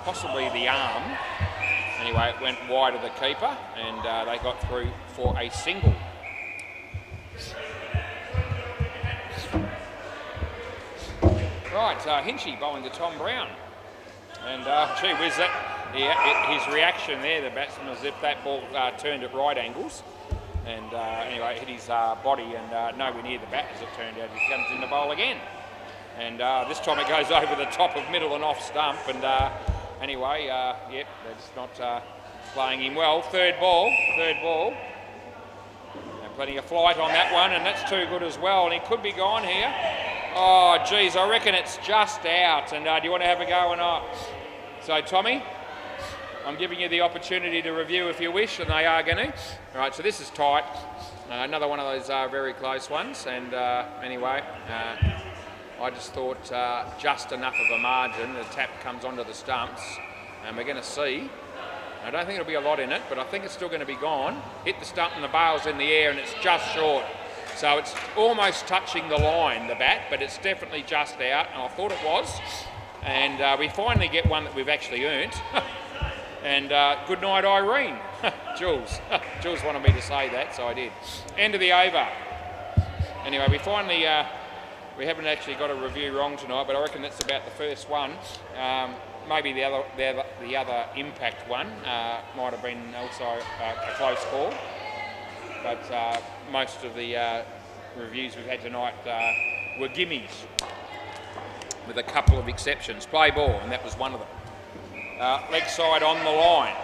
possibly the arm. Anyway, it went wide of the keeper, and they got through for a single. Right, Hinchy bowling to Tom Brown. And gee whiz, his reaction there, the batsman, as if that ball turned at right angles. And anyway, hit his body and nowhere near the bat, as it turned out. He comes in the bowl again. And this time it goes over the top of middle and off stump. And anyway, yep, that's not playing him well. Third ball. And plenty of flight on that one, and that's too good as well. And he could be gone here. Oh, geez, I reckon it's just out. And do you want to have a go or not? So, Tommy, I'm giving you the opportunity to review if you wish, and they are going to. All right, so this is tight. Another one of those very close ones. And anyway, I just thought just enough of a margin. The tap comes onto the stumps, and we're going to see. I don't think it'll be a lot in it, but I think it's still going to be gone. Hit the stump and the bail's in the air, and it's just short. So it's almost touching the line, the bat, but it's definitely just out, and I thought it was. And we finally get one that we've actually earned. And good night, Irene. Jules. Jules wanted me to say that, so I did. End of the over. Anyway, we finally, we haven't actually got a review wrong tonight, but I reckon that's about the first one. Maybe the other impact one might have been also a close call. But most of the reviews we've had tonight were gimmies, with a couple of exceptions. Play ball, and that was one of them. Leg side on the line.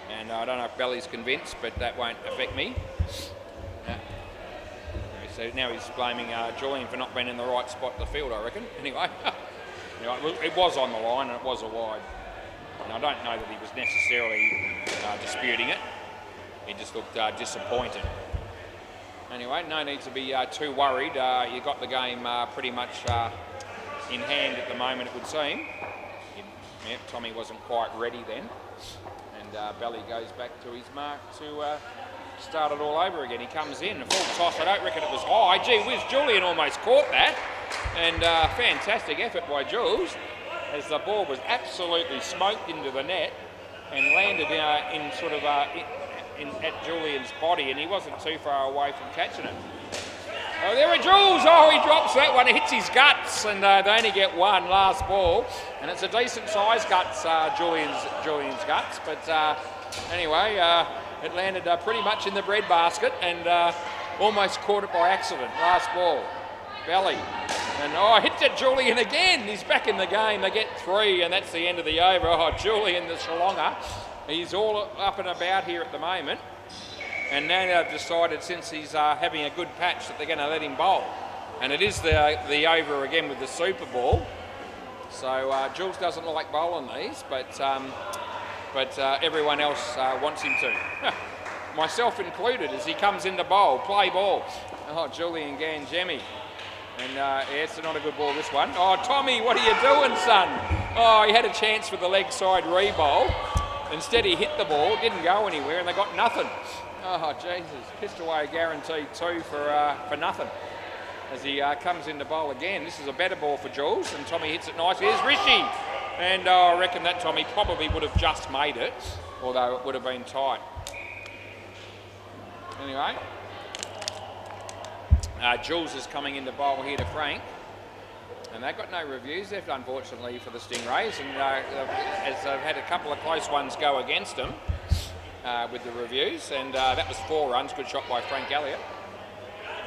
And I don't know if Belly's convinced, but that won't affect me. So now he's blaming Julian for not being in the right spot in the field, I reckon. Anyway, it was on the line and it was a wide. And I don't know that he was necessarily disputing it. he just looked disappointed. Anyway, no need to be too worried. You got the game pretty much in hand at the moment, it would seem. Yeah, Tommy wasn't quite ready then. And Belly goes back to his mark to start it all over again. He comes in, a full toss. I don't reckon it was high. Gee whiz, Julian almost caught that. And fantastic effort by Jules, as the ball was absolutely smoked into the net and landed in sort of at Julian's body, and he wasn't too far away from catching it. Oh, there are Jules. Oh, he drops that one. It hits his guts, and they only get one last ball. And it's a decent size guts, Julian's guts. But anyway, it landed pretty much in the breadbasket and almost caught it by accident. Last ball. Belly. And hits at Julian again. He's back in the game. They get 3, and that's the end of the over. Oh, Julian, the Shalonga. He's all up and about here at the moment. And now they've decided, since he's having a good patch, that they're going to let him bowl. And it is the over again with the Super Ball. So Jules doesn't like bowling these, but everyone else wants him to. Myself included, as he comes in to bowl, play ball. Oh, Julian Ganjemi. And it's not a good ball, this one. Oh, Tommy, what are you doing, son? Oh, he had a chance for the leg side re-bowl. Instead, he hit the ball, didn't go anywhere, and they got nothing. Oh, Jesus. Pissed away a guaranteed 2 for nothing. As he comes in to bowl again. This is a better ball for Jules, and Tommy hits it nicely. Here's Rishi. And I reckon that Tommy probably would have just made it, although it would have been tight. Anyway, Jules is coming in to bowl here to Frank. And they've got no reviews left, unfortunately, for the Stingrays. And as they've had a couple of close ones go against them with the reviews. And that was 4 runs. Good shot by Frank Elliott.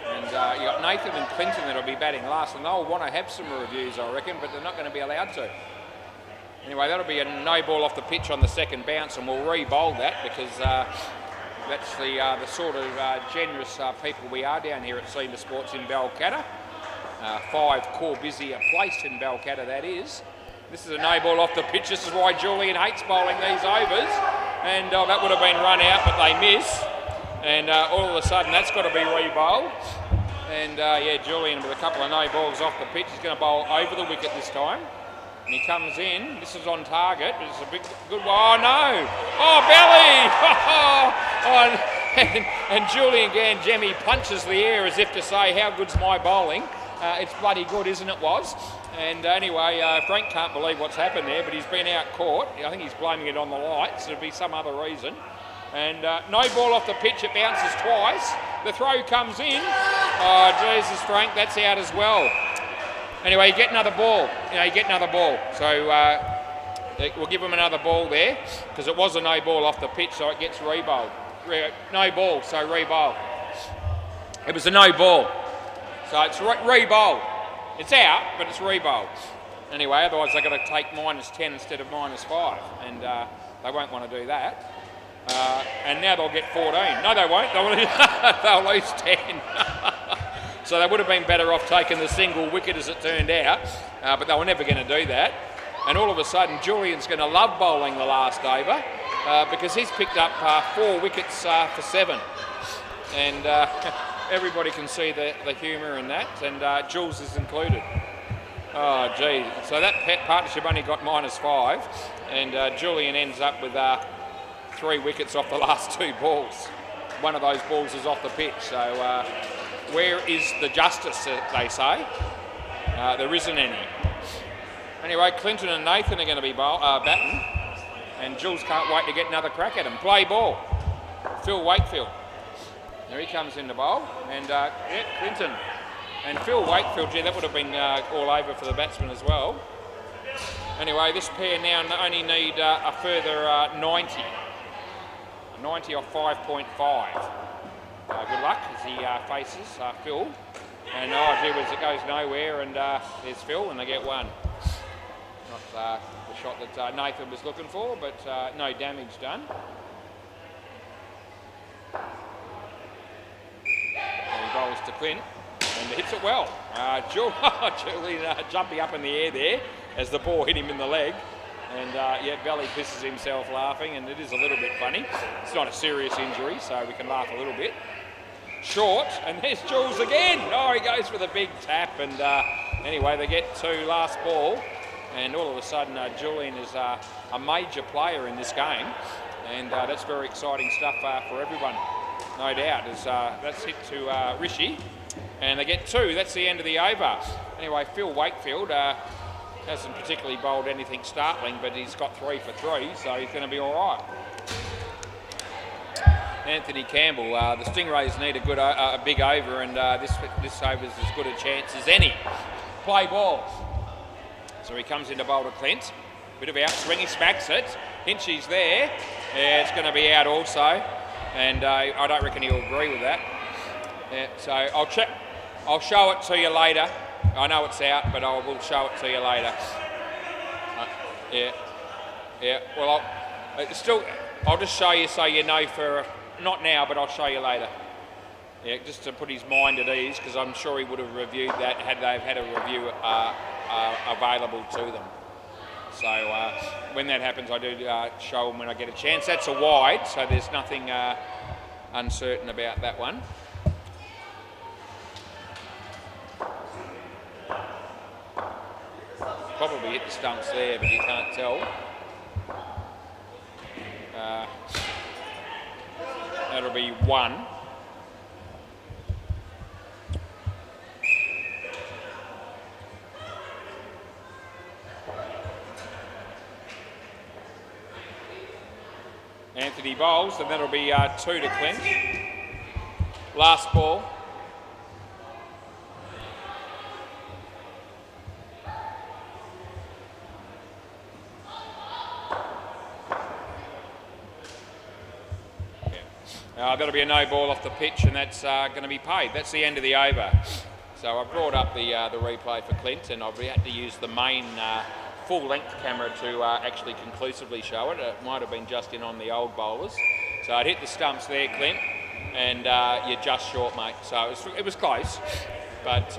And you got Nathan and Clinton that'll be batting last. And they'll want to have some reviews, I reckon, but they're not going to be allowed to. Anyway, that'll be a no ball off the pitch on the second bounce. And we'll re-bowl that because that's the sort of generous people we are down here at SEMA Sports in Balcatta. 5 core busier placed in Balcatta, that is. This is a no ball off the pitch. This is why Julian hates bowling these overs. And that would have been run out, but they miss. And all of a sudden, that's got to be re-bowled. And yeah, Julian with a couple of no balls off the pitch. He's going to bowl over the wicket this time. And he comes in. This is on target. It's a big, good one. Oh, no. Oh, Belly. And Julian Ganjemi punches the air as if to say, how good's my bowling? It's bloody good, isn't it, was? And anyway, Frank can't believe what's happened there, but he's been out caught. I think he's blaming it on the lights. There'll be some other reason. And no ball off the pitch. It bounces twice. The throw comes in. Oh, Jesus, Frank, that's out as well. Anyway, you get another ball. You get another ball. So we'll give him another ball there because it was a no ball off the pitch, so it gets re-bowled. No ball, so re-bowl. It was a no ball. So it's re-bowled. It's out, but it's re-bowled. Anyway, otherwise they've got to take -10 instead of -5, and they won't want to do that. And now they'll get 14. No, they won't. They'll lose 10. So they would have been better off taking the single wicket as it turned out, but they were never going to do that. And all of a sudden, Julian's going to love bowling the last over because he's picked up 4 wickets for 7. And everybody can see the humour in that, and Jules is included. Oh, gee. So that partnership only got -5, and Julian ends up with 3 wickets off the last 2 balls. One of those balls is off the pitch, so where is the justice, they say? There isn't any. Anyway, Clinton and Nathan are going to be batting, and Jules can't wait to get another crack at him. Play ball. Phil Wakefield. There he comes in the bowl, and yeah, Clinton. And Phil Wakefield, gee, that would have been all over for the batsman as well. Anyway, this pair now only need a further 90. 90 off 5.5. Good luck as he faces Phil. And oh, gee whiz, it goes nowhere, and there's Phil, and they get 1. Not the shot that Nathan was looking for, but no damage done. And he bowls to Clint, and hits it well. Julian jumping up in the air there as the ball hit him in the leg. And yeah, Belly pisses himself laughing, and it is a little bit funny. It's not a serious injury, so we can laugh a little bit. Short, and there's Jules again. Oh, he goes for the big tap, and anyway, they get to last ball, and all of a sudden Julian is a major player in this game, and that's very exciting stuff for everyone, no doubt. As that's hit to Rishi, and they get 2. That's the end of the over. Anyway, Phil Wakefield hasn't particularly bowled anything startling, but he's got 3 for 3, so he's going to be all right. Anthony Campbell, the Stingrays need a big over, and this over's as good a chance as any. Play ball. So he comes into bowl to Clint. Bit of outswing, he smacks it. Hinchy's there. Yeah, it's going to be out also, and I don't reckon he'll agree with that. Yeah, so I'll show it to you later. I know it's out, but I will show it to you later. Yeah. Well, I'll just show you so you know for. Not now, but I'll show you later. Yeah, just to put his mind at ease, because I'm sure he would have reviewed that had they had a review available to them. So when that happens, I do show them when I get a chance. That's a wide, so there's nothing uncertain about that one. Probably hit the stumps there, but you can't tell. That'll be 1. Anthony bowls, and that'll be 2 to Clint. Last ball. That'll be a no ball off the pitch, and that's going to be paid. That's the end of the over. So I brought up the replay for Clint, and I've had to use the main full-length camera to actually conclusively show it. It might have been just in on the old bowlers. So I'd hit the stumps there, Clint, and you're just short, mate. So it was close, but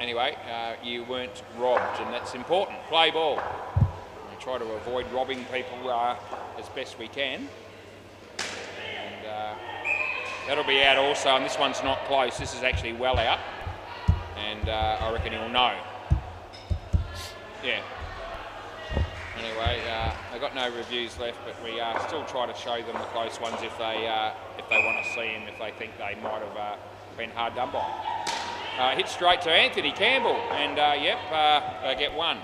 anyway, you weren't robbed, and that's important. Play ball. We try to avoid robbing people as best we can. That'll be out also, and this one's not close. This is actually well out, and I reckon he'll know. Yeah. Anyway, they've got no reviews left, but we still try to show them the close ones if they want to see him, if they think they might have been hard done by. Hit straight to Anthony Campbell, and yep, they get 1.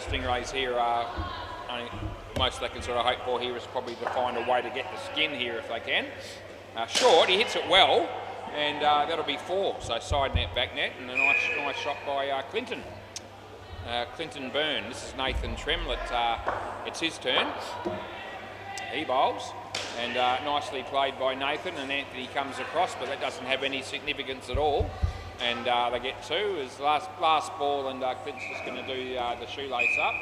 Stingrays here only most they can sort of hope for here is probably to find a way to get the skin here if they can. Short, he hits it well, and that'll be 4. So side net, back net, and a nice shot by Clinton. Clinton Byrne. This is Nathan Tremlett. It's his turn. He bowls, and nicely played by Nathan, and Anthony comes across, but that doesn't have any significance at all. And they get 2 as last ball, and Clint's just going to do the shoelace up,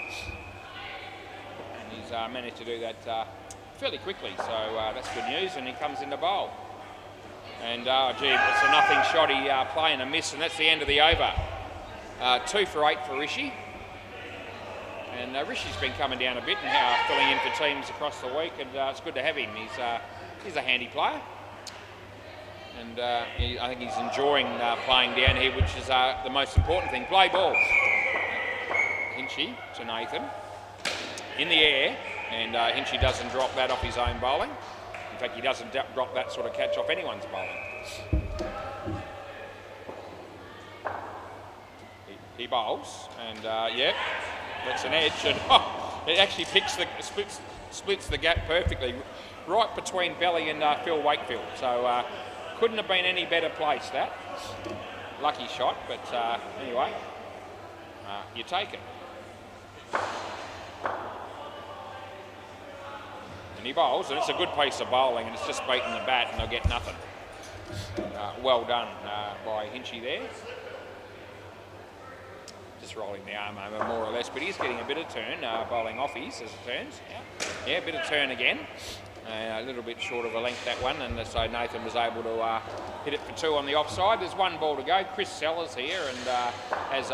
and he's managed to do that fairly quickly, so that's good news. And he comes into bowl, and gee, it's a nothing shotty play and a miss, and that's the end of the over. 2 for 8 for Rishi, and Rishi's been coming down a bit and filling in for teams across the week, and it's good to have him. He's a handy player. And I think he's enjoying playing down here, which is the most important thing. Play ball. Hinchy to Nathan. In the air, and Hinchy doesn't drop that off his own bowling. In fact, he doesn't drop that sort of catch off anyone's bowling. He bowls, and yeah, that's an edge, and it actually splits the gap perfectly, right between Belly and Phil Wakefield. So couldn't have been any better place, that. Lucky shot, but anyway, you take it. And he bowls, and it's a good piece of bowling, and it's just beaten the bat, and they'll get nothing. Well done by Hinchy there. Just rolling the arm over more or less, but he's getting a bit of turn, bowling offies as it turns. Yeah, a bit of turn again. A little bit short of a length, that one, and so Nathan was able to hit it for 2 on the offside. There's 1 ball to go. Chris Sellers here and has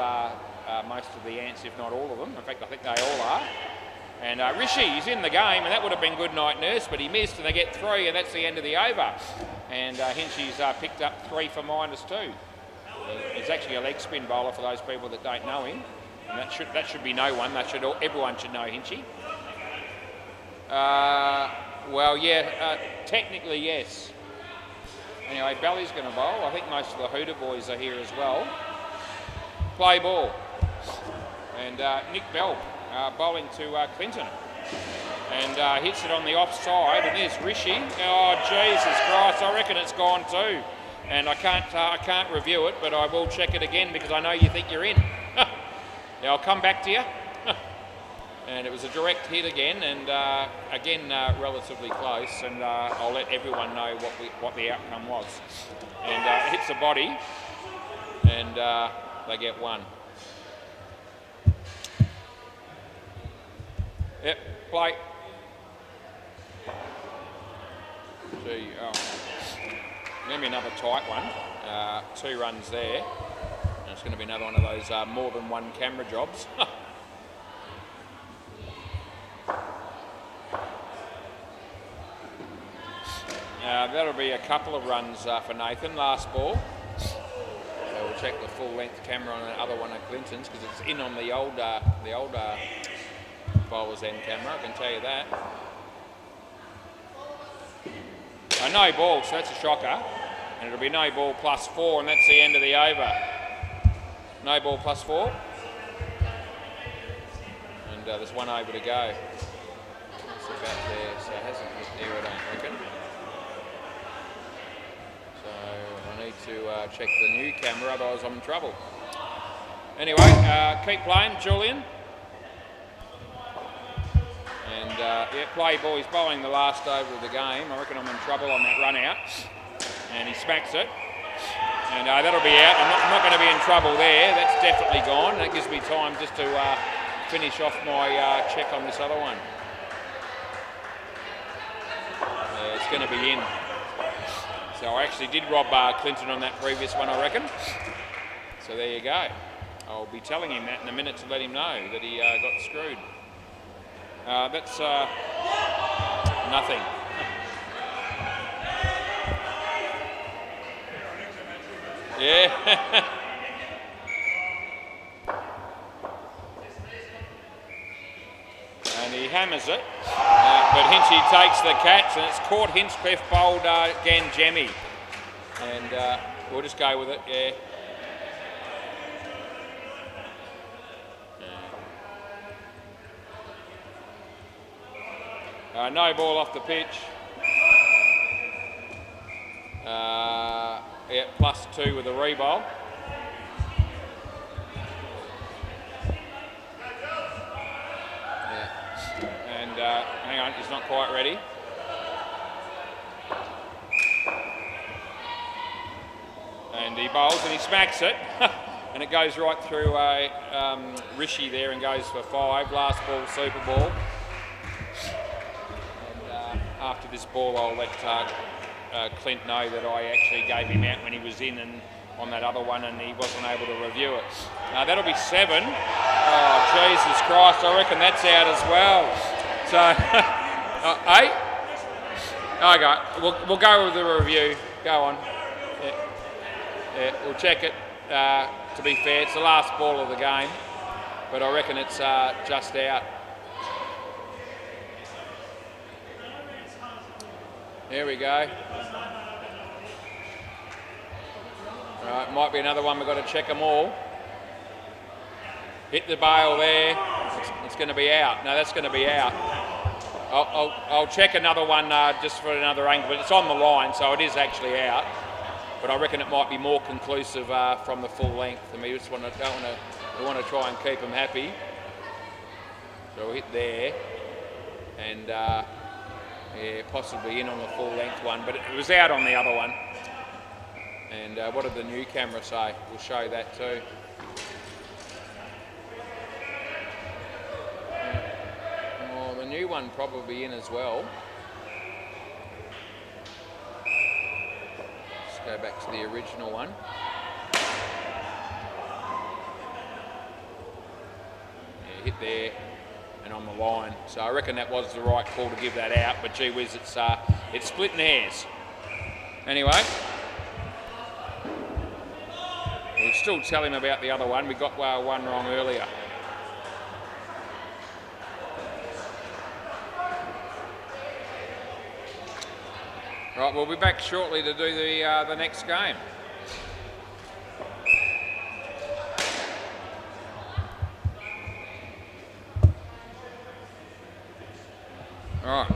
most of the ants, if not all of them. In fact, I think they all are. And Rishi, he's in the game, and that would have been good night nurse, but he missed, and they get 3, and that's the end of the over. And Hinchy's picked up 3 for -2. He's actually a leg spin bowler for those people that don't know him, and that should be no one. Everyone should know Hinchy. Well, yeah, technically yes. Anyway, Bally's going to bowl. I think most of the Hooter boys are here as well. Play ball, and Nick Bell. Bowling to Clinton, and hits it on the offside, and there's Rishi. Oh Jesus Christ! I reckon it's gone too, and I can't review it, but I will check it again because I know you think you're in. Yeah, I'll come back to you. And it was a direct hit again, and again relatively close, and I'll let everyone know what the outcome was. And it hits the body, and they get 1. Yep, play. Gee, maybe another tight one. 2 runs there. And it's going to be another one of those more than one camera jobs. That'll be a couple of runs for Nathan. Last ball. So we'll check the full length camera on the other one of Clinton's because it's in on the old bowler's end camera, I can tell you that. No ball, so that's a shocker. And it'll be no ball +4, and that's the end of the over. No ball +4. And there's 1 over to go. It's about there, so it hasn't hit there, I don't reckon. So I need to check the new camera, otherwise I'm in trouble. Anyway, keep playing, Julian. And yeah, play ball. He's bowling the last over of the game. I reckon I'm in trouble on that run out. And he smacks it. And that'll be out. I'm not going to be in trouble there. That's definitely gone. That gives me time just to finish off my check on this other one. It's going to be in. So I actually did rob Clinton on that previous one, I reckon. So there you go. I'll be telling him that in a minute to let him know that he got screwed. That's nothing. Yeah. And he hammers it, but Hinchy takes the catch, and it's caught. Hinchcliffe bowled again, Jemmy, and we'll just go with it. Yeah. No ball off the pitch. Yeah, +2 with a rebowl. Yeah. And hang on, he's not quite ready. And he bowls and he smacks it. And it goes right through Rishi there and goes for 5. Last ball, super ball. After this ball, I'll let Clint know that I actually gave him out when he was in and on that other one, and he wasn't able to review it. That'll be 7. Oh, Jesus Christ, I reckon that's out as well. So, 8? Okay, we'll go with the review. Go on. Yeah, we'll check it. To be fair, it's the last ball of the game, but I reckon it's just out. There we go. Right, might be another one. We've got to check them all. Hit the bail there. It's going to be out. No, that's going to be out. I'll check another one just for another angle, but it's on the line, so it is actually out. But I reckon it might be more conclusive from the full length, and we just want to try and keep them happy. So we'll hit there, and. Yeah, possibly in on the full length one, but it was out on the other one. And what did the new camera say? We'll show that too. Well, the new one probably in as well. go back to the original one. Yeah, hit there and on the line. So I reckon that was the right call to give that out, but gee whiz, it's splitting hairs. Anyway, we'll still tell him about the other one. We got one wrong earlier. Right, we'll be back shortly to do the next game. All right.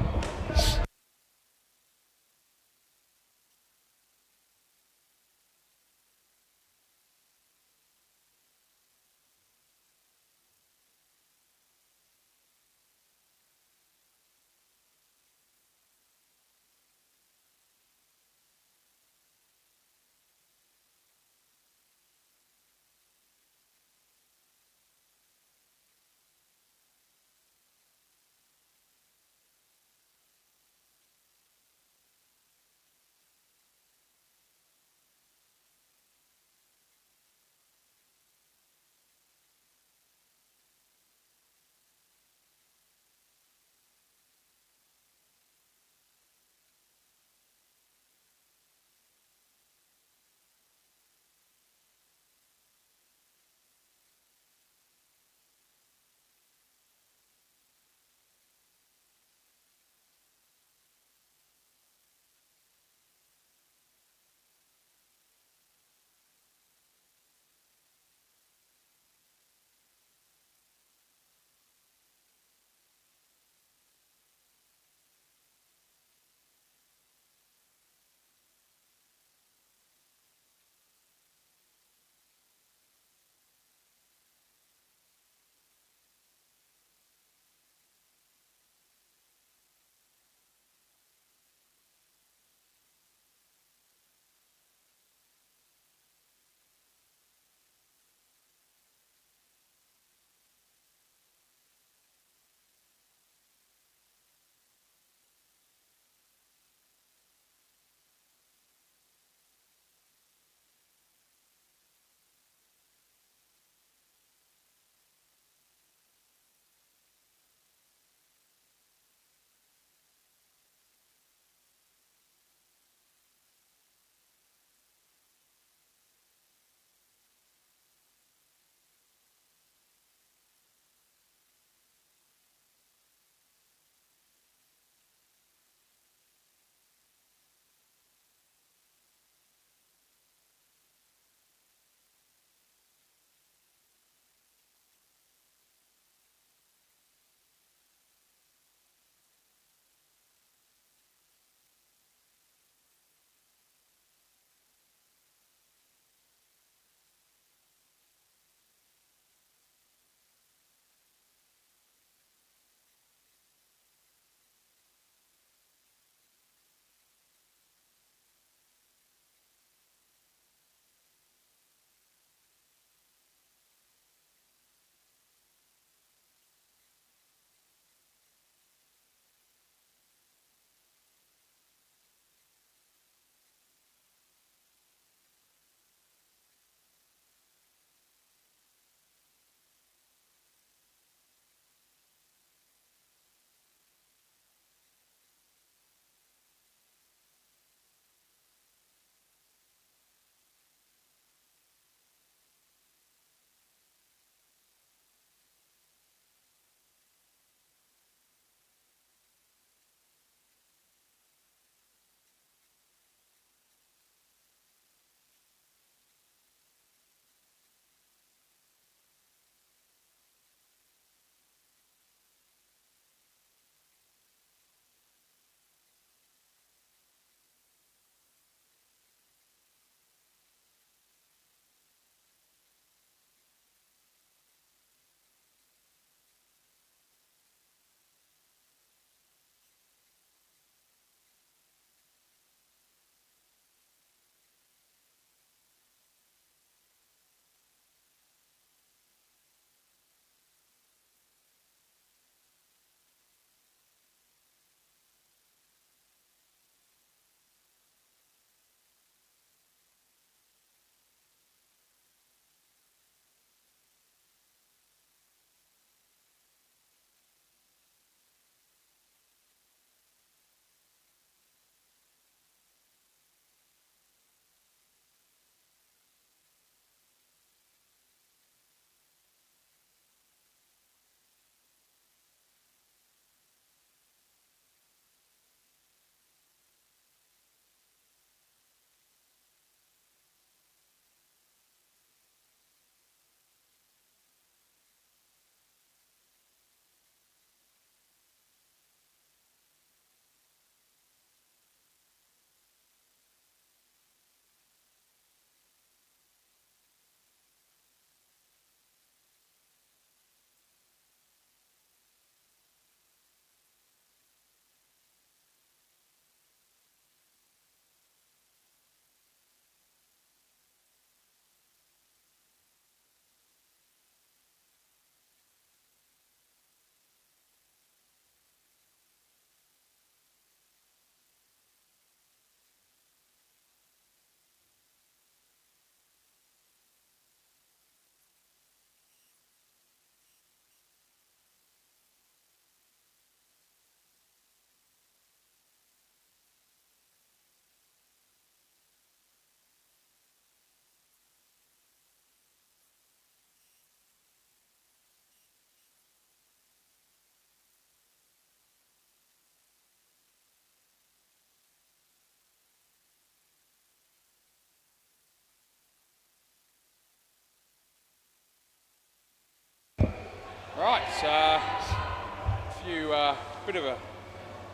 bit of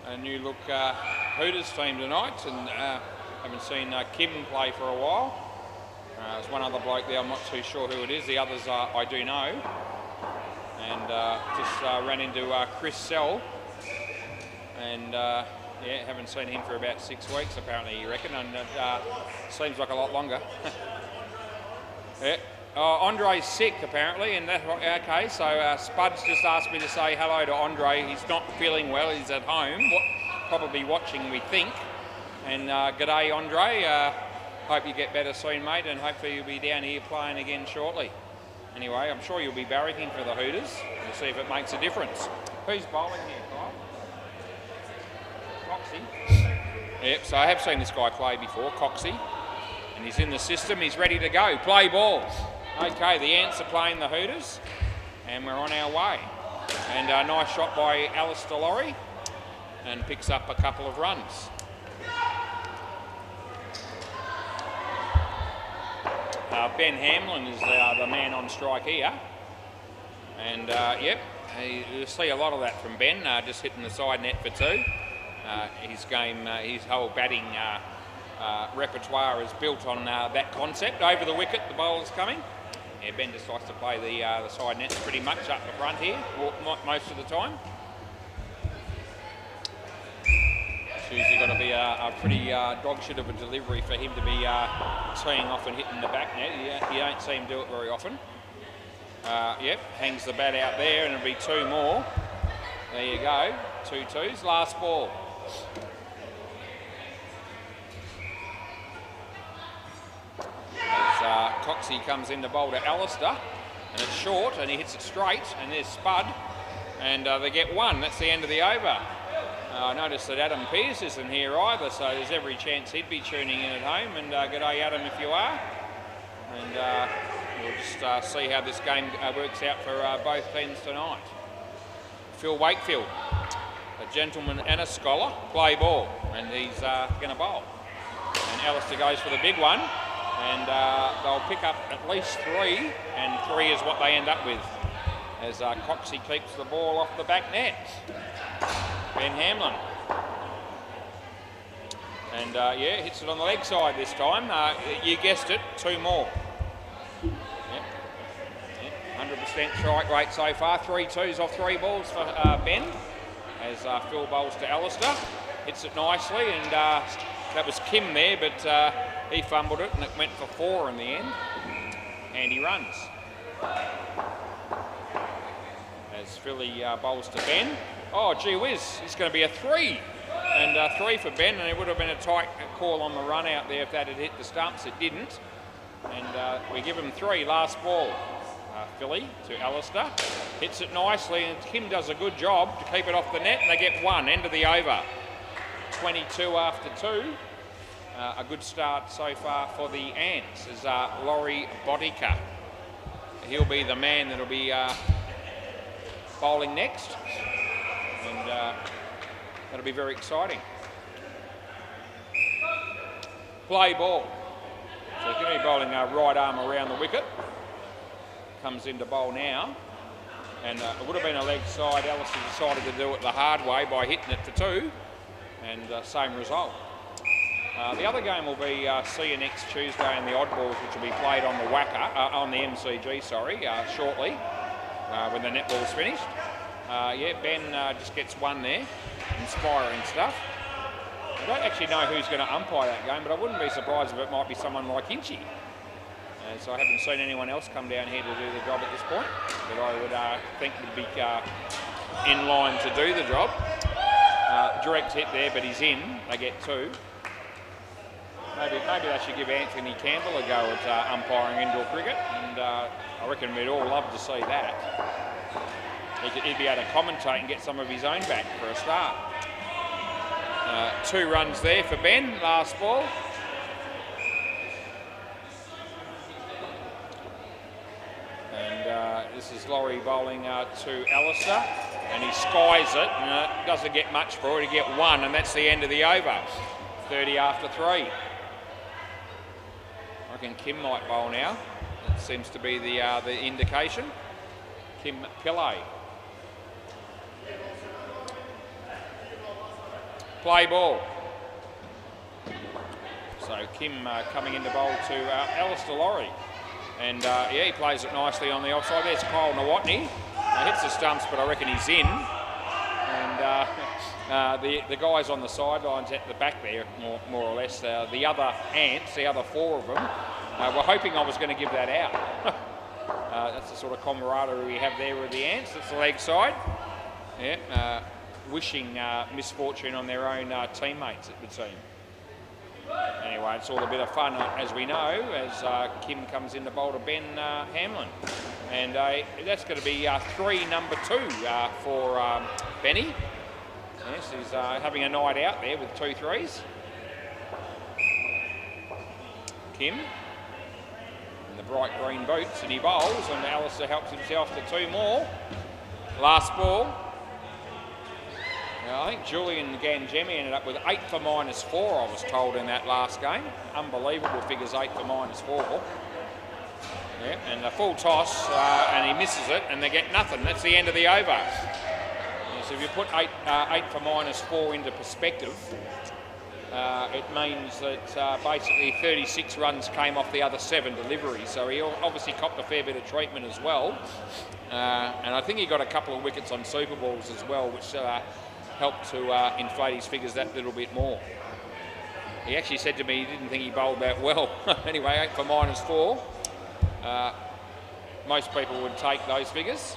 a new look Hooters team tonight, and haven't seen Kim play for a while. There's one other bloke there, I'm not too sure who it is. The others I do know. And just ran into Chris Sell, and yeah, haven't seen him for about 6 weeks apparently, you reckon, and seems like a lot longer. Yeah. Andre's sick apparently, and that's okay. So Spud's just asked me to say hello to Andre. He's not feeling well. He's at home, probably watching, we think. And g'day, Andre. Hope you get better soon, mate, and hopefully you'll be down here playing again shortly. Anyway, I'm sure you'll be barracking for the Hooters. We'll see if it makes a difference. Who's bowling here, Kyle? Coxie. Yep. So I have seen this guy play before, Coxie, and he's in the system. He's ready to go. Play ball. Okay, the Ants are playing the Hooters, and we're on our way. And a nice shot by Alistair Laurie, and picks up a couple of runs. Ben Hamlin is the man on strike here. And yep, you'll see a lot of that from Ben, just hitting the side net for 2. His whole batting repertoire is built on that concept. Over the wicket, the bowler's coming. Yeah, Ben just likes to play the side nets pretty much up the front here, most of the time. It's usually got to be a pretty dog shit of a delivery for him to be teeing off and hitting the back net. You don't see him do it very often. Yep, hangs the bat out there, and it'll be 2 more. There you go, 2 twos. Last ball. As Coxie comes in to bowl to Alistair, and it's short, and he hits it straight, and there's Spud, and they get 1. That's the end of the over. I noticed that Adam Pearce isn't here either, so there's every chance he'd be tuning in at home. And g'day, Adam, if you are. And we'll just see how this game works out for both teams tonight. Phil Wakefield, a gentleman and a scholar, play ball, and he's going to bowl. And Alistair goes for the big one, and they'll pick up at least 3, and 3 is what they end up with, as Coxie keeps the ball off the back net. Ben Hamlin. And yeah, hits it on the leg side this time. You guessed it, 2 more. Yep. 100% strike rate so far. 3 twos off 3 balls for Ben, as Phil bowls to Alistair. Hits it nicely, and that was Kim there, but he fumbled it, and it went for 4 in the end. And he runs. As Philly bowls to Ben. Oh, gee whiz, it's going to be a 3. And 3 for Ben, and it would have been a tight call on the run out there if that had hit the stumps. It didn't. And we give him 3. Last ball. Philly to Alistair. Hits it nicely, and Kim does a good job to keep it off the net, and they get 1. End of the over. 22 after 2. A good start so far for the Ants is Laurie Botica. He'll be the man that'll be bowling next. And that'll be very exciting. Play ball. So he's going to be bowling right arm around the wicket. Comes into bowl now. And it would have been a leg side. Alistair decided to do it the hard way by hitting it for 2. And same result. The other game will be see you next Tuesday in the oddballs, which will be played on the WACA, on the MCG, sorry, shortly, when the netball's finished. Yeah, Ben just gets 1 there, inspiring stuff. I don't actually know who's going to umpire that game, but I wouldn't be surprised if it might be someone like Hinchy. So I haven't seen anyone else come down here to do the job at this point, that I would think would be in line to do the job. Direct hit there, but he's in. They get 2. Maybe they should give Anthony Campbell a go at umpiring indoor cricket, and I reckon we'd all love to see that. He'd be able to commentate and get some of his own back for a start. 2 runs there for Ben, last ball. And this is Laurie bowling to Alistair, and he skies it, and doesn't get much for it. He get 1, and that's the end of the over. 30 after 3. I reckon Kim might bowl now. That seems to be the indication. Kim Pillay. Play ball. So Kim coming in to bowl to Alistair Laurie. And yeah, he plays it nicely on the offside. There's Kyle Nawatney. Hits the stumps, but I reckon he's in. And the guys on the sidelines at the back there, more or less, the other ants, the other four of them, were hoping I was going to give that out. That's the sort of camaraderie we have there with the ants. That's the leg side. Yeah, wishing misfortune on their own teammates, it would seem. Anyway, it's all a bit of fun, as we know, as Kim comes in to bowl to Ben Hamlin. And that's going to be 3 number 2 for Benny. Yes, he's having a night out there with 2 threes. Kim in the bright green boots, and he bowls, and Alistair helps himself to 2 more. Last ball. Now, I think Julian Ganjemi ended up with 8 for -4, I was told, in that last game. Unbelievable figures, 8 for -4. Yeah, and a full toss, and he misses it, and they get nothing. That's the end of the over. Yeah, so if you put 8 for -4 into perspective, it means that basically 36 runs came off the other 7 deliveries. So he obviously copped a fair bit of treatment as well. And I think he got a couple of wickets on Super Balls as well, which helped to inflate his figures that little bit more. He actually said to me he didn't think he bowled that well. Anyway, 8 for -4. Most people would take those figures.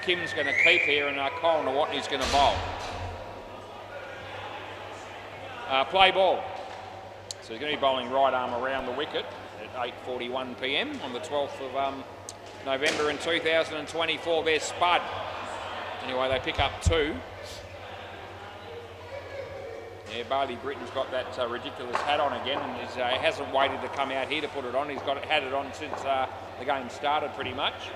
Kim's going to keep here, and Kyle Nawatney's going to bowl. Play ball. So he's going to be bowling right arm around the wicket at 8:41 p.m. on the 12th of November in 2024. There's Spud. Anyway, they pick up 2. Yeah, Bailey Britton's got that ridiculous hat on again, and he hasn't waited to come out here to put it on. He's had it on since the game started, pretty much.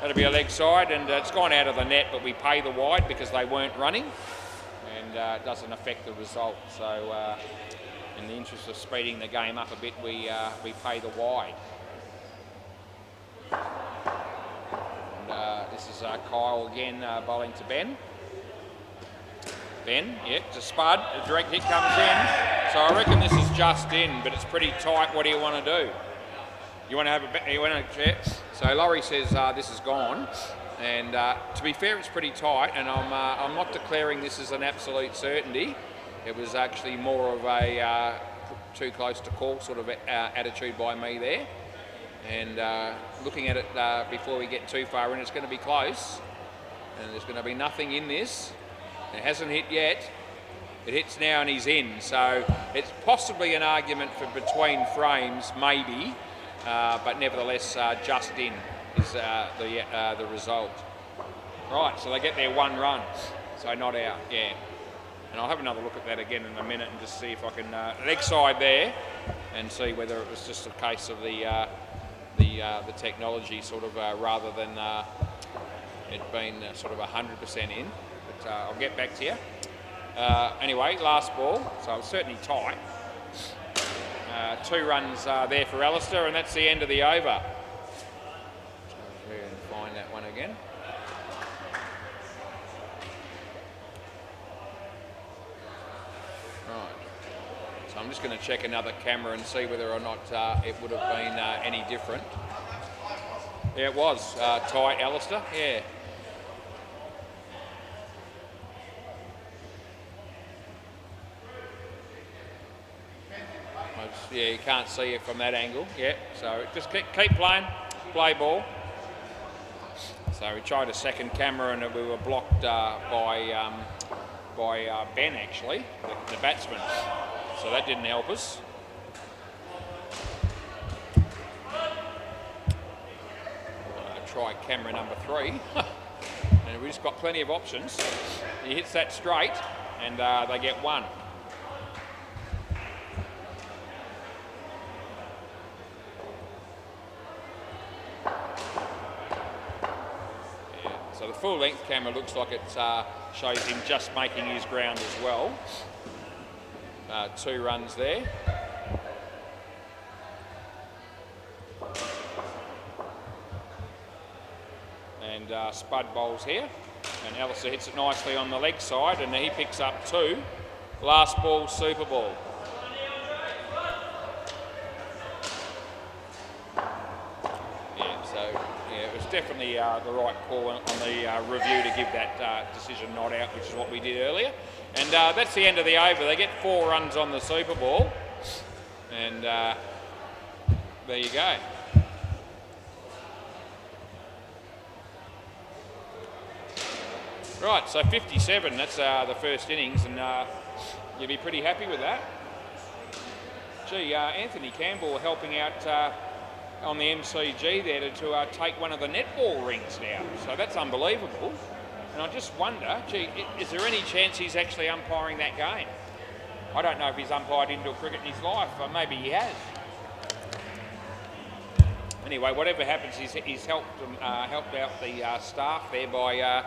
That'll be a leg side, and it's gone out of the net, but we pay the wide because they weren't running, and it doesn't affect the result. So, in the interest of speeding the game up a bit, we pay the wide. And this is Kyle again bowling to Ben. Ben, yeah, to Spud. A direct hit comes in. So I reckon this is just in, but it's pretty tight. What do you want to do? You want to have a So Laurie says this is gone, and to be fair, it's pretty tight. And I'm not declaring this as an absolute certainty. It was actually more of a too close to call sort of attitude by me there. And looking at it before we get too far in, it's going to be close, and there's going to be nothing in this. It hasn't hit yet. It hits now and he's in. So it's possibly an argument for between frames, maybe, but nevertheless, just in is the result. Right, so they get their 1 run, so not out, yeah. And I'll have another look at that again in a minute and just see if I can leg side there and see whether it was just a case of the technology sort of rather than it being sort of 100% in. But I'll get back to you. Anyway, last ball, so it's certainly tight. 2 runs there for Alistair, and that's the end of the over. Try and find that one again. Right. So I'm just going to check another camera and see whether or not it would have been any different. Yeah, it was tight, Alistair. Yeah. Yeah, you can't see it from that angle. Yeah, so just keep playing, play ball. So we tried a second camera and we were blocked by Ben, actually, the batsman. So that didn't help us. Try camera number 3. And we just got plenty of options. He hits that straight and they get 1. So the full length camera looks like it shows him just making his ground as well. 2 runs there. And Spud bowls here. And Alistair hits it nicely on the leg side, and he picks up 2. Last ball, Super Ball. It was definitely the right call on the review to give that decision not out, which is what we did earlier. And that's the end of the over. They get 4 runs on the Super Ball. And there you go. Right, so 57, that's the first innings, and you'll be pretty happy with that. Gee, Anthony Campbell helping out on the MCG there to take one of the netball rings now. So that's unbelievable. And I just wonder, gee, is there any chance he's actually umpiring that game? I don't know if he's umpired indoor cricket in his life, but maybe he has. Anyway, whatever happens, he's helped out the staff there by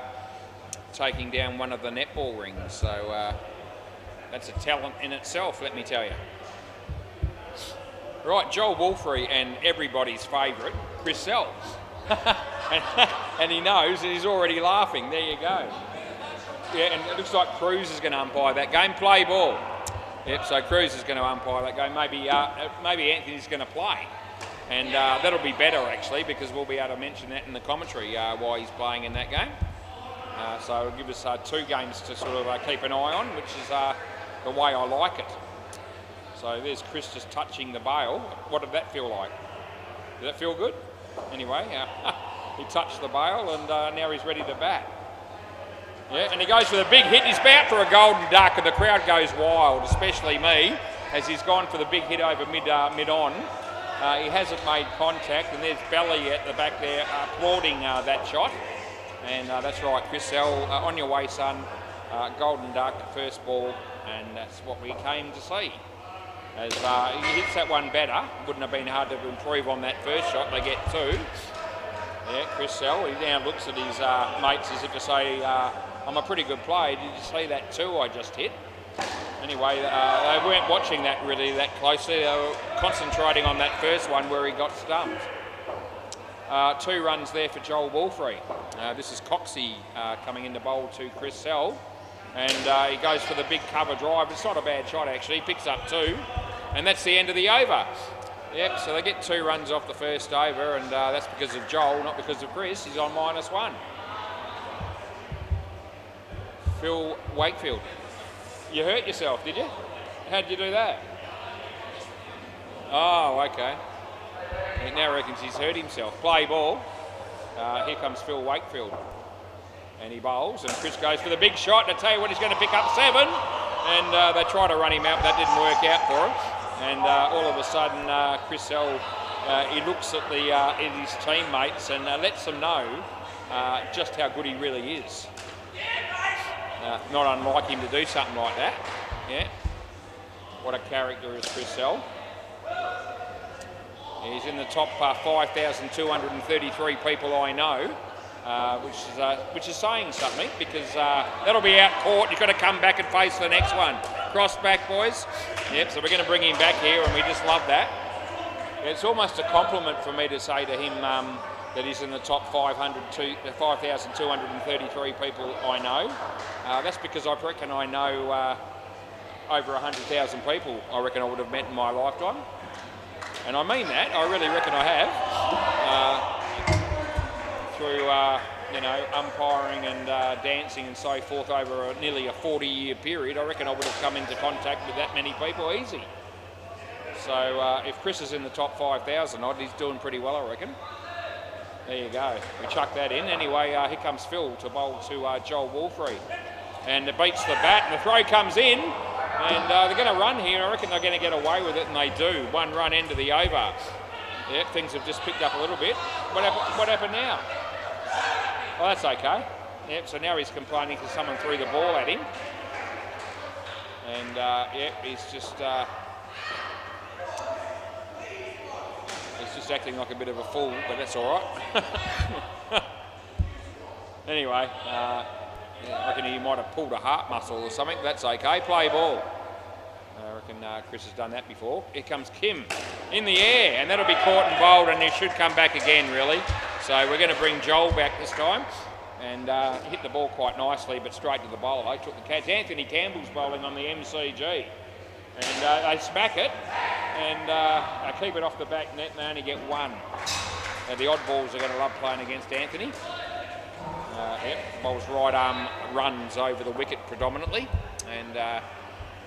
taking down one of the netball rings. So that's a talent in itself, let me tell you. Right, Joel Wolfrey and everybody's favourite, Chris Sells. And he knows, and he's already laughing. There you go. Yeah, and it looks like Cruz is going to umpire that game. Play ball. Yep, so Cruz is going to umpire that game. Maybe Anthony's going to play. And that'll be better, actually, because we'll be able to mention that in the commentary, why he's playing in that game. So it'll give us 2 games to sort of keep an eye on, which is the way I like it. So there's Chris just touching the bail. What did that feel like? Did that feel good? Anyway, he touched the bail, and now he's ready to bat. Yeah, and he goes for the big hit. He's about for a golden duck, and the crowd goes wild, especially me, as he's gone for the big hit over mid-on. He hasn't made contact, and there's Belly at the back there applauding that shot. And that's right, Chris Sell, on your way, son. Golden duck, first ball, and that's what we came to see. As he hits that one better, wouldn't have been hard to improve on that first shot. They get 2. Yeah, Chris Sell, he now looks at his mates as if to say, I'm a pretty good player. Did you see that 2 I just hit? Anyway, they weren't watching that really that closely. They were concentrating on that first one where he got stumped. 2 runs there for Joel Wolfrey. This is Coxie coming in to bowl to Chris Sell. And he goes for the big cover drive. It's not a bad shot, actually. He picks up 2. And that's the end of the over. Yep, so they get 2 runs off the first over, and that's because of Joel, not because of Chris. He's on -1. Phil Wakefield. You hurt yourself, did you? How'd you do that? Oh, okay. He now reckons he's hurt himself. Play ball. Here comes Phil Wakefield. And he bowls, and Chris goes for the big shot. And I tell you what, he's going to pick up 7. And they try to run him out, but that didn't work out for him. And all of a sudden, Chris Sell, he looks at his teammates and lets them know just how good he really is. Not unlike him to do something like that. Yeah. What a character is Chris Sell. He's in the top 5,233 people I know, which is saying something, because that'll be out court. You've got to come back and face the next one. Cross back, boys. Yep, so we're going to bring him back here, and we just love that. It's almost a compliment for me to say to him that he's in the top 5,233 people I know. That's because I reckon I know over 100,000 people I reckon I would have met in my lifetime. And I mean that, I really reckon I have. Through umpiring and dancing and so forth over nearly a 40-year period, I reckon I would have come into contact with that many people easy. So if Chris is in the top 5,000 odd, he's doing pretty well, I reckon. There you go. We chuck that in. Anyway, here comes Phil to bowl to Joel Wolfrey. And it beats the bat, and the throw comes in. And they're going to run here. I reckon they're going to get away with it, and they do. 1 run into the over. Yeah, things have just picked up a little bit. What happened now? Well, that's okay. Yep, so now he's complaining because someone threw the ball at him. And, he's just acting like a bit of a fool, but that's all right. Anyway, I reckon he might have pulled a heart muscle or something. That's okay. Play ball. I reckon Chris has done that before. Here comes Kim in the air, and that'll be caught and bowled, and he should come back again, really. So we're going to bring Joel back this time. and hit the ball quite nicely, but straight to the bowler. They took the catch. Anthony Campbell's bowling on the MCG, and they smack it, and they keep it off the back net, and they only get one. Now, the odd balls are going to love playing against Anthony. Bowls right arm runs over the wicket predominantly, and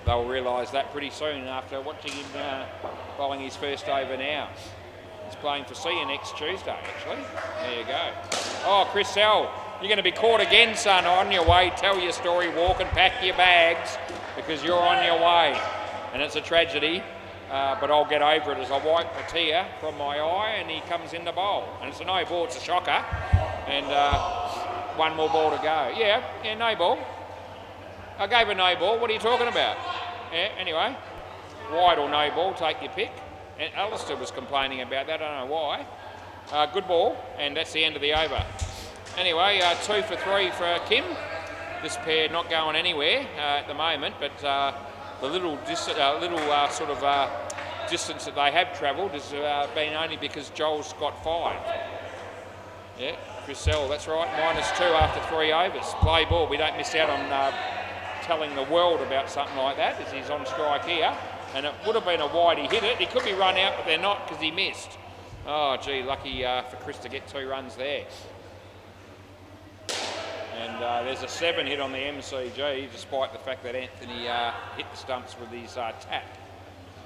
they'll realise that pretty soon after watching him bowling his first over now. He's playing for Sia next Tuesday, actually. There you go. Oh, Chris Sell, you're going to be caught again, son. On your way. Tell your story, walk and pack your bags, because you're on your way. And it's a tragedy, but I'll get over it as I wipe the tear from my eye, and he comes in the bowl. And it's a no ball, it's a shocker. And one more ball to go. Yeah, no ball. I gave a no ball. What are you talking about? Yeah, anyway, wide or no ball, take your pick. And Alistair was complaining about that, I don't know why. Good ball, and that's the end of the over. Anyway, 2 for 3 for Kim. This pair not going anywhere at the moment, but the little distance that they have travelled has been only because Joel's got 5. Yeah, Chris Sell, that's right, -2 after 3 overs. Play ball, we don't miss out on telling the world about something like that, as he's on strike here. And it would have been a wide, he hit it. He could be run out, but they're not because he missed. Oh, gee, lucky for Chris to get 2 runs there. And there's a 7 hit on the MCG, despite the fact that Anthony hit the stumps with his tap.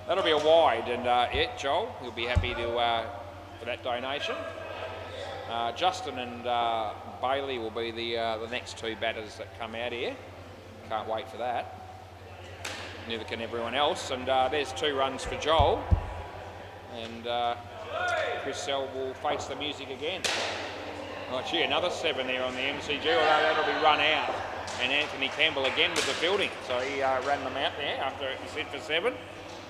That'll be a wide, and Joel, he'll be happy to for that donation. Justin and Bailey will be the next 2 batters that come out here. Can't wait for that. Neither can everyone else. And there's 2 runs for Joel. And Chris Sell will face the music again. Oh, gee, another 7 there on the MCG, although that'll be run out. And Anthony Campbell again with the fielding. So he ran them out there after it was hit for 7.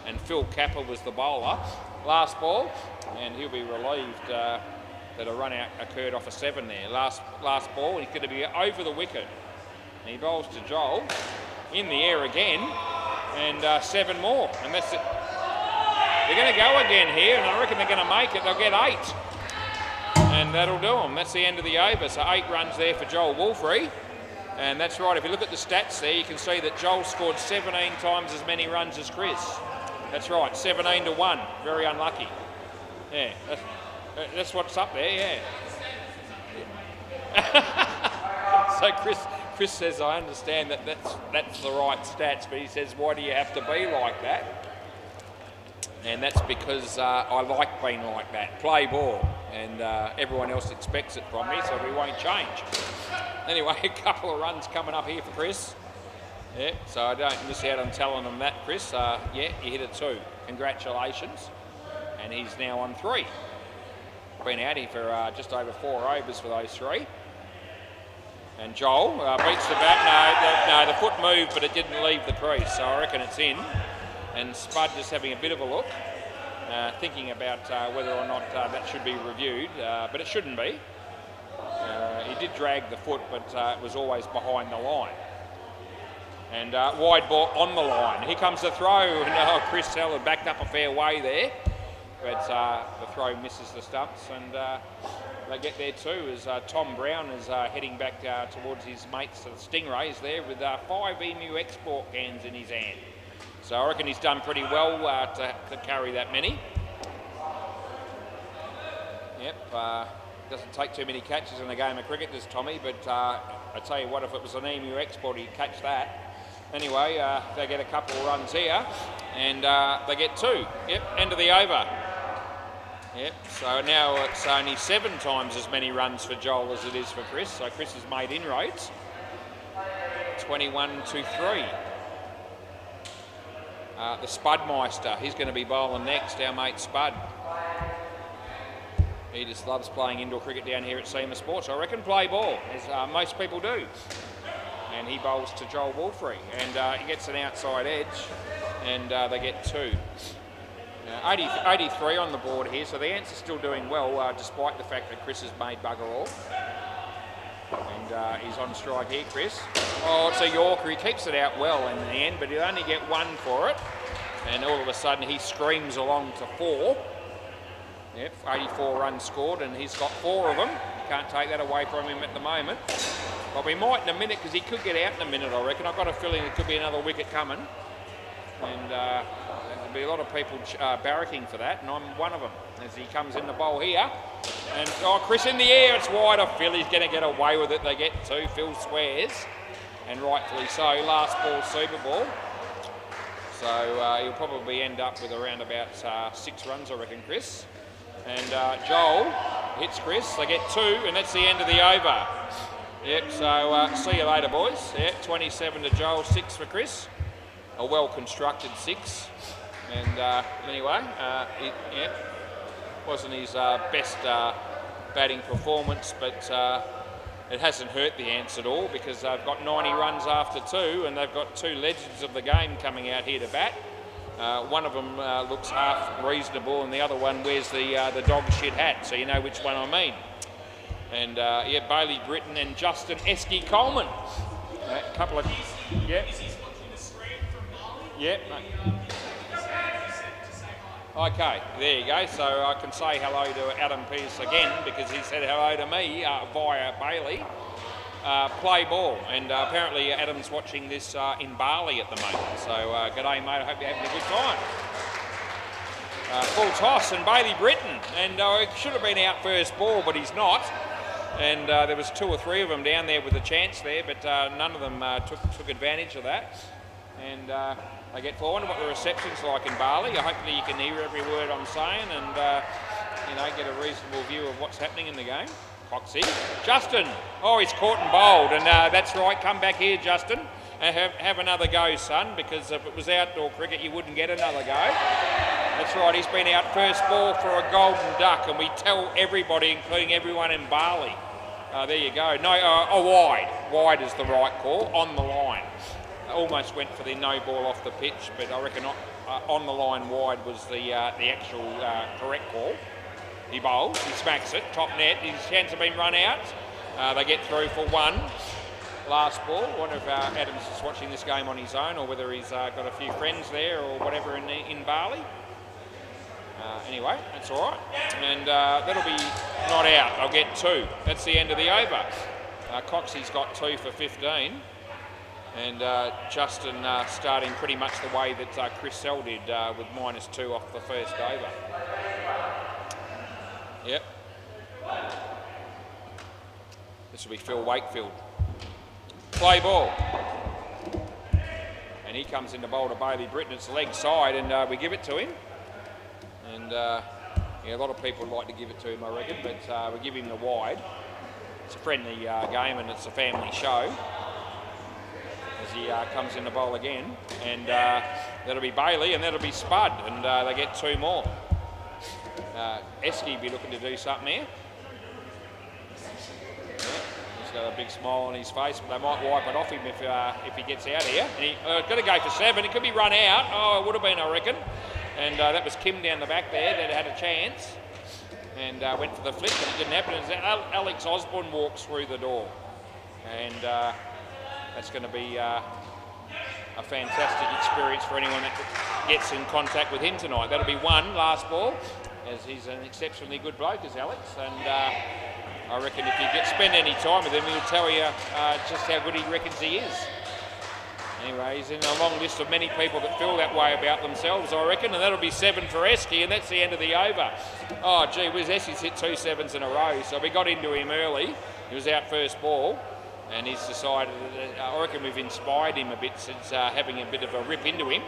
And Phil Capper was the bowler. Last ball, and he'll be relieved that a run out occurred off a 7 there. Last ball, he's going to be over the wicket. And he bowls to Joel, in the air again, and 7 more. And that's it. They're going to go again here, and I reckon they're going to make it. They'll get 8. And that'll do them. That's the end of the over. So 8 runs there for Joel Wolfrey. And that's right, if you look at the stats there, you can see that Joel scored 17 times as many runs as Chris. That's right, 17 to 1. Very unlucky. Yeah, that's what's up there, yeah. So Chris says, I understand that's the right stats, but he says, why do you have to be like that? And that's because I like being like that. Play ball, and everyone else expects it from me, so we won't change. Anyway, a couple of runs coming up here for Chris. Yeah, so I don't miss out on telling them that, Chris. Yeah, he hit it 2. Congratulations. And he's now on 3. Been out here for just over 4 overs for those 3. And Joel beats the bat. No, the foot moved, but it didn't leave the crease, so I reckon it's in. And Spud just having a bit of a look, thinking about whether or not that should be reviewed, but it shouldn't be. He did drag the foot, but it was always behind the line. And wide ball on the line. Here comes the throw. And Chris Sell had backed up a fair way there, but the throw misses the stumps, and they get there too as Tom Brown is heading back towards his mates, the Stingrays, there with 5 Emu export cans in his hand. So I reckon he's done pretty well to carry that many. Yep, doesn't take too many catches in a game of cricket, does Tommy, but I tell you what, if it was an Emu export, he'd catch that. Anyway, they get a couple of runs here, and they get 2. Yep, end of the over. Yep, so now it's only 7 times as many runs for Joel as it is for Chris, so Chris has made inroads. 21 to 3. The Spudmeister, he's going to be bowling next, our mate Spud. He just loves playing indoor cricket down here at SEMA Sports. I reckon play ball, as most people do. And he bowls to Joel Wolfrey, and he gets an outside edge, and they get 2. 83 on the board here, so the Ants are still doing well, despite the fact that Chris has made bugger all. And he's on strike here, Chris. Oh, it's a Yorker. He keeps it out well in the end, but he'll only get 1 for it. And all of a sudden he screams along to 4. Yep, 84 runs scored, and he's got 4 of them. can't take that away from him at the moment. But we might in a minute, because he could get out in a minute, I reckon. I've got a feeling there could be another wicket coming. And there'll be a lot of people barracking for that, and I'm one of them as he comes in the bowl here. And, Chris in the air, it's wide. I feel he's going to get away with it. They get two. Phil swears, and rightfully so. Last ball, Super Ball. So he'll probably end up with around about 6 runs, I reckon, Chris. And Joel hits Chris. They get 2, and that's the end of the over. Yep, so see you later, boys. Yep, 27 to Joel, 6 for Chris. A well-constructed 6. And anyway, it wasn't his best batting performance, but it hasn't hurt the Ants at all, because they've got 90 runs after 2, and they've got 2 legends of the game coming out here to bat. One of them looks half reasonable, and the other one wears the dog shit hat, so you know which one I mean. And yeah, Bailey Britton and Justin Esky Coleman. A couple of... Yeah. Yeah. Okay, there you go. So I can say hello to Adam Pearce again, because he said hello to me via Bailey. Play ball, and apparently Adam's watching this in Bali at the moment. So g'day mate, I hope you're having a good time. Full toss and Bailey Britton, and he should have been out first ball, but he's not. And there was 2 or 3 of them down there with a chance there, but none of them took advantage of that. And they get forward. I wonder what the reception's like in Bali. Hopefully you can hear every word I'm saying, and you know, get a reasonable view of what's happening in the game. Coxie. Justin. Oh, he's caught and bowled, and that's right. Come back here, Justin, and have another go, son, because if it was outdoor cricket, you wouldn't get another go. That's right. He's been out first ball for a golden duck, and we tell everybody, including everyone in Bali. There you go. No, wide. Wide is the right call. On the line. Almost went for the no ball off the pitch, but I reckon on the line wide was the actual correct call. He bowls, he smacks it, top net, his chance have been run out. They get through for 1. Last ball. I wonder if Adams is watching this game on his own, or whether he's got a few friends there or whatever in Bali. Anyway, that's all right. And that'll be not out. I'll get 2. That's the end of the over. Coxie's got 2 for 15. And Justin starting pretty much the way that Chris Sell did, with -2 off the first over. Yep. This will be Phil Wakefield. Play ball. And he comes in to bowl to Bailey Britton. It's leg side, and we give it to him. And yeah, a lot of people like to give it to him, I reckon, but we give him the wide. It's a friendly game, and it's a family show. As he comes in the bowl again, and that'll be Bailey, and that'll be Spud, and they get 2 more. Esky be looking to do something here. Yeah, he's got a big smile on his face, but they might wipe it off him if he gets out here. And he's got to go for 7. It could be run out. Oh, it would have been, I reckon. And that was Kim down the back there that had a chance, and went for the flick, but it didn't happen. As Alex Osborne walks through the door, and that's going to be a fantastic experience for anyone that gets in contact with him tonight. That'll be 1 last ball, as he's an exceptionally good bloke, is Alex, and I reckon if you spend any time with him, he'll tell you just how good he reckons he is. Anyway, he's in a long list of many people that feel that way about themselves, I reckon, and that'll be 7 for Esky, and that's the end of the over. Oh, gee whiz, Esky's hit 2 7s in a row, so we got into him early. He was out first ball, and he's decided, I reckon we've inspired him a bit since having a bit of a rip into him,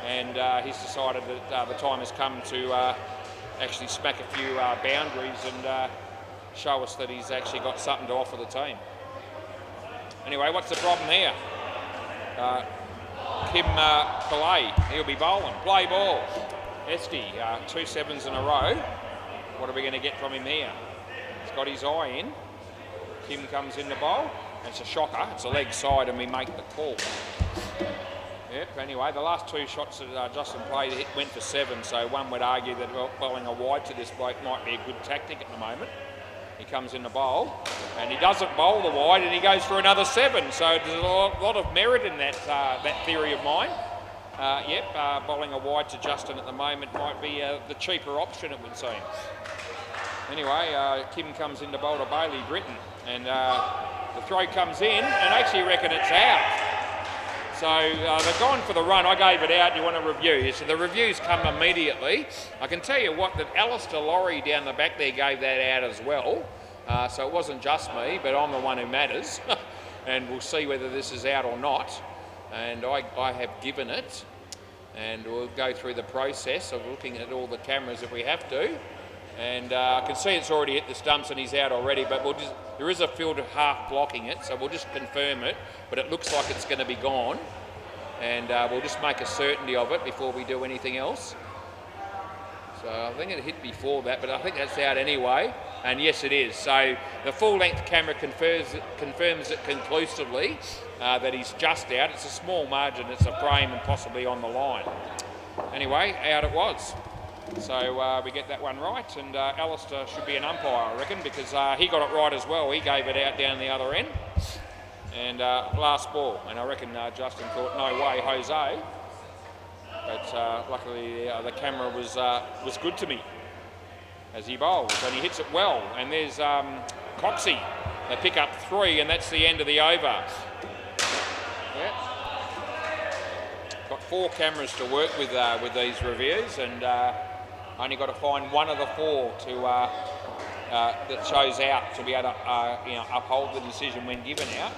and he's decided that the time has come to actually smack a few boundaries and show us that he's actually got something to offer the team. Anyway, what's the problem there? Kim Pillay, he'll be bowling. Play ball. Esky, 2 7s in a row. What are we going to get from him here? He's got his eye in. Kim comes in the bowl. It's a shocker. It's a leg side, and we make the call. Yep, anyway, the last 2 shots that Justin played went for 7, so one would argue that bowling a wide to this bloke might be a good tactic at the moment. He comes in the bowl, and he doesn't bowl the wide, and he goes for another 7. So there's a lot of merit in that theory of mine. Bowling a wide to Justin at the moment might be the cheaper option, it would seem. Anyway, Kim comes into bowl to Bailey Britton, and the throw comes in, and I actually reckon it's out. So they've gone for the run. I gave it out. You want a review? So the reviews come immediately. I can tell you what, that Alistair Laurie down the back there gave that out as well. So it wasn't just me, but I'm the one who matters. And we'll see whether this is out or not. And I have given it. And we'll go through the process of looking at all the cameras if we have to. And I can see it's already hit the stumps and he's out already, but there is a field half blocking it, so we'll just confirm it, but it looks like it's going to be gone. And we'll just make a certainty of it before we do anything else. So I think it hit before that, but I think that's out anyway. And yes, it is. So the full-length camera confirms it conclusively that he's just out. It's a small margin, it's a frame and possibly on the line. Anyway, out it was. So we get that one right, and Alistair should be an umpire, I reckon, because he got it right as well. He gave it out down the other end. And last ball, and I reckon Justin thought, no way, Jose. But luckily the camera was good to me as he bowls, and he hits it well. And there's Coxie. They pick up 3, and that's the end of the over. Yep. Got 4 cameras to work with these reviews, and only got to find one of the 4 to that shows out to be able to uphold the decision when given out.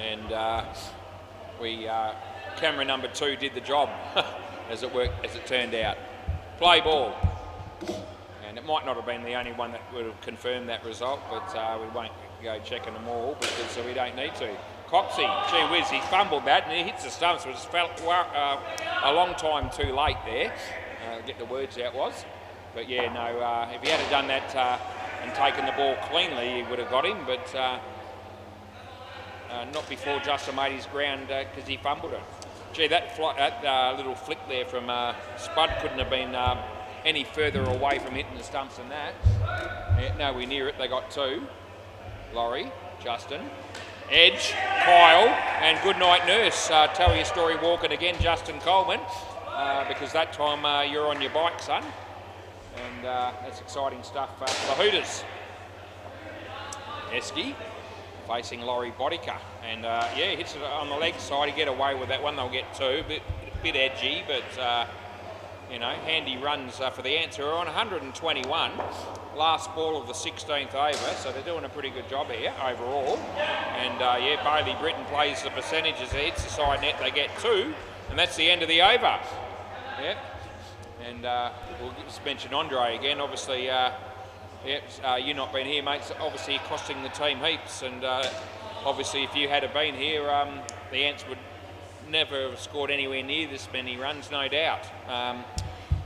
And camera number 2 did the job as it turned out. Play ball. And it might not have been the only one that would have confirmed that result, but we won't go checking them all because we don't need to. Coxie, gee whiz, he fumbled that and he hits the stumps, which felt a long time too late there. Get the words out was. But yeah, no, if he had done that and taken the ball cleanly, he would have got him, but not before Justin made his ground because he fumbled it. Gee, that little flick there from Spud couldn't have been any further away from hitting the stumps than that. Yeah, nowhere near it. They got 2. Laurie, Justin, Edge, Kyle, and good night nurse. Tell your story walking again, Justin Coleman, because that time you're on your bike, son. And that's exciting stuff for the Hooters. Esky facing Laurie Bodica, and yeah, hits it on the leg side. He get away with that one. They'll get 2. Bit edgy, but you know, handy runs for the answer. We're on 121. Last ball of the 16th over, so they're doing a pretty good job here overall. And yeah, Bailey Britton plays the percentages. He hits the side net. They get 2, and that's the end of the over. Yep. And we'll just mention Andre again. Obviously. You not being here, mate, obviously costing the team heaps, and obviously if you had been here, the Ants would never have scored anywhere near this many runs, no doubt.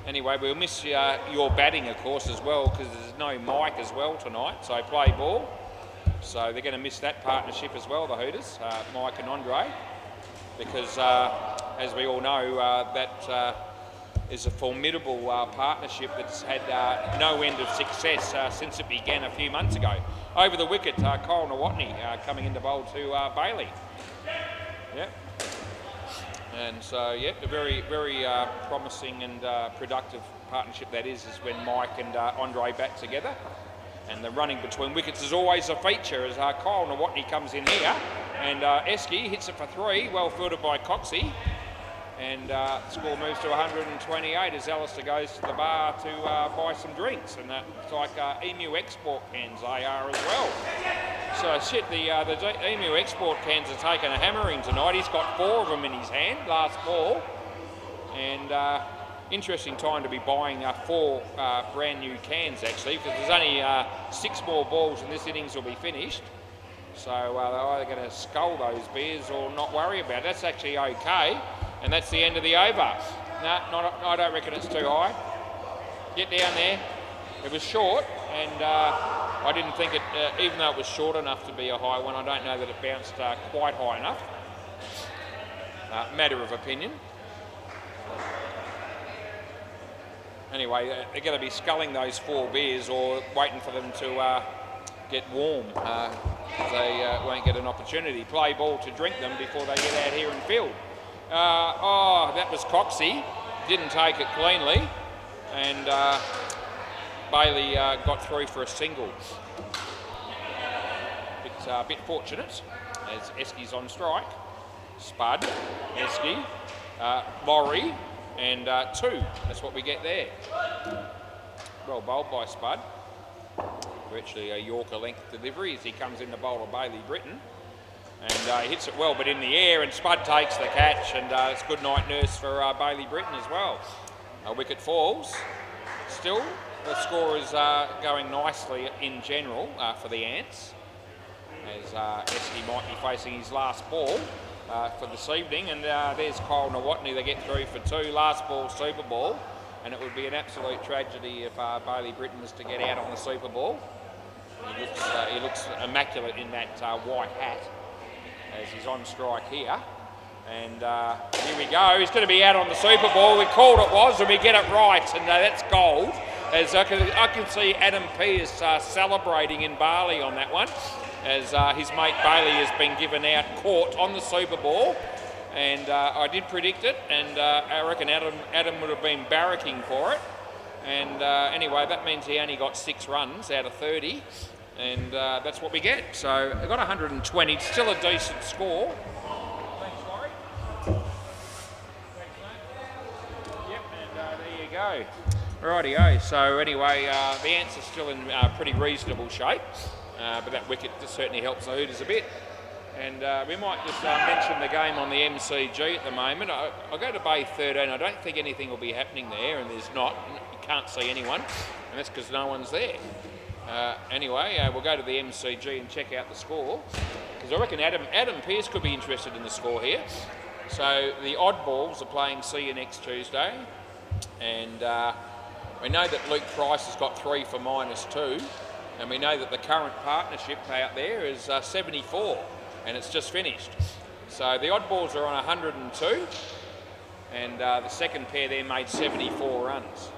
Anyway, we'll miss your batting, of course, as well, because there's no Mike as well tonight, so play ball. So they're going to miss that partnership as well, the Hooters, Mike and Andre, because as we all know, that is a formidable partnership that's had no end of success since it began a few months ago. Over the wicket, Kyle Nawatney coming into bowl to Bailey. Yep. And so, yep, a very, very promising and productive partnership that is when Mike and Andre bat together. And the running between wickets is always a feature as Kyle Nawatney comes in here. And Esky hits it for 3, well fielded by Coxie. And score moves to 128 as Alistair goes to the bar to buy some drinks, and it's like Emu export cans they are as well. So shit, the Emu export cans are taking a hammering tonight. He's got 4 of them in his hand, last ball, and interesting time to be buying 4 brand new cans actually, because there's only 6 more balls and this innings will be finished. So they're either going to scull those beers or not worry about it. That's actually okay. And that's the end of the over. No, I don't reckon it's too high. Get down there. It was short, and I didn't think it, even though it was short enough to be a high one, I don't know that it bounced quite high enough. Matter of opinion. Anyway, they're going to be sculling those 4 beers or waiting for them to get warm. They won't get an opportunity. Play ball to drink them before they get out here and field. Oh, that was Coxie. Didn't take it cleanly. And Bailey got through for a single. Bit fortunate as Eski's on strike. Spud, Eski, Laurie, and 2. That's what we get there. Well bowled by Spud. Virtually a Yorker length delivery as he comes in to bowl to Bailey Britton. And he hits it well, but in the air, and Spud takes the catch, and it's good night nurse for Bailey Britton as well. A wicket falls. Still, the score is going nicely in general for the Ants, as Eski might be facing his last ball for this evening. And there's Kyle Nawatney. They get through for 2. Last ball, Super Ball. And it would be an absolute tragedy if Bailey Britton was to get out on the Super Ball. He looks immaculate in that white hat as he's on strike here. And here we go. He's going to be out on the Super Ball. We called it was, and we get it right. And that's gold. As I can see Adam Pearce celebrating in Bali on that one, as his mate Bailey has been given out caught on the Super Ball. And I did predict it, and I reckon Adam would have been barracking for it. And anyway, that means he only got 6 runs out of 30, and that's what we get. So I got 120. It's still a decent score. Thanks, Laurie. Thanks, mate. Yep, and there you go. Rightio. So anyway, the Ants are still in pretty reasonable shape, but that wicket just certainly helps the Hooters a bit. And we might just mention the game on the MCG at the moment. I'll go to Bay 13. I don't think anything will be happening there, and there's not. You can't see anyone, and that's because no one's there. Anyway, we'll go to the MCG and check out the score, because I reckon Adam Pearce could be interested in the score here. So the Oddballs are playing See You next Tuesday, and we know that Luke Price has got 3 for -2, and we know that the current partnership out there is 74. And it's just finished. So the Oddballs are on 102, and the second pair there made 74 runs.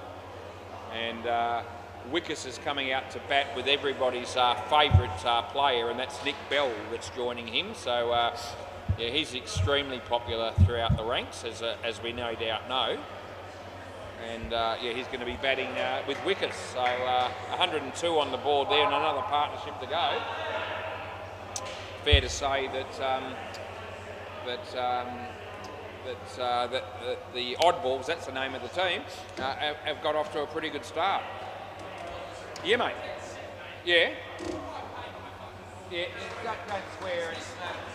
And Wickus is coming out to bat with everybody's favourite player, and that's Nick Bell that's joining him. So yeah, he's extremely popular throughout the ranks, as we no doubt know. And yeah, he's going to be batting with Wickus. So 102 on the board there, and another partnership to go. Fair to say that the Oddballs, that's the name of the team, have got off to a pretty good start. Yeah, mate. Yeah. Yeah. Don't swear.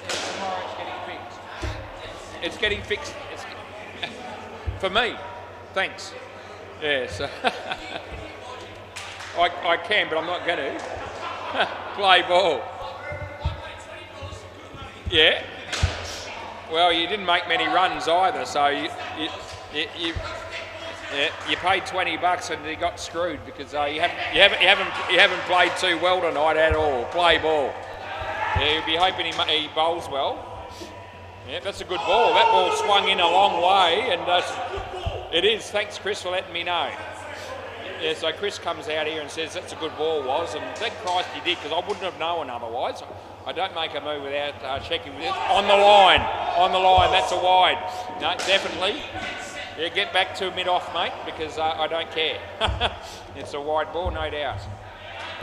Tomorrow it's getting fixed. It's getting fixed. For me. Thanks. Yeah. So I can, but I'm not going to play ball. Yeah. Well, you didn't make many runs either, so you paid $20 and you got screwed because you haven't played too well tonight at all. Play ball. Yeah, you'd be hoping he bowls well. Yeah, that's a good ball. That ball swung in a long way, and it is. Thanks, Chris, for letting me know. Yeah, so Chris comes out here and says that's a good ball, was, and thank Christ he did, because I wouldn't have known otherwise. I don't make a move without checking with it. On the line, that's a wide. No, definitely. Yeah, get back to mid-off, mate, because I don't care. It's a wide ball, no doubt.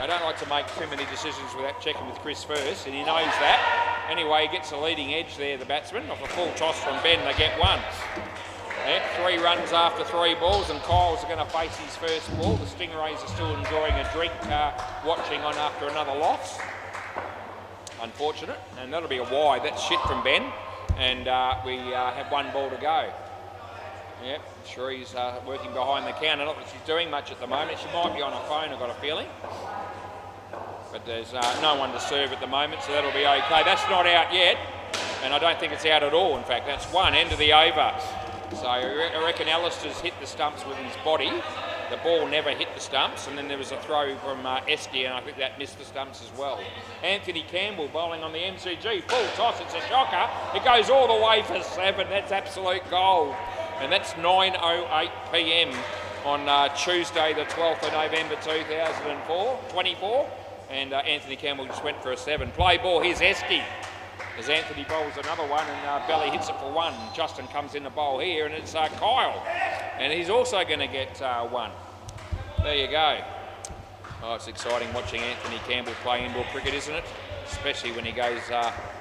I don't like to make too many decisions without checking with Chris first, and he knows that. Anyway, he gets the leading edge there, the batsman. Off a full toss from Ben, they get 1. Yeah, 3 runs after 3 balls, and Kyle's going to face his first ball. The Stingrays are still enjoying a drink, watching on after another loss. Unfortunate, and that'll be a wide. That's shit from Ben, and we have 1 ball to go. Yep, Cherie's working behind the counter. Not that she's doing much at the moment. She might be on her phone, I've got a feeling. But there's no one to serve at the moment, so that'll be okay. That's not out yet, and I don't think it's out at all. In fact, that's 1 end of the over. So I reckon Alistair's hit the stumps with his body. The ball never hit the stumps, and then there was a throw from Eski, and I think that missed the stumps as well. Anthony Campbell bowling on the MCG. Full toss, it's a shocker. It goes all the way for 7. That's absolute gold. And that's 9:08 p.m. on Tuesday, the 12th of November 2024. And Anthony Campbell just went for a 7. Play ball, here's Eski. As Anthony bowls another one, and Belly hits it for 1. Justin comes in the bowl here, and it's Kyle. And he's also going to get 1. There you go. Oh, it's exciting watching Anthony Campbell play indoor cricket, isn't it? Especially when he goes,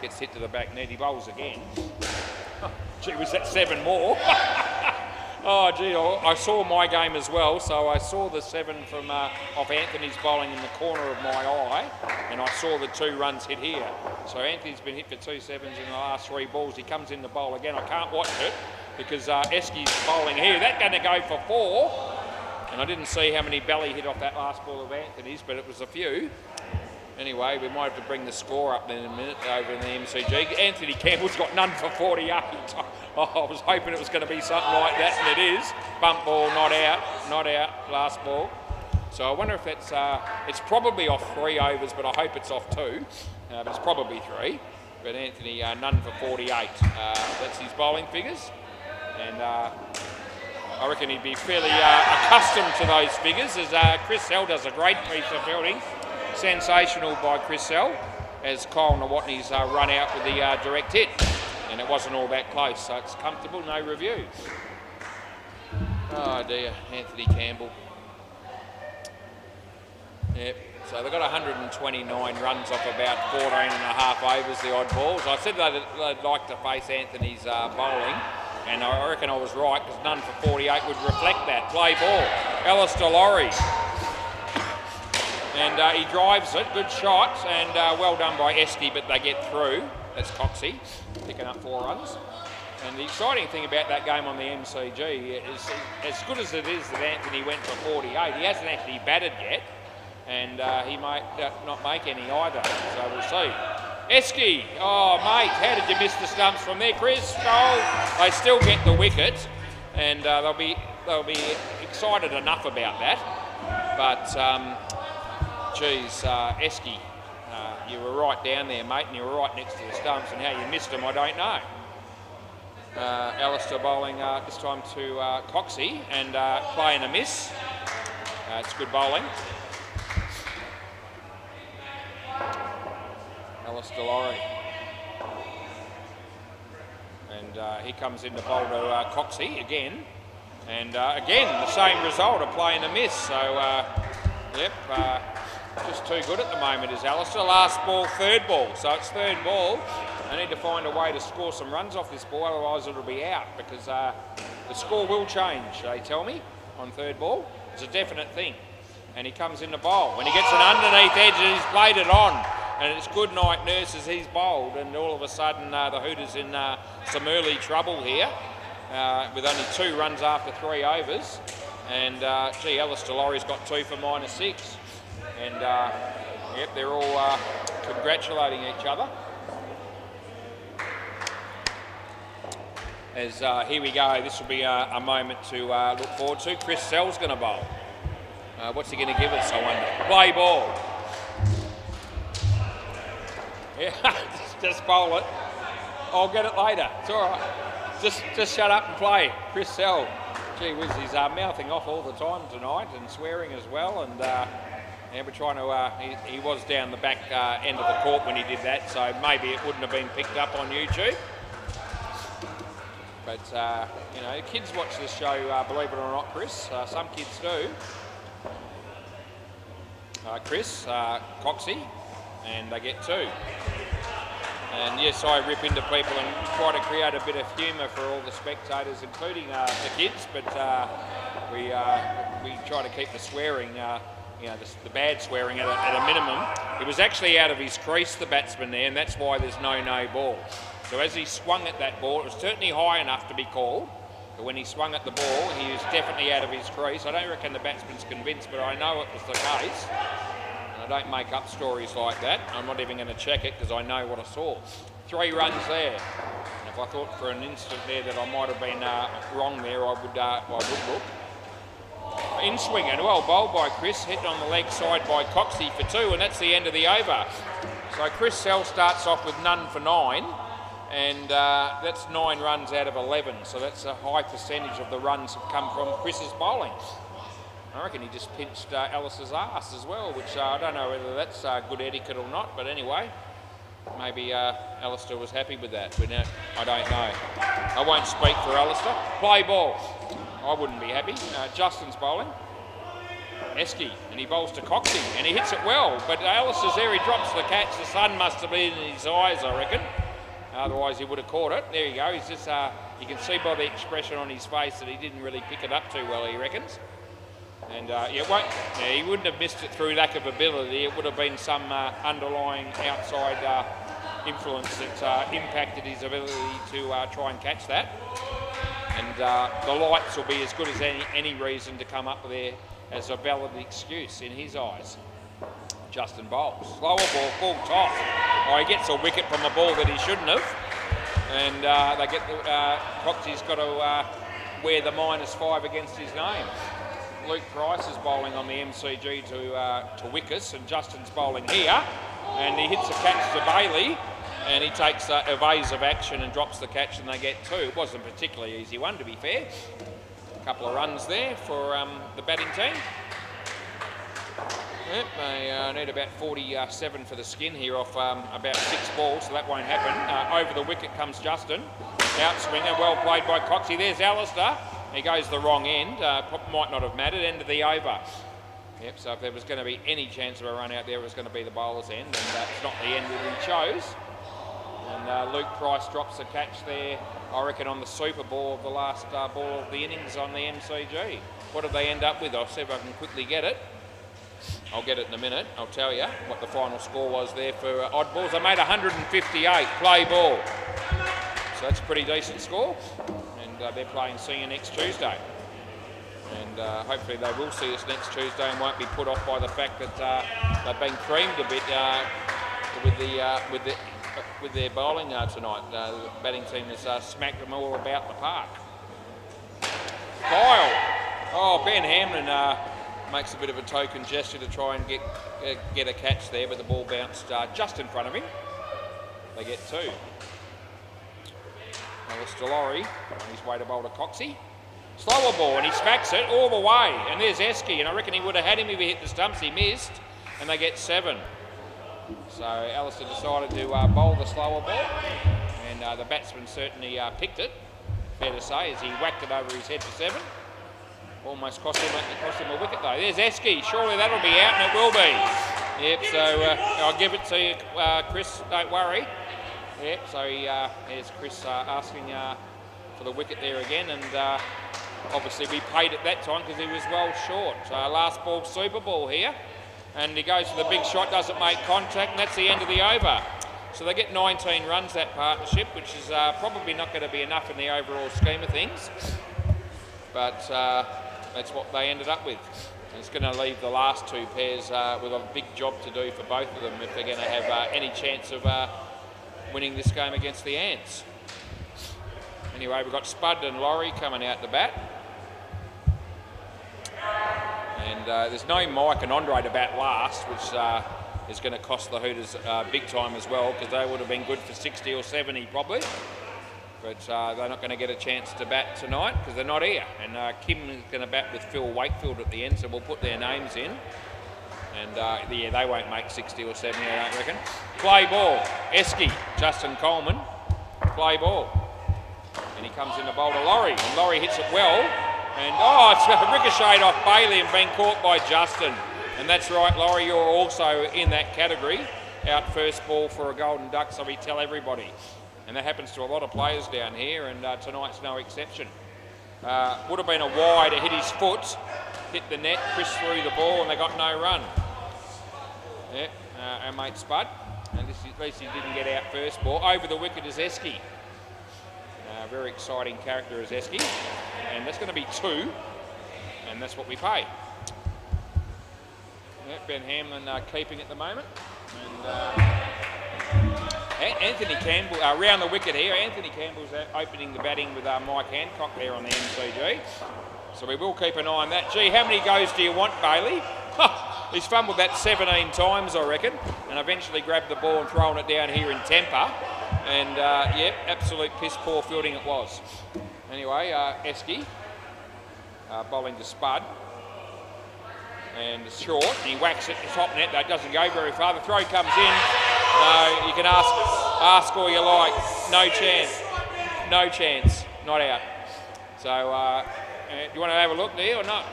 gets hit to the back net. He bowls again. Oh, gee, was that 7 more? Oh, gee, I saw my game as well, so I saw the 7 from off Anthony's bowling in the corner of my eye, and I saw the 2 runs hit here. So Anthony's been hit for 2 sevens in the last 3 balls. He comes in the bowl again. I can't watch it because Esky's bowling here. That's going to go for 4. And I didn't see how many belly hit off that last ball of Anthony's, but it was a few. Anyway, we might have to bring the score up then in a minute over in the MCG. Anthony Campbell's got none for 48. Oh, I was hoping it was going to be something like that, and it is. Bump ball, not out, last ball. So I wonder if it's probably off 3 overs, but I hope it's off 2. But it's probably 3. But Anthony, none for 48. That's his bowling figures. And I reckon he'd be fairly accustomed to those figures, as Chris Sell does a great piece of fielding. Sensational by Chris Sell, as Kyle Nawatney's run out with the direct hit. And it wasn't all that close, so it's comfortable, no review. Oh dear, Anthony Campbell. Yep, so they've got 129 runs off about 14 and a half overs, the odd balls. I said they'd like to face Anthony's bowling. And I reckon I was right, because none for 48 would reflect that. Play ball. Alistair Lowry. And he drives it. Good shot. And well done by Esky, but they get through. That's Coxie, picking up 4 runs. And the exciting thing about that game on the MCG is, as good as it is that Anthony went for 48, he hasn't actually batted yet. And he might not make any either. So we'll see. Esky, oh mate, how did you miss the stumps from there, Chris? Oh, they still get the wicket, and they'll be excited enough about that. But geez, Esky, you were right down there, mate, and you were right next to the stumps, and how you missed them, I don't know. Alistair bowling this time to Coxie, and playing a miss. It's good bowling. Alistair Lowry. And he comes in to bowl to Coxie again. And again, the same result, a play and a miss. So, yep, just too good at the moment is Alistair. Last ball, 3rd ball. So it's 3rd ball. They need to find a way to score some runs off this ball, otherwise it'll be out, because the score will change, they tell me, on 3rd ball. It's a definite thing. And he comes in to bowl. When he gets an underneath edge and he's played it on. And it's good night nurse as he's bowled, and all of a sudden the Hooters in some early trouble here with only 2 runs after 3 overs. And gee, Alistair Lowry's got 2 for -6. And yep, they're all congratulating each other. As here we go, this will be a moment to look forward to. Chris Sell's going to bowl. What's he going to give us, I wonder? Play ball. Yeah, just bowl it. I'll get it later. It's all right. Just shut up and play. Chris Sell. Gee whiz, he's mouthing off all the time tonight and swearing as well. And yeah, we're trying to. He was down the back end of the court when he did that, so maybe it wouldn't have been picked up on YouTube. But you know, kids watch this show. Believe it or not, Chris. Some kids do. Chris, Coxie. And they get 2. And yes, I rip into people and try to create a bit of humour for all the spectators, including the kids, but we try to keep the swearing, you know, the bad swearing at a minimum. He was actually out of his crease, the batsman there, and that's why there's no ball. So as he swung at that ball, it was certainly high enough to be called, but when he swung at the ball, he was definitely out of his crease. I don't reckon the batsman's convinced, but I know it was the case. I don't make up stories like that. I'm not even going to check it because I know what I saw. 3 runs there. And if I thought for an instant there that I might have been wrong there, I would look. In swing and well bowled by Chris, hit on the leg side by Coxie for 2, and that's the end of the over. So Chris Sell starts off with none for 9, and that's 9 runs out of 11. So that's a high percentage of the runs have come from Chris's bowling. I reckon he just pinched Alice's ass as well, which I don't know whether that's good etiquette or not, but anyway, maybe Alistair was happy with that, but I don't know. I won't speak for Alistair. Play ball. I wouldn't be happy. Justin's bowling. Esky, and he bowls to Coxie, and he hits it well. But Alistair's there, he drops the catch. The sun must have been in his eyes, I reckon. Otherwise, he would have caught it. There you go. He's just, you can see by the expression on his face that he didn't really pick it up too well, he reckons. And he wouldn't have missed it through lack of ability. It would have been some underlying outside influence that impacted his ability to try and catch that. And the lights will be as good as any reason to come up there as a valid excuse in his eyes. Justin bowls. Slower ball, full toss. Oh, he gets a wicket from a ball that he shouldn't have. And they get Coxie's got to wear the -5 against his name. Luke Price is bowling on the MCG to Wickes, and Justin's bowling here. And he hits a catch to Bailey, and he takes evasive action and drops the catch, and they get 2. It wasn't a particularly easy one, to be fair. A couple of runs there for the batting team. Yep, they need about 47 for the skin here off about 6 balls, so that won't happen. Over the wicket comes Justin. Outswinger, well played by Coxie. There's Alistair. He goes the wrong end. Might not have mattered. End of the over. Yep, so if there was going to be any chance of a run out there, it was going to be the bowler's end, and it's not the end that he chose. And Luke Price drops a catch there, I reckon, on the super ball of the last ball of the innings on the MCG. What did they end up with? I'll see if I can quickly get it. I'll get it in a minute. I'll tell you what the final score was there for odd balls. They made 158 play ball. So that's a pretty decent score. And they're playing See You next Tuesday. And hopefully they will see us next Tuesday and won't be put off by the fact that they've been creamed a bit with their bowling tonight. The batting team has smacked them all about the park. Kyle. Oh, Ben Hamlin makes a bit of a token gesture to try and get a catch there, but the ball bounced just in front of him. They get 2. Alistair Lowry on his way to bowl to Coxie. Slower ball, and he smacks it all the way. And there's Esky, and I reckon he would have had him if he hit the stumps. He missed, and they get 7. So Alistair decided to bowl the slower ball, and the batsman certainly picked it, fair to say, as he whacked it over his head for 7. Almost cost him a wicket though. There's Esky, surely that'll be out, and it will be. Yep, so I'll give it to you, Chris, don't worry. Yep, so here's Chris asking for the wicket there again, and obviously we paid at that time because he was well short. So last ball, super ball here. And he goes for the big shot, doesn't make contact, and that's the end of the over. So they get 19 runs, that partnership, which is probably not going to be enough in the overall scheme of things. But that's what they ended up with. And it's going to leave the last 2 pairs with a big job to do for both of them if they're going to have any chance of winning this game against the Ants. Anyway, we've got Spud and Laurie coming out the bat. And there's no Mike and Andre to bat last, which is going to cost the Hooters big time as well, because they would have been good for 60 or 70 probably. But they're not going to get a chance to bat tonight because they're not here. And Kim is going to bat with Phil Wakefield at the end, so we'll put their names in. And yeah, they won't make 60 or 70, I don't reckon. Play ball, Esky, Justin Coleman, play ball. And he comes in to bowl to Laurie, and Laurie hits it well. And it's ricocheted off Bailey and been caught by Justin. And that's right, Laurie, you're also in that category. Out first ball for a golden duck, so we tell everybody. And that happens to a lot of players down here, and tonight's no exception. Would have been a wide, it hit his foot, hit the net, Chris threw the ball, and they got no run. Yeah, our mate Spud, and at least he didn't get out first ball. Over the wicket is Esky. Very exciting character is Esky, and that's going to be 2, and that's what we pay. Yeah, Ben Hamlin keeping at the moment, and Anthony Campbell around the wicket here. Anthony Campbell's opening the batting with Mike Hancock there on the MCG, so we will keep an eye on that. Gee, how many goes do you want, Bailey? He's fumbled that 17 times, I reckon, and eventually grabbed the ball and thrown it down here in temper. And, yep, absolute piss-poor fielding it was. Anyway, Esky bowling to Spud. And it's short, and he whacks it to top net. That doesn't go very far. The throw comes in. No, you can ask all you like. No chance. No chance. Not out. So, do you want to have a look there or not?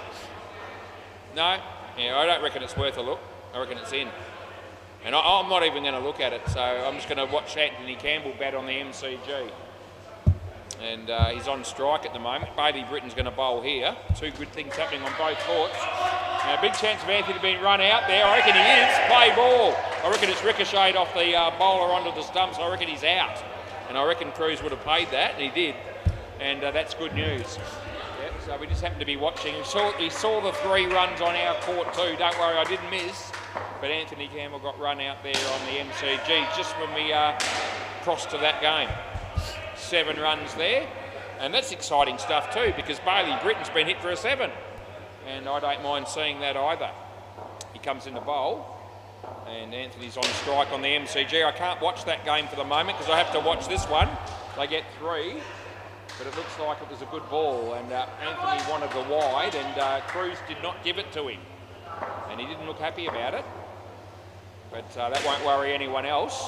No? Yeah, I don't reckon it's worth a look. I reckon it's in. And I'm not even going to look at it, so I'm just going to watch Anthony Campbell bat on the MCG. And he's on strike at the moment. Bailey Britton's going to bowl here. Two good things happening on both courts. Now, big chance of Anthony being run out there. I reckon he is. Play ball. I reckon it's ricocheted off the bowler onto the stumps. I reckon he's out. And I reckon Cruz would have played that, and he did. And that's good news. Yep, so we just happened to be watching. We saw the 3 runs on our court too. Don't worry, I didn't miss. But Anthony Campbell got run out there on the MCG just when we crossed to that game. 7 runs there, and that's exciting stuff too, because Bailey Britton's been hit for a 7, and I don't mind seeing that either. He comes in the bowl, and Anthony's on strike on the MCG. I can't watch that game for the moment because I have to watch this one. They get 3, but it looks like it was a good ball, and Anthony wanted the wide, and Cruz did not give it to him, and he didn't look happy about it, but that won't worry anyone else.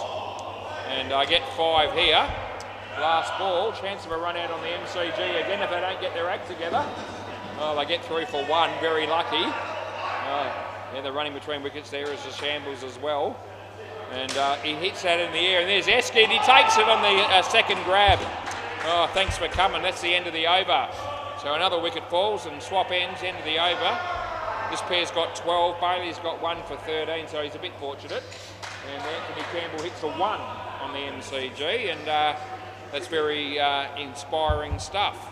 And I get 5 here. Last ball, chance of a run out on the MCG again if they don't get their act together. Oh, they get 3 for 1, very lucky. Yeah, they're running between wickets there as the shambles as well. And he hits that in the air, and there's Esky, and he takes it on the second grab. Oh, thanks for coming, that's the end of the over. So another wicket falls and swap ends, end of the over. This pair's got 12, Bailey's got 1 for 13, so he's a bit fortunate. And Anthony Campbell hits a 1 on the MCG, and that's very inspiring stuff.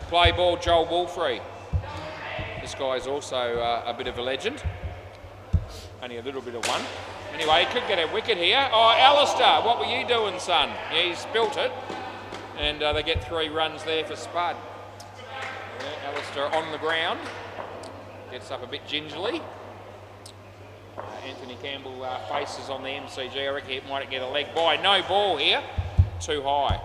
Play ball, Joel Wolfrey. This guy's also a bit of a legend. Only a little bit of one. Anyway, he could get a wicket here. Oh, Alistair, what were you doing, son? Yeah, he spilt it. And they get 3 runs there for Spud. Yeah, Alistair on the ground. Gets up a bit gingerly. Anthony Campbell faces on the MCG. I reckon it might get a leg by. No ball here. Too high.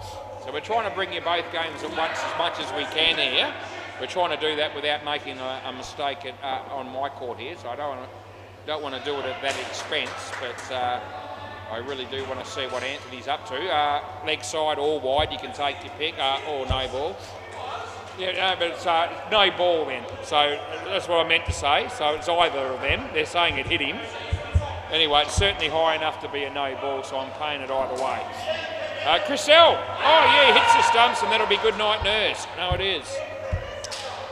So we're trying to bring you both games at once as much as we can here. We're trying to do that without making a mistake on my court here, so I don't want to do it at that expense, but I really do want to see what Anthony's up to. Leg side or wide, you can take your pick, or no ball. Yeah, no, but it's no ball then, so that's what I meant to say. So it's either of them. They're saying it hit him. Anyway, it's certainly high enough to be a no ball, so I'm playing it either way. Chriselle, oh yeah, hits the stumps, and that'll be good night nurse. No, it is.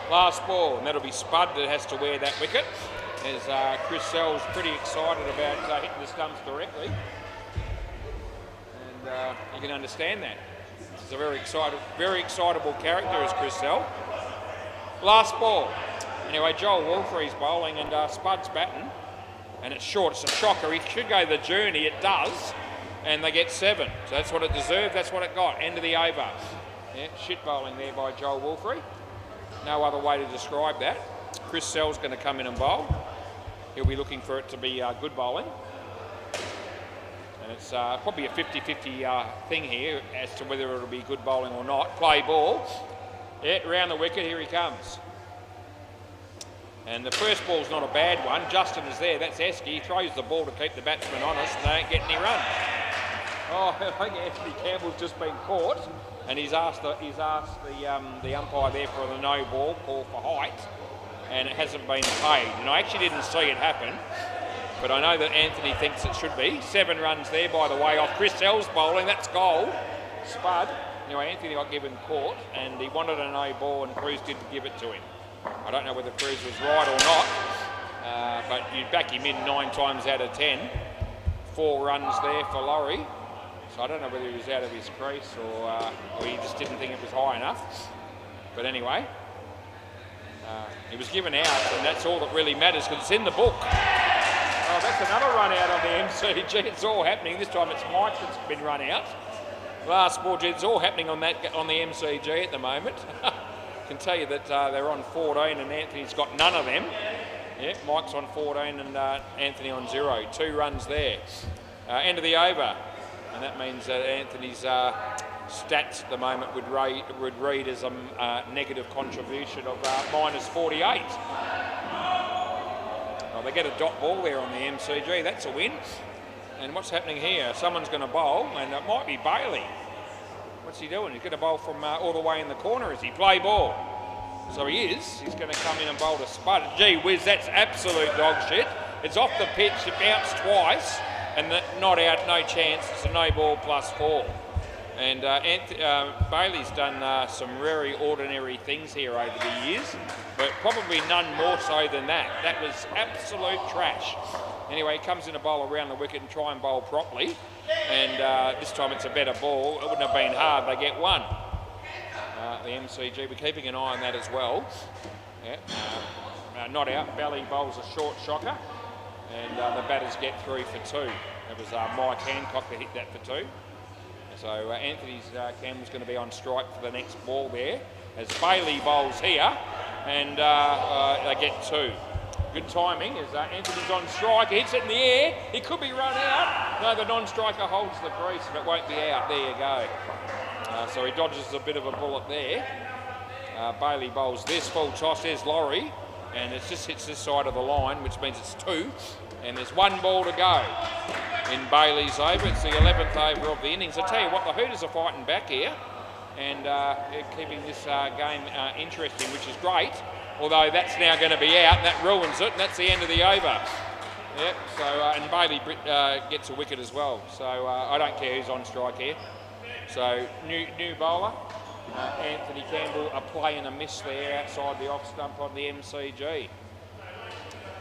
Last ball, and that'll be Spud that has to wear that wicket, as Chriselle's pretty excited about hitting the stumps directly. And you can understand that. He's a very excitable character is Chriselle. Last ball. Anyway, Joel Wolfrey's bowling, and Spud's batting, and it's short. It's a shocker. He should go the journey. It does. And they get 7. So that's what it deserved, that's what it got. End of the over. Yeah, shit bowling there by Joel Wolfrey. No other way to describe that. Chris Sell's going to come in and bowl. He'll be looking for it to be good bowling. And it's probably a 50-50 thing here as to whether it'll be good bowling or not. Play ball. Yeah, round the wicket, here he comes. And the first ball's not a bad one. Justin is there, that's Esky. He throws the ball to keep the batsman honest, and they don't get any runs. Oh, I think Anthony Campbell's just been caught, and he's asked the umpire there for the no ball, call for height, and it hasn't been paid. And I actually didn't see it happen, but I know that Anthony thinks it should be. 7 runs there, by the way, off Chris Sell's bowling. That's goal. Spud. Anyway, Anthony got given caught, and he wanted a no ball, and Cruz didn't give it to him. I don't know whether Cruz was right or not, but you'd back him in 9 times out of 10. 4 runs there for Laurie. So I don't know whether he was out of his crease or he just didn't think it was high enough. But anyway, he was given out, and that's all that really matters because it's in the book. Oh, that's another run out on the MCG. It's all happening. This time it's Mike that's been run out. Last ball, it's all happening on the MCG at the moment. I can tell you that they're on 14 and Anthony's got none of them. Yeah, Mike's on 14 and Anthony on 0. 2 runs there. End of the over. And that means that Anthony's stats at the moment would read as a negative contribution of minus 48. Well, they get a dot ball there on the MCG. That's a win. And what's happening here? Someone's going to bowl, and it might be Bailey. What's he doing? He's going to bowl from all the way in the corner as he play ball. So he is. He's going to come in and bowl to Spud. Gee whiz, that's absolute dog shit. It's off the pitch, it bounced twice, and not out, no chance. It's a no ball +4. And Bailey's done some very ordinary things here over the years, but probably none more so than that. That was absolute trash. Anyway, he comes in a bowl around the wicket and try and bowl properly. And this time it's a better ball. It wouldn't have been hard, they get one. The MCG, we're keeping an eye on that as well. Yeah. Not out, Bally bowls a short shocker. And the batters get through for 2. It was Mike Hancock that hit that for 2. So Anthony's Campbell's going to be on strike for the next ball there. As Bailey bowls here, and they get 2. Good timing as Anthony's on strike. He hits it in the air. He could be run out. No, the non-striker holds the crease and it won't be out. There you go. So he dodges a bit of a bullet there. Bailey bowls this full toss. There's Laurie. And it just hits this side of the line, which means it's 2. And there's 1 ball to go in Bailey's over. It's the 11th over of the innings. I tell you what, the Hooters are fighting back here and keeping this game interesting, which is great. Although that's now going to be out, and that ruins it, and that's the end of the over. Yep. So and Bailey gets a wicket as well. So I don't care who's on strike here. So new bowler. Anthony Campbell, a play and a miss there outside the off stump on the MCG.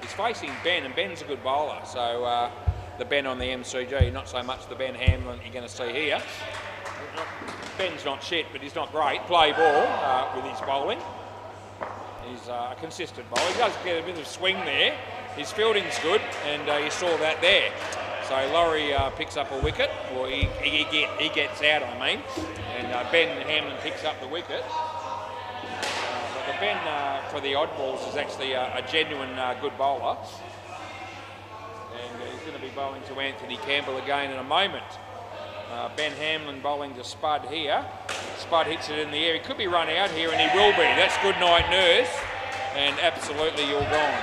He's facing Ben, and Ben's a good bowler. So the Ben on the MCG, not so much the Ben Hamlin you're going to see here. Ben's not shit, but he's not great. Play ball with his bowling. He's a consistent bowler. He does get a bit of swing there. His fielding's good, and you saw that there. So Laurie picks up a wicket, or he gets out, I mean, and Ben Hamlin picks up the wicket. But the Ben for the oddballs is actually a genuine good bowler. And he's going to be bowling to Anthony Campbell again in a moment. Ben Hamlin bowling to Spud here. Spud hits it in the air. He could be run out here, and he will be. That's good night, nurse. And absolutely, you're gone.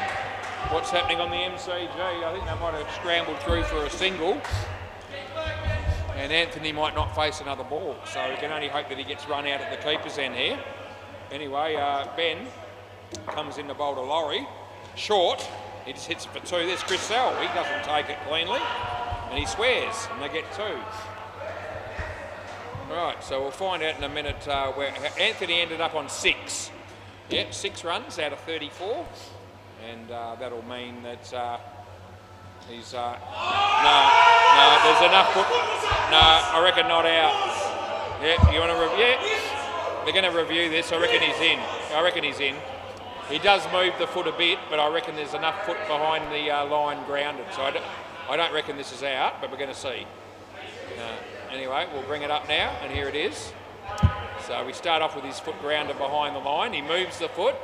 What's happening on the MCG? I think they might have scrambled through for a single. And Anthony might not face another ball. So we can only hope that he gets run out at the keeper's end here. Anyway, Ben comes in to bowl to Laurie. Short. He just hits it for 2. There's Chris Sell. He doesn't take it cleanly. And he swears, and they get 2. Right, so we'll find out in a minute where Anthony ended up on 6. Yep, 6 runs out of 34. And that'll mean that he's... no, there's enough foot... No, I reckon not out. Yep, you want to review? Yeah, they're going to review this. I reckon he's in. I reckon he's in. He does move the foot a bit, but I reckon there's enough foot behind the line grounded. So I don't reckon this is out, but we're going to see. Anyway, we'll bring it up now, and here it is. So we start off with his foot grounded behind the line. He moves the foot.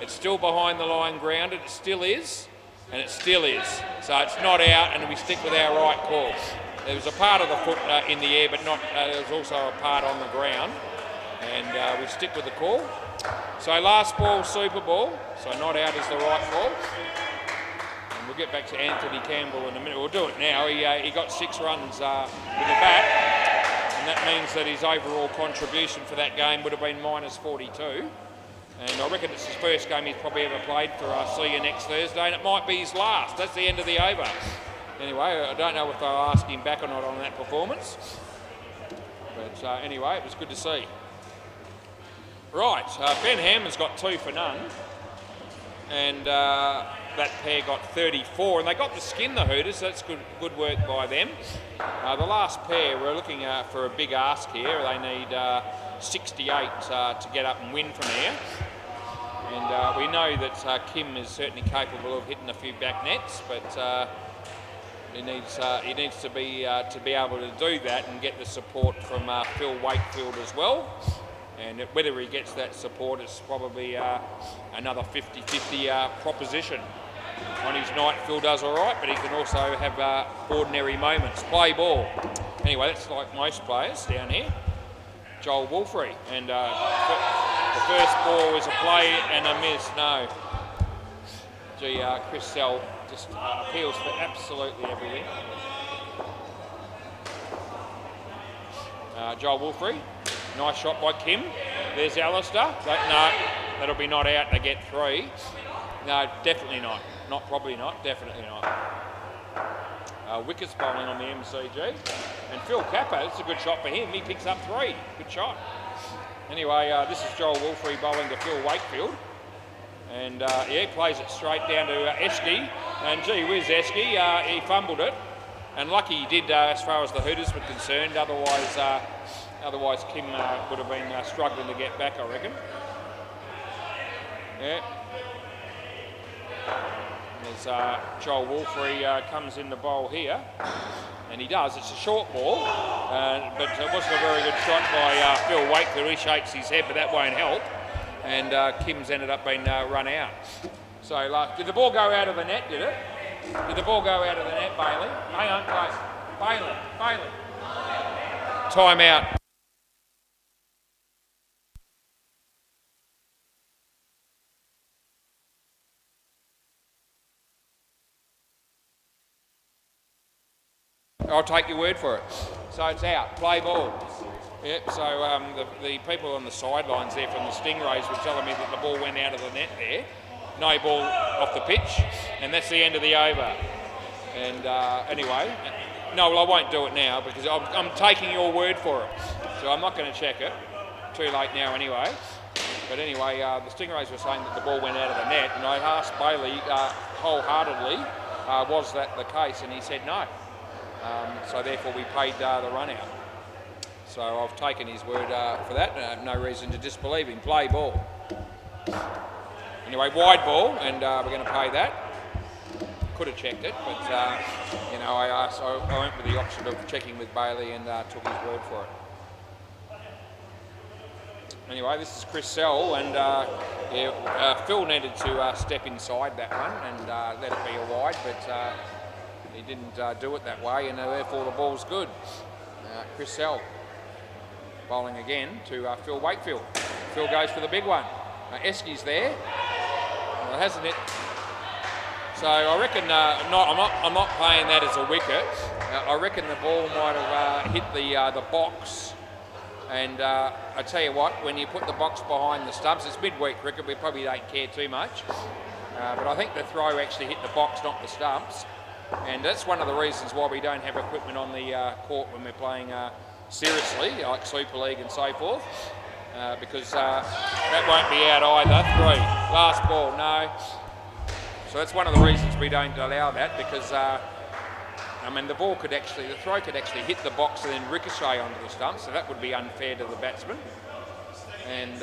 It's still behind the line grounded. It still is, and it still is. So it's not out, and we stick with our right call. There was a part of the foot in the air, but not. There was also a part on the ground, and we stick with the call. So last ball, super ball. So not out is the right call. And we'll get back to Anthony Campbell in a minute. We'll do it now. He got 6 runs with the bat, and that means that his overall contribution for that game would have been -42. And I reckon it's his first game he's probably ever played for us. See you next Thursday, and it might be his last. That's the end of the over. Anyway, I don't know if they'll ask him back or not on that performance. But anyway, it was good to see. Right, Ben Hamlin's got 2 for none. And that pair got 34. And they got the skin, the Hooters, so that's good work by them. The last pair, we're looking for a big ask here. They need 68 to get up and win from here. And we know that Kim is certainly capable of hitting a few back nets, but he needs to be able to do that and get the support from Phil Wakefield as well. And whether he gets that support is probably another 50-50 proposition. On his night, Phil does all right, but he can also have ordinary moments. Play ball. Anyway, that's like most players down here. Joel Wolfrey, and the first ball was a play and a miss. No. Gee, Chris Sell just appeals for absolutely everything. Joel Wolfrey, nice shot by Kim. There's Alistair. No, that'll be not out, they get 3. No, definitely not. Probably not, definitely not. Wickets bowling on the MCG. And Phil Capper, it's a good shot for him. He picks up 3. Good shot. Anyway, this is Joel Wilfrey bowling to Phil Wakefield. And yeah, plays it straight down to Esky. And gee whiz, Esky, he fumbled it. And lucky he did as far as the Hooters were concerned. Otherwise Kim would have been struggling to get back, I reckon. Yeah. As Joel Wolfrey comes in the bowl here, and he does. It's a short ball, but it wasn't a very good shot by Phil Wakefield. He shakes his head, but that won't help. And Kim's ended up being run out. So, did the ball go out of the net, did it? Did the ball go out of the net, Bailey? Hang on, Bailey. Time out. I'll take your word for it. So it's out. Play ball. Yep, so the people on the sidelines there from the Stingrays were telling me that the ball went out of the net there. No ball off the pitch, and that's the end of the over. And anyway, no, well, I won't do it now because I'm taking your word for it. So I'm not going to check it. Too late now anyway. But anyway, the Stingrays were saying that the ball went out of the net, and I asked Bailey wholeheartedly, was that the case? And he said no. So therefore we paid the run out. So I've taken his word for that, and I have no reason to disbelieve him. Play ball. Anyway, wide ball, and we're going to pay that. Could have checked it, but you know, I went with the option of checking with Bailey and took his word for it. Anyway, this is Chris Sell, and Phil needed to step inside that one and let it be a wide, but he didn't do it that way, and therefore the ball's good. Chris Sell bowling again to Phil Wakefield. Phil goes for the big one. Esky's there. Well, hasn't it? So I reckon I'm not playing that as a wicket. I reckon the ball might have hit the box. And I tell you what, when you put the box behind the stumps, it's midweek cricket. We probably don't care too much. But I think the throw actually hit the box, not the stumps. And that's one of the reasons why we don't have equipment on the court when we're playing seriously, like Super League and so forth, because that won't be out either. 3. Last ball, no. So that's one of the reasons we don't allow that, because I mean the throw could actually hit the box and then ricochet onto the stump, so that would be unfair to the batsman. And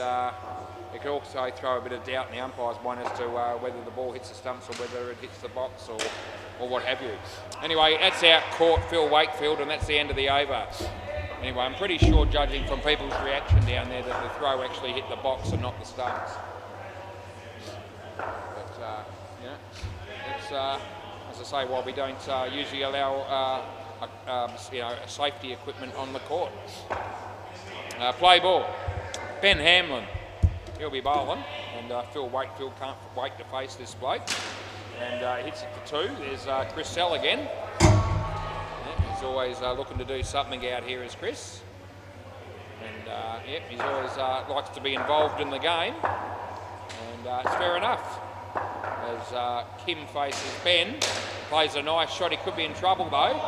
it could also throw a bit of doubt in the umpire's mind as to whether the ball hits the stumps or whether it hits the box or what have you. Anyway, that's out court Phil Wakefield, and that's the end of the over. Anyway, I'm pretty sure, judging from people's reaction down there, that the throw actually hit the box and not the stumps. But, yeah, it's, as I say, while we don't usually allow safety equipment on the court. Play ball. Ben Hamlin. He'll be bowling, and Phil Wakefield can't wait to face this bloke. And hits it for 2. There's Chris Sell again. Yeah, he's always looking to do something out here, is Chris. And yep, he's always likes to be involved in the game. And it's fair enough. As Kim faces Ben, plays a nice shot. He could be in trouble though.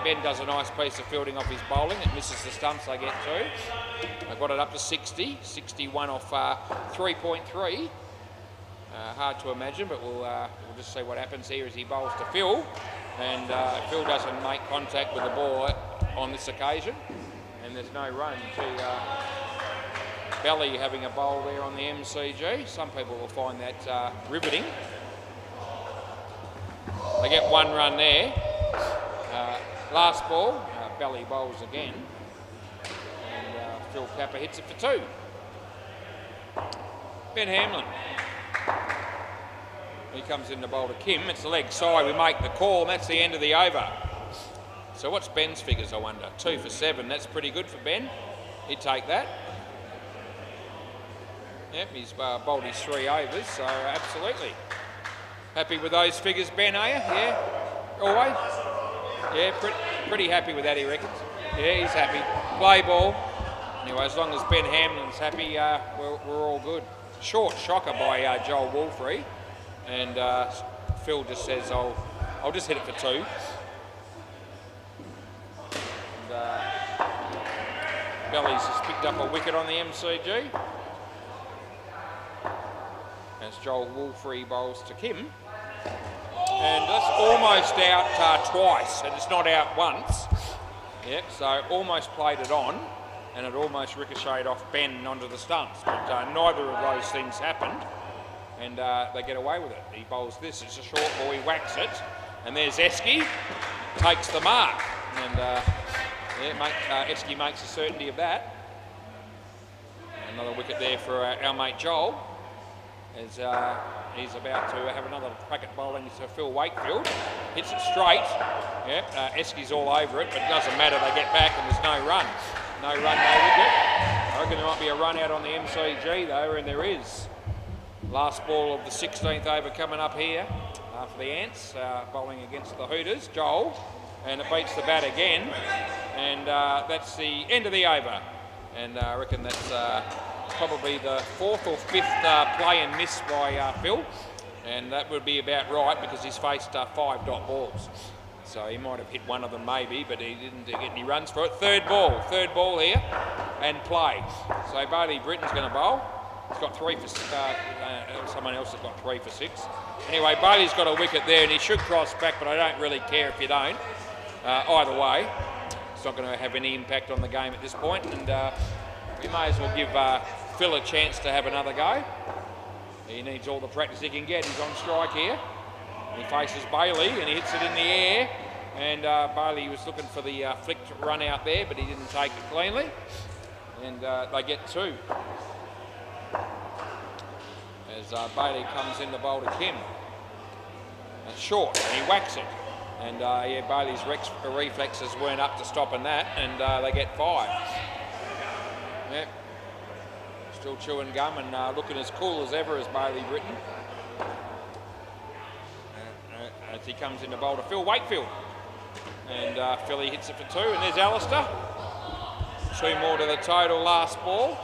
Ben does a nice piece of fielding off his bowling. It misses the stumps, they get 2. They've got it up to 60. 61 off 3.3. Hard to imagine, but we'll just see what happens here as he bowls to Phil. And Phil doesn't make contact with the ball on this occasion. And there's no run to Belly having a bowl there on the MCG. Some people will find that riveting. They get 1 run there. Last ball, Belly bowls again. And Phil Capper hits it for 2. Ben Hamlin. He comes in to bowl to Kim. It's the leg side. We make the call, and that's the end of the over. So what's Ben's figures, I wonder? 2 for 7. That's pretty good for Ben. He'd take that. Yep, he's bowled his 3 overs, so absolutely. Happy with those figures, Ben, are you? Yeah? Always? Yeah, pretty happy with that, he reckons. Yeah, he's happy. Play ball. Anyway, as long as Ben Hamlin's happy, we're all good. short shocker by Joel Wolfrey, and Phil just says, I'll just hit it for 2. And, Bellies has picked up a wicket on the MCG. As Joel Wolfrey bowls to Kim. And that's almost out twice, and it's not out once. Yep, so almost played it on, and it almost ricocheted off Ben onto the stumps. But neither of those things happened, and they get away with it. He bowls this, it's a short ball, he whacks it, and there's Esky, takes the mark. And Esky makes a certainty of that. Another wicket there for our mate Joel, as he's about to have another crack at bowling to Phil Wakefield. Hits it straight. Yep, Esky's all over it, but it doesn't matter. They get back and there's no run. No run, no wicket. I reckon there might be a run out on the MCG though, and there is. Last ball of the 16th over coming up here for the Ants, bowling against the Hooters. Joel, and it beats the bat again, and that's the end of the over. And I reckon that's probably the 4th or 5th play and miss by Phil, and that would be about right because he's faced 5 dot balls. So he might have hit one of them maybe, but he didn't get any runs for it. Third ball here, and play. So Bailey Britton's going to bowl. He's got 3 for 6. Someone else has got 3 for 6. Anyway, Bailey's got a wicket there, and he should cross back, but I don't really care if you don't. Either way, it's not going to have any impact on the game at this point, and we may as well give Phil a chance to have another go. He needs all the practice he can get. He's on strike here. He faces Bailey and he hits it in the air. And Bailey was looking for the flicked run out there, but he didn't take it cleanly. And they get 2. As Bailey comes in to bowl to Kim. It's short and he whacks it. And Bailey's reflexes weren't up to stopping that, and they get 5. Yep. Still chewing gum and looking as cool as ever as Bailey Britton. As he comes in to bowl to Phil Wakefield. And Philly hits it for 2, and there's Alistair. 2 more to the total last ball.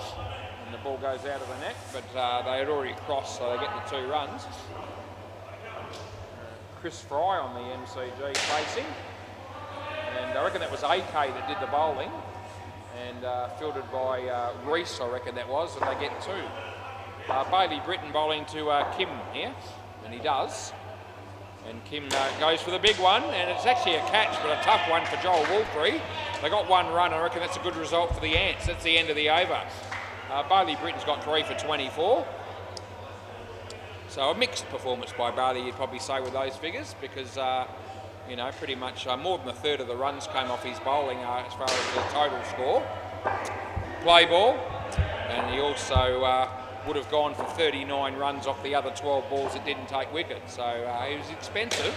And the ball goes out of the net, but they had already crossed, so they get the 2 runs. Chris Fry on the MCG facing. And I reckon that was AK that did the bowling. And fielded by Reese, I reckon that was, and they get 2. Bailey Britton bowling to Kim here, and he does. And Kim goes for the big one, and it's actually a catch, but a tough one for Joel Wolfrey. They got 1 run, I reckon that's a good result for the Ants. That's the end of the over. Bailey Britton's got 3 for 24. So a mixed performance by Bailey, you'd probably say, with those figures, because pretty much more than a third of the runs came off his bowling as far as the total score. Play ball, and he also would have gone for 39 runs off the other 12 balls that didn't take wickets. So he was expensive,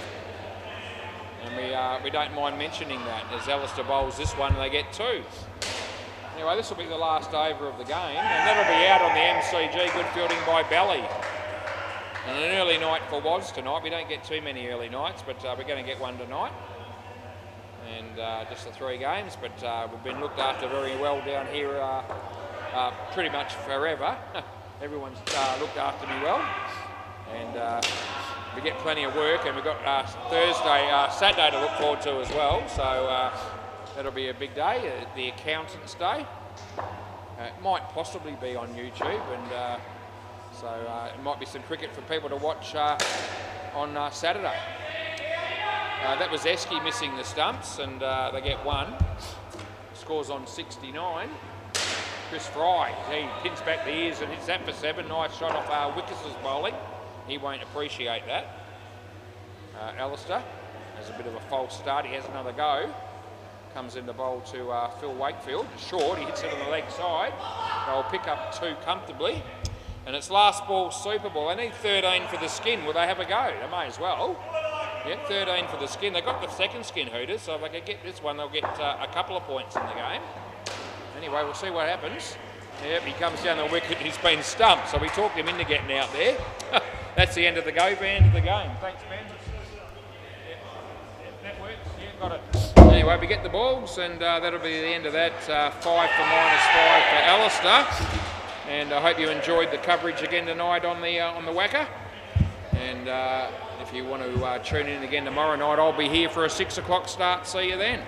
and we don't mind mentioning that. As Alistair bowls this one, they get 2. Anyway, this will be the last over of the game, and that'll be out on the MCG. Good fielding by Belly. And an early night for Was tonight. We don't get too many early nights, but we're going to get one tonight. And just the 3 games, but we've been looked after very well down here pretty much forever. Everyone's looked after me well. And we get plenty of work, and we've got Saturday to look forward to as well. So that'll be a big day, the Accountant's Day. It might possibly be on YouTube, and so it might be some cricket for people to watch on Saturday. That was Esky missing the stumps, and they get 1. Scores on 69. Chris Fry, he pins back the ears and hits that for 7. Nice shot off Wickers's bowling. He won't appreciate that. Alistair has a bit of a false start. He has another go. Comes in the bowl to Phil Wakefield. Short, he hits it on the leg side. They'll pick up 2 comfortably. And it's last ball Super Bowl. They need 13 for the skin. Will they have a go? They may as well. Yeah, 13 for the skin. They got the second skin, Hooters, so if they can get this one, they'll get a couple of points in the game. Anyway, we'll see what happens. Yep, he comes down the wicket. He's been stumped, so we talked him into getting out there. That's the end of the end of the game. Thanks, Ben. Yep, that works. Yeah, got it. Anyway, we get the balls, and that'll be the end of that. 5 for -5 for Alistair. And I hope you enjoyed the coverage again tonight on the WACA. And if you want to tune in again tomorrow night, I'll be here for a 6 o'clock start. See you then.